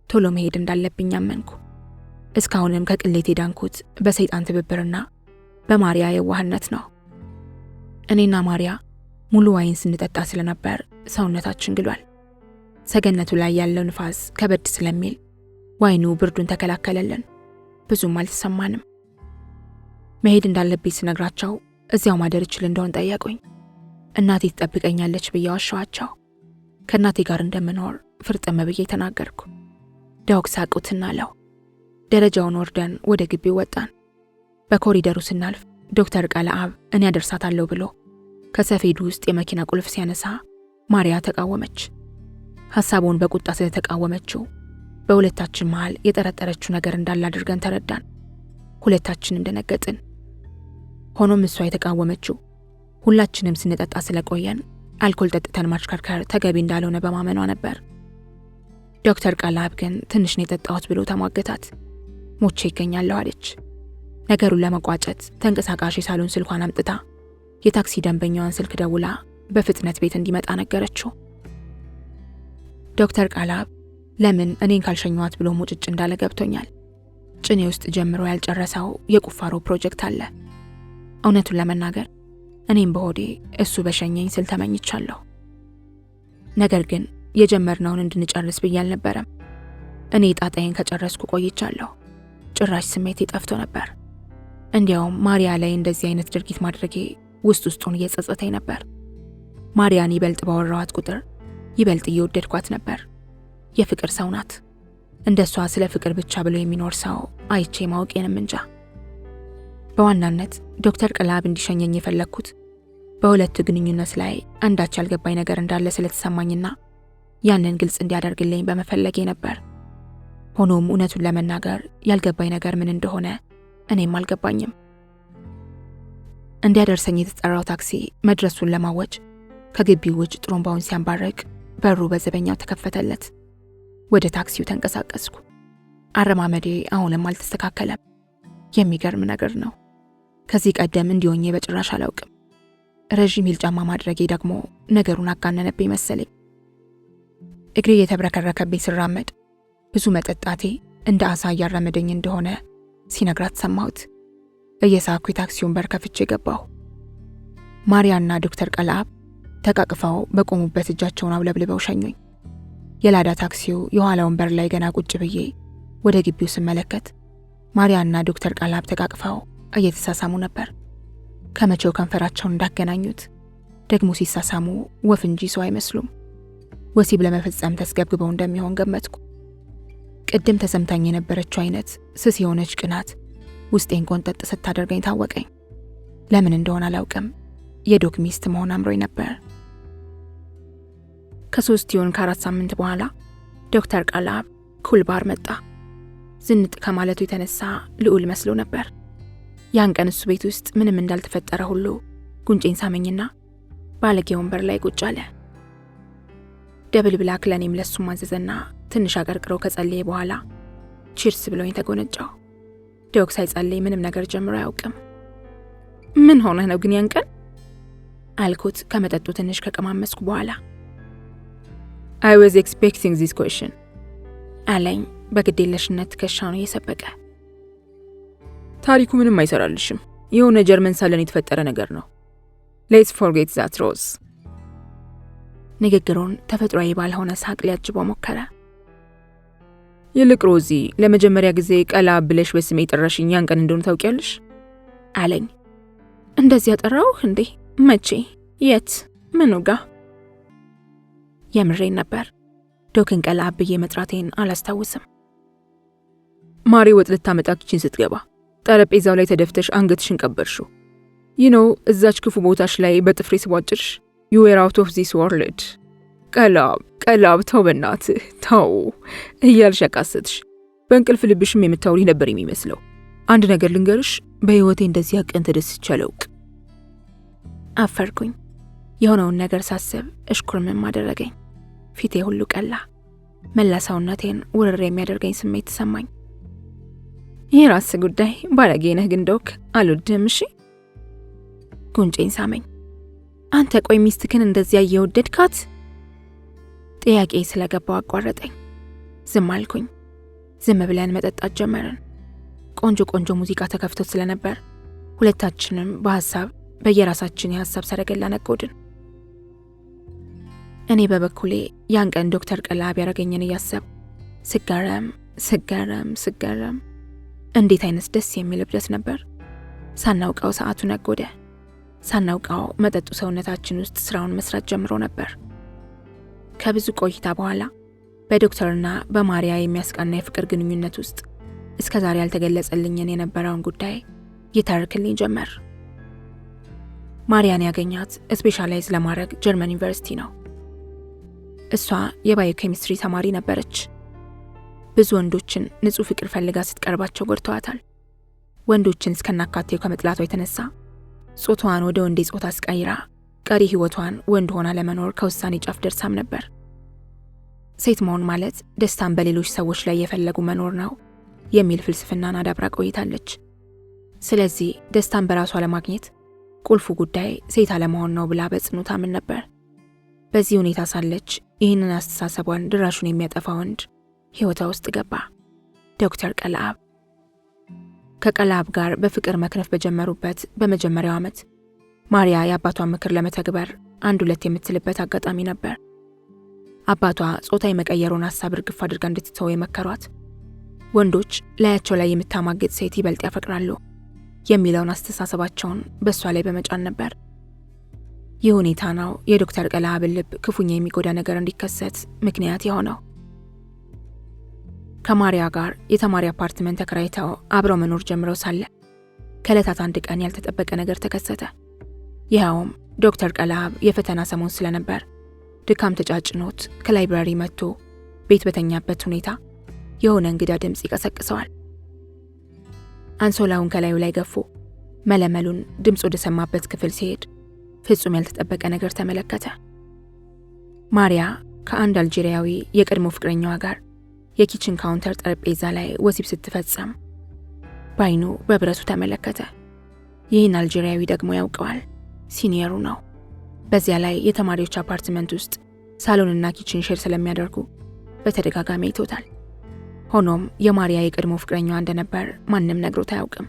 ቶሎ መሄድ እንዳለብኝ አመንኩ። እስካሁንም ከቅሌት የዳንኩት በሰይጣን ትብብርና በማርያ የዋህነት ነው። እኔና ማርያ ሙሉ ዋይን ስንጠጣ ስለነበር ሰውነታችን ግሏል። ሰገነቱ ላይ ያለው ንፋስ ከበድ ስለሚል ዋይኑ ብርዱን ተከላከለልን። ብዙም አልተሰማንም። መሄድ እንዳለብኝ ስነግራቸው እዚያው ማደር እችል እንደሆን ጠየቁኝ። እናቴ ትጠብቀኛለች ብዬ ዋሻዋቸው። ከእናቴ ጋር እንደምኖር ፍርጥም ብዬ ተናገርኩ። ዶክ ሳቁትና አለው። ደረጃውን ወርደን ወደ ግቢው ወጣን። በኮሪደሩ ስናልፍ ዶክተር ቀለአብ እኔ አደርሳታለሁ ብሎ ከሰፌዱ ውስጥ የመኪና ቁልፍ ሲያነሳ ማርያ ተቃወመች። ሐሳቡን በቁጣ ስለተቃወመችው በሁለታችን መሃል የጠረጠረችው ነገር እንዳለ አድርገን ተረዳን። ሁለታችንም ደነገጥን። ሆኖም እሷ የተቃወመችው ሁላችንም ስንጠጣ ስለቆየን አልኮል ጠጥተን ማሽከርከር ተገቢ እንዳልሆነ በማመኗ ነበር። ዶክተር ቃላብ ግን ትንሽ ነው የጠጣሁት ብሎ ተሟገታት። ሞቼ ይገኛለሁ አለች። ነገሩን ለመቋጨት ተንቀሳቃሽ የሳሎን ስልኳን አምጥታ የታክሲ ደንበኛዋን ስልክ ደውላ በፍጥነት ቤት እንዲመጣ ነገረችው። ዶክተር ቃላብ ለምን እኔን ካልሸኘዋት ብሎ ሙጭጭ እንዳለ ገብቶኛል። ጭኔ ውስጥ ጀምሮ ያልጨረሰው የቁፋሮ ፕሮጀክት አለ። እውነቱን ለመናገር እኔም በሆዴ እሱ በሸኘኝ ስል ተመኝቻለሁ። ነገር ግን የጀመርነውን እንድንጨርስ ብዬ አልነበረም። እኔ ጣጣዬን ከጨረስኩ ቆይቻለሁ። ጭራሽ ስሜቴ ጠፍቶ ነበር። እንዲያውም ማሪያ ላይ እንደዚህ አይነት ድርጊት ማድረጌ ውስጡን እየጸጸተኝ ነበር። ማሪያን ይበልጥ ባወራኋት ቁጥር ይበልጥ እየወደድኳት ነበር። የፍቅር ሰው ናት። እንደሷ ስለ ፍቅር ብቻ ብሎ የሚኖር ሰው አይቼ ማወቄንም እንጃ። በዋናነት ዶክተር ቃላብ እንዲሸኘኝ የፈለግኩት በሁለቱ ግንኙነት ላይ አንዳች ያልገባኝ ነገር እንዳለ ስለተሰማኝና ያንን ግልጽ እንዲያደርግልኝ በመፈለጌ ነበር። ሆኖም እውነቱን ለመናገር ያልገባኝ ነገር ምን እንደሆነ እኔም አልገባኝም። እንዲያደርሰኝ የተጠራው ታክሲ መድረሱን ለማወጅ ከግቢው ውጭ ጥሩምባውን ሲያንባርቅ በሩ በዘበኛው ተከፈተለት። ወደ ታክሲው ተንቀሳቀስኩ። አረማመዴ አሁንም አልተስተካከለም። የሚገርም ነገር ነው። ከዚህ ቀደም እንዲሆኜ በጭራሽ አላውቅም። ረዥም ሂል ጫማ ማድረጌ ደግሞ ነገሩን አጋነነብኝ መሰለኝ። እግሬ የተብረከረከብኝ ስራመድ ብዙ መጠጣቴ እንደ አሳ እያራመደኝ እንደሆነ ሲነግራት ሰማሁት። እየሳኩ የታክሲውን በር ከፍቼ ገባሁ። ማሪያና ዶክተር ቃላብ ተቃቅፈው በቆሙበት እጃቸውን አውለብልበው ሸኙኝ። የላዳ ታክሲው የኋላውን በር ላይ ገና ቁጭ ብዬ ወደ ግቢው ስመለከት ማሪያና ዶክተር ቃላብ ተቃቅፈው እየተሳሳሙ ነበር። ከመቼው ከንፈራቸውን እንዳገናኙት ደግሞ ሲሳሳሙ ወፍ እንጂ ሰው አይመስሉም። ወሲብ ለመፈጸም ተስገብግበው እንደሚሆን ገመትኩ። ቅድም ተሰምታኝ የነበረችው አይነት ስስ የሆነች ቅናት ውስጤን ቆንጠጥ ስታደርገኝ ታወቀኝ። ለምን እንደሆነ አላውቅም። የዶክ ሚስት መሆን አምሮኝ ነበር። ከ4 ሳምንት በኋላ ዶክተር ቃላብ ኩል ባር መጣ። ዝንጥ ከማለቱ የተነሳ ልዑል መስሎ ነበር። ያን ቀን እሱ ቤት ውስጥ ምንም እንዳልተፈጠረ ሁሉ ጉንጬን ሳመኝና ባለጌ ወንበር ላይ ቁጭ አለ። ደብል ብላክ ለኔም ለሱም አዘዘና ትንሽ አቀርቅረው ከጸለየ በኋላ ቺርስ ብሎኝ ተጎነጫው። ዶክ ሳይጸልይ ምንም ነገር ጀምሮ አያውቅም። ምን ሆነህ ነው ግን ያን ቀን አልኩት ከመጠጡ ትንሽ ከቀማመስኩ በኋላ። I was expecting this question አለኝ በግዴለሽነት ትከሻውን እየሰበቀ። ታሪኩ ምንም አይሰራልሽም። የሆነ ጀርመን ሳለን የተፈጠረ ነገር ነው። Let's forget that, Rose። ንግግሩን ተፈጥሯዊ ባልሆነ ሳቅ ሊያጅበው ሞከረ። ይልቅ ሮዚ፣ ለመጀመሪያ ጊዜ ቃላብ ብለሽ በስሜ ጠራሽኝ ያን ቀን እንደሆነ ታውቂያለሽ? አለኝ። እንደዚህ ያጠራውህ እንዴ? መቼ? የት? ምኑ ጋ? የምሬን ነበር። ዶክን ቃላብ ብዬ መጥራቴን አላስታውስም። ማሪ ወጥ ልታመጣ ኪችን ስትገባ ጠረጴዛው ላይ ተደፍተሽ አንገትሽን ቀበርሽው። እዛች ክፉ ቦታሽ ላይ በጥፍሬ ስቧጭርሽ you were out of this world። ቃላብ ተው በእናትህ ተው እያልሽ አቃሰትሽ። በእንቅልፍ ልብሽም የምታውሪ ነበር የሚመስለው። አንድ ነገር ልንገርሽ፣ በህይወቴ እንደዚህ ቀን ተደስቼ አላውቅም። አፈርኩኝ። የሆነውን ነገር ሳስብ እሽኩርምም አደረገኝ። ፊቴ ሁሉ ቀላ። መላ ሰውነቴን ውርር የሚያደርገኝ ስሜት ተሰማኝ። ይህ ራስ ጉዳይ ባለጌ ነህ ግን ዶክ አልወድህም። እሺ ጉንጬን ሳመኝ። አንተ ቆይ ሚስትክን እንደዚያ እየወደድካት? ጥያቄ ስለገባው አቋረጠኝ። ዝም አልኩኝ። ዝም ብለን መጠጣት ጀመርን። ቆንጆ ሙዚቃ ተከፍቶ ስለነበር ሁለታችንም በሐሳብ በየራሳችን የሐሳብ ሰረገላ ነጎድን። እኔ በበኩሌ ያን ቀን ዶክተር ቃላብ ያረገኝን እያሰብ ስገረም እንዴት አይነት ደስ የሚል እብደት ነበር። ሳናውቀው ሰዓቱ ነጎደ። ሳናውቀው መጠጡ ሰውነታችን ውስጥ ስራውን መስራት ጀምሮ ነበር። ከብዙ ቆይታ በኋላ በዶክተርና በማሪያ የሚያስቃና የፍቅር ግንኙነት ውስጥ እስከዛሬ ያልተገለጸልኝን የነበረውን ጉዳይ ይተርክልኝ ጀመር። ማሪያን ያገኛት ስፔሻላይዝ ለማድረግ ጀርመን ዩኒቨርሲቲ ነው። እሷ የባዮኬሚስትሪ ተማሪ ነበረች። ብዙ ወንዶችን ንጹህ ፍቅር ፈልጋ ስትቀርባቸው ጎድተዋታል። ወንዶችን እስከናካቴው ከመጥላቷ የተነሳ ጾታዋን ወደ ወንዴ ጾታ አስቀይራ ቀሪ ህይወቷን ወንድ ሆና ለመኖር ከውሳኔ ጫፍ ደርሳም ነበር። ሴት መሆን ማለት ደስታን በሌሎች ሰዎች ላይ የፈለጉ መኖር ነው የሚል ፍልስፍናን አዳብራ ቆይታለች። ስለዚህ ደስታን በራሷ ለማግኘት ቁልፉ ጉዳይ ሴት አለመሆን ነው ብላ በጽኑ ታምን ነበር። በዚህ ሁኔታ ሳለች ይህንን አስተሳሰቧን ድራሹን የሚያጠፋ ወንድ ህይወቷ ውስጥ ገባ። ዶክተር ቀለአብ። ከቀለአብ ጋር በፍቅር መክነፍ በጀመሩበት በመጀመሪያው ዓመት ማሪያ የአባቷን ምክር ለመተግበር አንድ ሁለት የምትልበት አጋጣሚ ነበር። አባቷ ጾታ የመቀየሩን ሐሳብ እርግፍ አድርጋ እንድትተው የመከሯት ወንዶች ላያቸው ላይ የምታማግጥ ሴት ይበልጥ ያፈቅራሉ የሚለውን አስተሳሰባቸውን በእሷ ላይ በመጫን ነበር። ይህ ሁኔታ ነው የዶክተር ቀለአብን ልብ ክፉኛ የሚጎዳ ነገር እንዲከሰት ምክንያት የሆነው። ከማሪያ ጋር የተማሪ አፓርትመንት ተከራይተው አብረው መኖር ጀምረው ሳለ ከዕለታት አንድ ቀን ያልተጠበቀ ነገር ተከሰተ። ይኸውም ዶክተር ቀለአብ የፈተና ሰሞን ስለነበር ድካም ተጫጭኖት ከላይብራሪ መጥቶ ቤት በተኛበት ሁኔታ የሆነ እንግዳ ድምፅ ይቀሰቅሰዋል። አንሶላውን ከላዩ ላይ ገፎ መለመሉን ድምፅ ወደ ሰማበት ክፍል ሲሄድ ፍጹም ያልተጠበቀ ነገር ተመለከተ። ማሪያ ከአንድ አልጄሪያዊ የቀድሞ ፍቅረኛዋ ጋር የኪችን ካውንተር ጠረጴዛ ላይ ወሲብ ስትፈጸም ባይኑ በብረቱ ተመለከተ። ይህን አልጄሪያዊ ደግሞ ያውቀዋል፣ ሲኒየሩ ነው። በዚያ ላይ የተማሪዎች አፓርትመንት ውስጥ ሳሎንና ኪችን ሼር ስለሚያደርጉ በተደጋጋሚ አይቶታል። ሆኖም የማሪያ የቀድሞ ፍቅረኛዋ እንደነበር ማንም ነግሮት አያውቅም።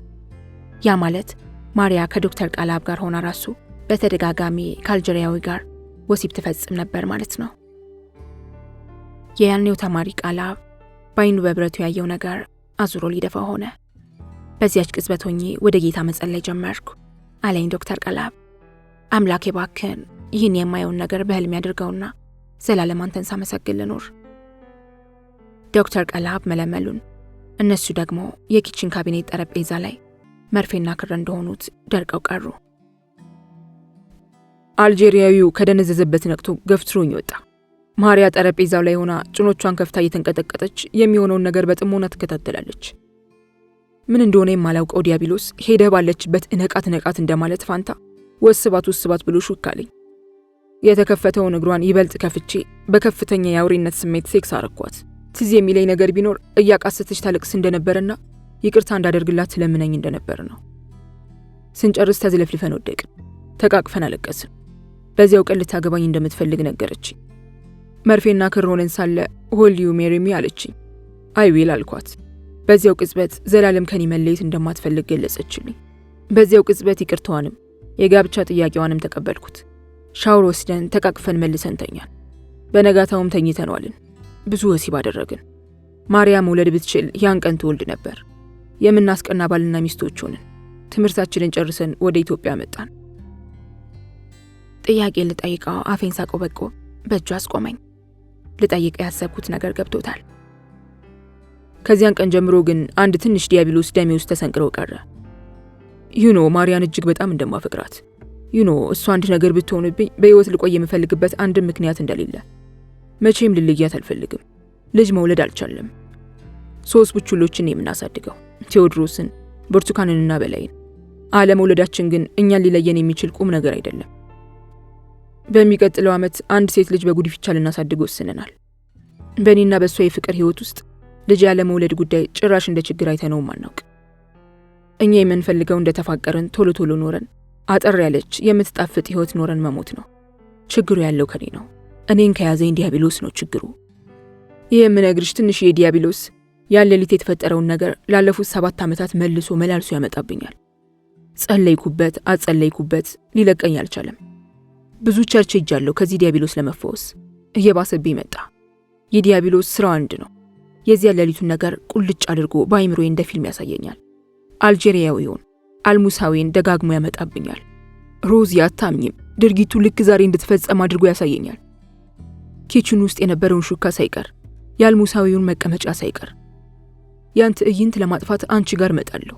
ያ ማለት ማሪያ ከዶክተር ቀለአብ ጋር ሆና ራሱ በተደጋጋሚ ከአልጄሪያዊ ጋር ወሲብ ትፈጽም ነበር ማለት ነው። የያኔው ተማሪ ቀለአብ ባይኑ በብረቱ ያየው ነገር አዙሮ ሊደፋ ሆነ። በዚያች ቅጽበት ሆኜ ወደ ጌታ መጸለይ ጀመርኩ አለኝ ዶክተር ቀለአብ። አምላኬ ባክህን ይህን የማየውን ነገር በህልም ያድርገውና ዘላለም አንተን ሳመሰግን ልኖር። ዶክተር ቀለአብ መለመሉን፣ እነሱ ደግሞ የኪችን ካቢኔት ጠረጴዛ ላይ መርፌና ክር እንደሆኑት ደርቀው ቀሩ። አልጄሪያዊው ከደነዘዘበት ነቅቶ ገፍትሮኝ ወጣ። ማሪያ ጠረጴዛው ላይ ሆና ጭኖቿን ከፍታ እየተንቀጠቀጠች የሚሆነውን ነገር በጥሞና ትከታተላለች። ምን እንደሆነ የማላውቀው ዲያብሎስ ሄደህ ባለችበት እነቃት እንደማለት ፋንታ ወስባት ብሎ ሹክ አለኝ። የተከፈተውን እግሯን ይበልጥ ከፍቼ በከፍተኛ የአውሬነት ስሜት ሴክስ አረኳት። ትዝ የሚለኝ ነገር ቢኖር እያቃሰተች ታለቅስ እንደነበረና ይቅርታ እንዳደርግላት ስለምነኝ እንደነበር ነው። ስንጨርስ ተዝለፍልፈን ወደቅን፣ ተቃቅፈን አለቀስን። በዚያው ቀን ልታገባኝ እንደምትፈልግ ነገረችኝ። መርፌና ክር ሆነን ሳለ ሆል ዩ ሜሪ ሚ አለችኝ። አይ ዊል አልኳት። በዚያው ቅጽበት ዘላለም ከኔ መለየት እንደማትፈልግ ገለጸችልኝ። በዚያው ቅጽበት ይቅርታዋንም የጋብቻ ጥያቄዋንም ተቀበልኩት። ሻወር ወስደን ተቃቅፈን መልሰን ተኛን። በነጋታውም ተኝተናልን። ብዙ ወሲብ አደረግን። ማሪያ መውለድ ብትችል ያን ቀን ትወልድ ነበር። የምናስቀና ባልና ሚስቶች ሆንን። ትምህርታችንን ጨርሰን ወደ ኢትዮጵያ መጣን። ጥያቄ ልጠይቀው አፌን ሳቆበቆብ በእጁ አስቆመኝ። ልጠይቀው ያሰብኩት ነገር ገብቶታል። ከዚያን ቀን ጀምሮ ግን አንድ ትንሽ ዲያብሎስ ደሜ ውስጥ ተሰንቅሮ ቀረ። ዩኖ ማሪያን እጅግ በጣም እንደማፈቅራት፣ ዩኖ እሷ አንድ ነገር ብትሆንብኝ በህይወት ልቆይ የምፈልግበት አንድ ምክንያት እንደሌለ፣ መቼም ልልያት አልፈልግም። ልጅ መውለድ አልቻለም። 3 ቡችሎችን የምናሳድገው ቴዎድሮስን፣ ብርቱካንንና በላይን። አለመውለዳችን ግን እኛን ሊለየን የሚችል ቁም ነገር አይደለም። በሚቀጥለው ዓመት አንድ ሴት ልጅ በጉዲፈቻ ልናሳድግ ወስነናል። በእኔና በእሷ የፍቅር ህይወት ውስጥ ልጅ ያለመውለድ ጉዳይ ጭራሽ እንደ ችግር አይተነውም አናውቅ። እኛ የምንፈልገው እንደተፋቀርን ቶሎ ኖረን አጠር ያለች የምትጣፍጥ ህይወት ኖረን መሞት ነው። ችግሩ ያለው ከኔ ነው። እኔን ከያዘኝ ዲያብሎስ ነው ችግሩ። ይህ የምነግርሽ ትንሽ የዲያብሎስ ያለሊት የተፈጠረውን ነገር ላለፉት 7 ዓመታት መልሶ መላልሶ ያመጣብኛል። ጸለይኩበት አጸለይኩበት፣ ሊለቀኝ አልቻለም። ብዙ ቸርች ሄጃለሁ ከዚህ ዲያብሎስ ለመፈወስ። እየባሰብኝ መጣ። የዲያብሎስ ስራው አንድ ነው። የዚያ ሌሊቱን ነገር ቁልጭ አድርጎ በአይምሮዬ እንደ ፊልም ያሳየኛል። አልጄሪያዊውን አልሙሳዊን ደጋግሞ ያመጣብኛል። ሮዚ አታምኝም፣ ድርጊቱ ልክ ዛሬ እንድትፈጸም አድርጎ ያሳየኛል። ኪችን ውስጥ የነበረውን ሹካ ሳይቀር፣ የአልሙሳዊውን መቀመጫ ሳይቀር። ያን ትዕይንት ለማጥፋት አንቺ ጋር መጣለሁ።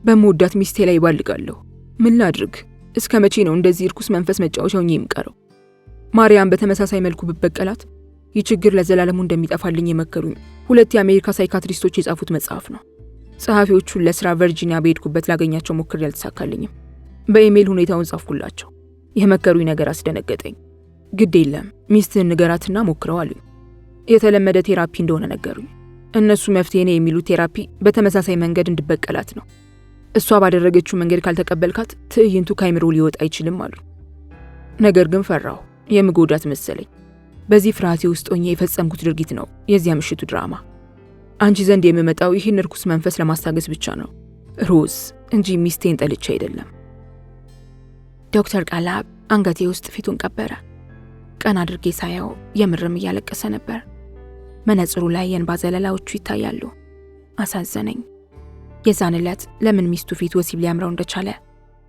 በመወዳት ሚስቴ ላይ ባልጋለሁ። ምን ላድርግ? እስከ መቼ ነው እንደዚህ እርኩስ መንፈስ መጫወቻው የምቀረው? ማርያም በተመሳሳይ መልኩ ብበቀላት ይህ ችግር ለዘላለሙ እንደሚጠፋልኝ የመከሩኝ 2 የአሜሪካ ሳይካትሪስቶች የጻፉት መጽሐፍ ነው። ጸሐፊዎቹን ለስራ ቨርጂኒያ በሄድኩበት ላገኛቸው ሞክሬ አልተሳካልኝም። በኢሜይል ሁኔታውን ጻፍኩላቸው። የመከሩኝ ነገር አስደነገጠኝ። ግድ የለም ሚስትህን ንገራትና ሞክረው አሉኝ። የተለመደ ቴራፒ እንደሆነ ነገሩኝ። እነሱ መፍትሄ ነው የሚሉት ቴራፒ በተመሳሳይ መንገድ እንድበቀላት ነው። እሷ ባደረገችው መንገድ ካልተቀበልካት ትዕይንቱ ካይምሮ ሊወጣ አይችልም አሉ። ነገር ግን ፈራሁ። የምጎዳት መሰለኝ። በዚህ ፍርሃቴ ውስጥ ሆኜ የፈጸምኩት ድርጊት ነው የዚያ ምሽቱ ድራማ። አንቺ ዘንድ የምመጣው ይህን እርኩስ መንፈስ ለማስታገስ ብቻ ነው ሮዝ፣ እንጂ ሚስቴን ጠልቼ አይደለም። ዶክተር ቃላብ አንገቴ ውስጥ ፊቱን ቀበረ። ቀን አድርጌ ሳየው የምርም እያለቀሰ ነበር። መነጽሩ ላይ የእንባ ዘለላዎቹ ይታያሉ። አሳዘነኝ። የዛን ዕለት ለምን ሚስቱ ፊት ወሲብ ሊያምረው እንደቻለ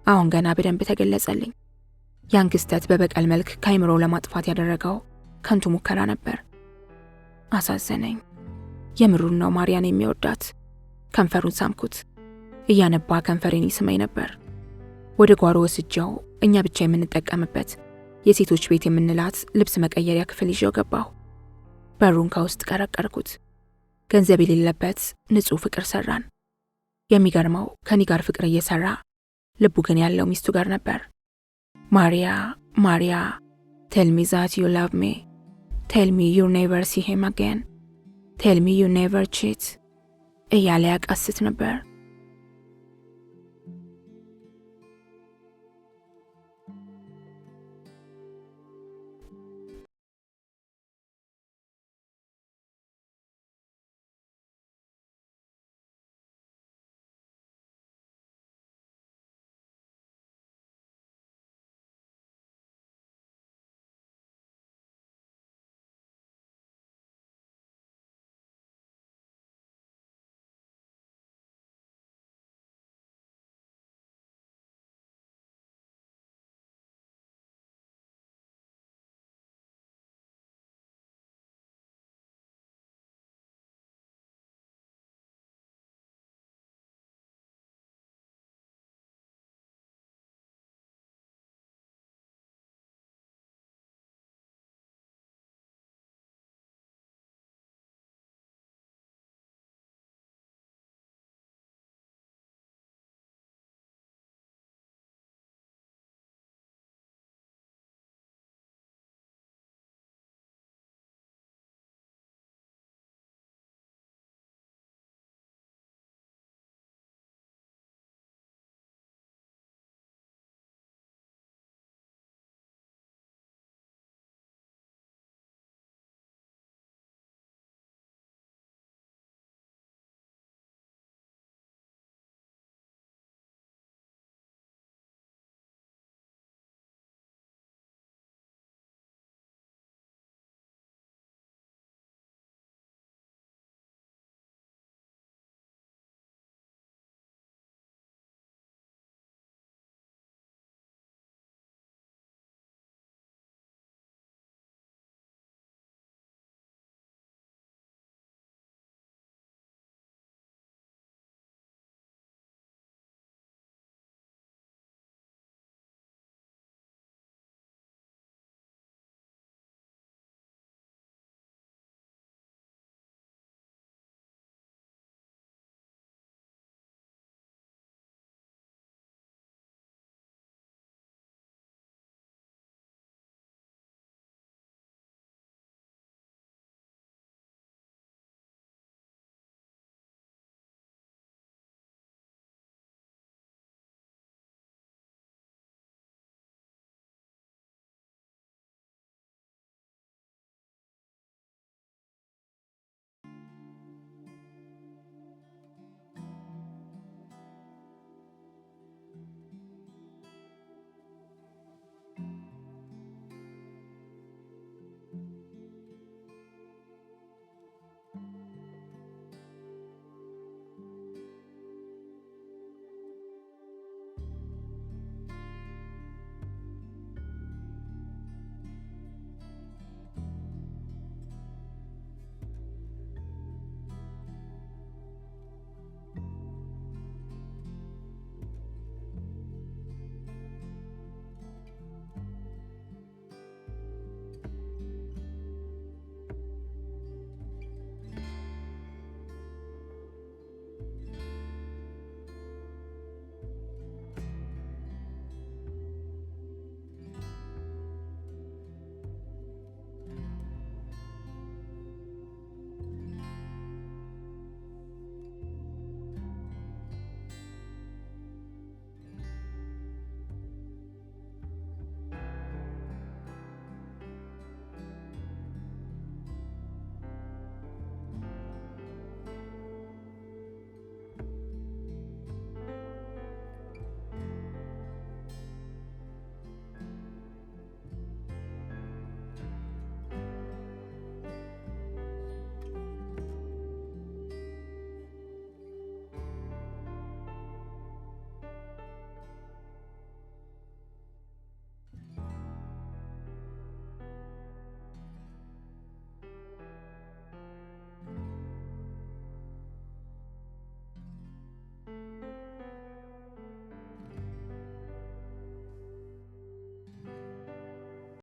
አሁን ገና በደንብ ተገለጸልኝ። ያን ክስተት በበቀል መልክ ካይምሮው ለማጥፋት ያደረገው ከንቱ ሙከራ ነበር። አሳዘነኝ። የምሩን ነው ማርያን የሚወዳት። ከንፈሩን ሳምኩት። እያነባ ከንፈሬን ይስመኝ ነበር። ወደ ጓሮ ወስጄው እኛ ብቻ የምንጠቀምበት የሴቶች ቤት የምንላት ልብስ መቀየሪያ ክፍል ይዤው ገባሁ። በሩን ከውስጥ ቀረቀርኩት። ገንዘብ የሌለበት ንጹህ ፍቅር ሰራን። የሚገርመው ከኔ ጋር ፍቅር እየሰራ ልቡ ግን ያለው ሚስቱ ጋር ነበር። ማሪያ ማሪያ ቴል ሚ ዛት ዩ ላቭ ሚ፣ ቴል ሚ ዩ ኔቨር ሲ ሂም አጌን፣ ቴል ሚ ዩ ኔቨር ቺት እያለ ያቃስት ነበር።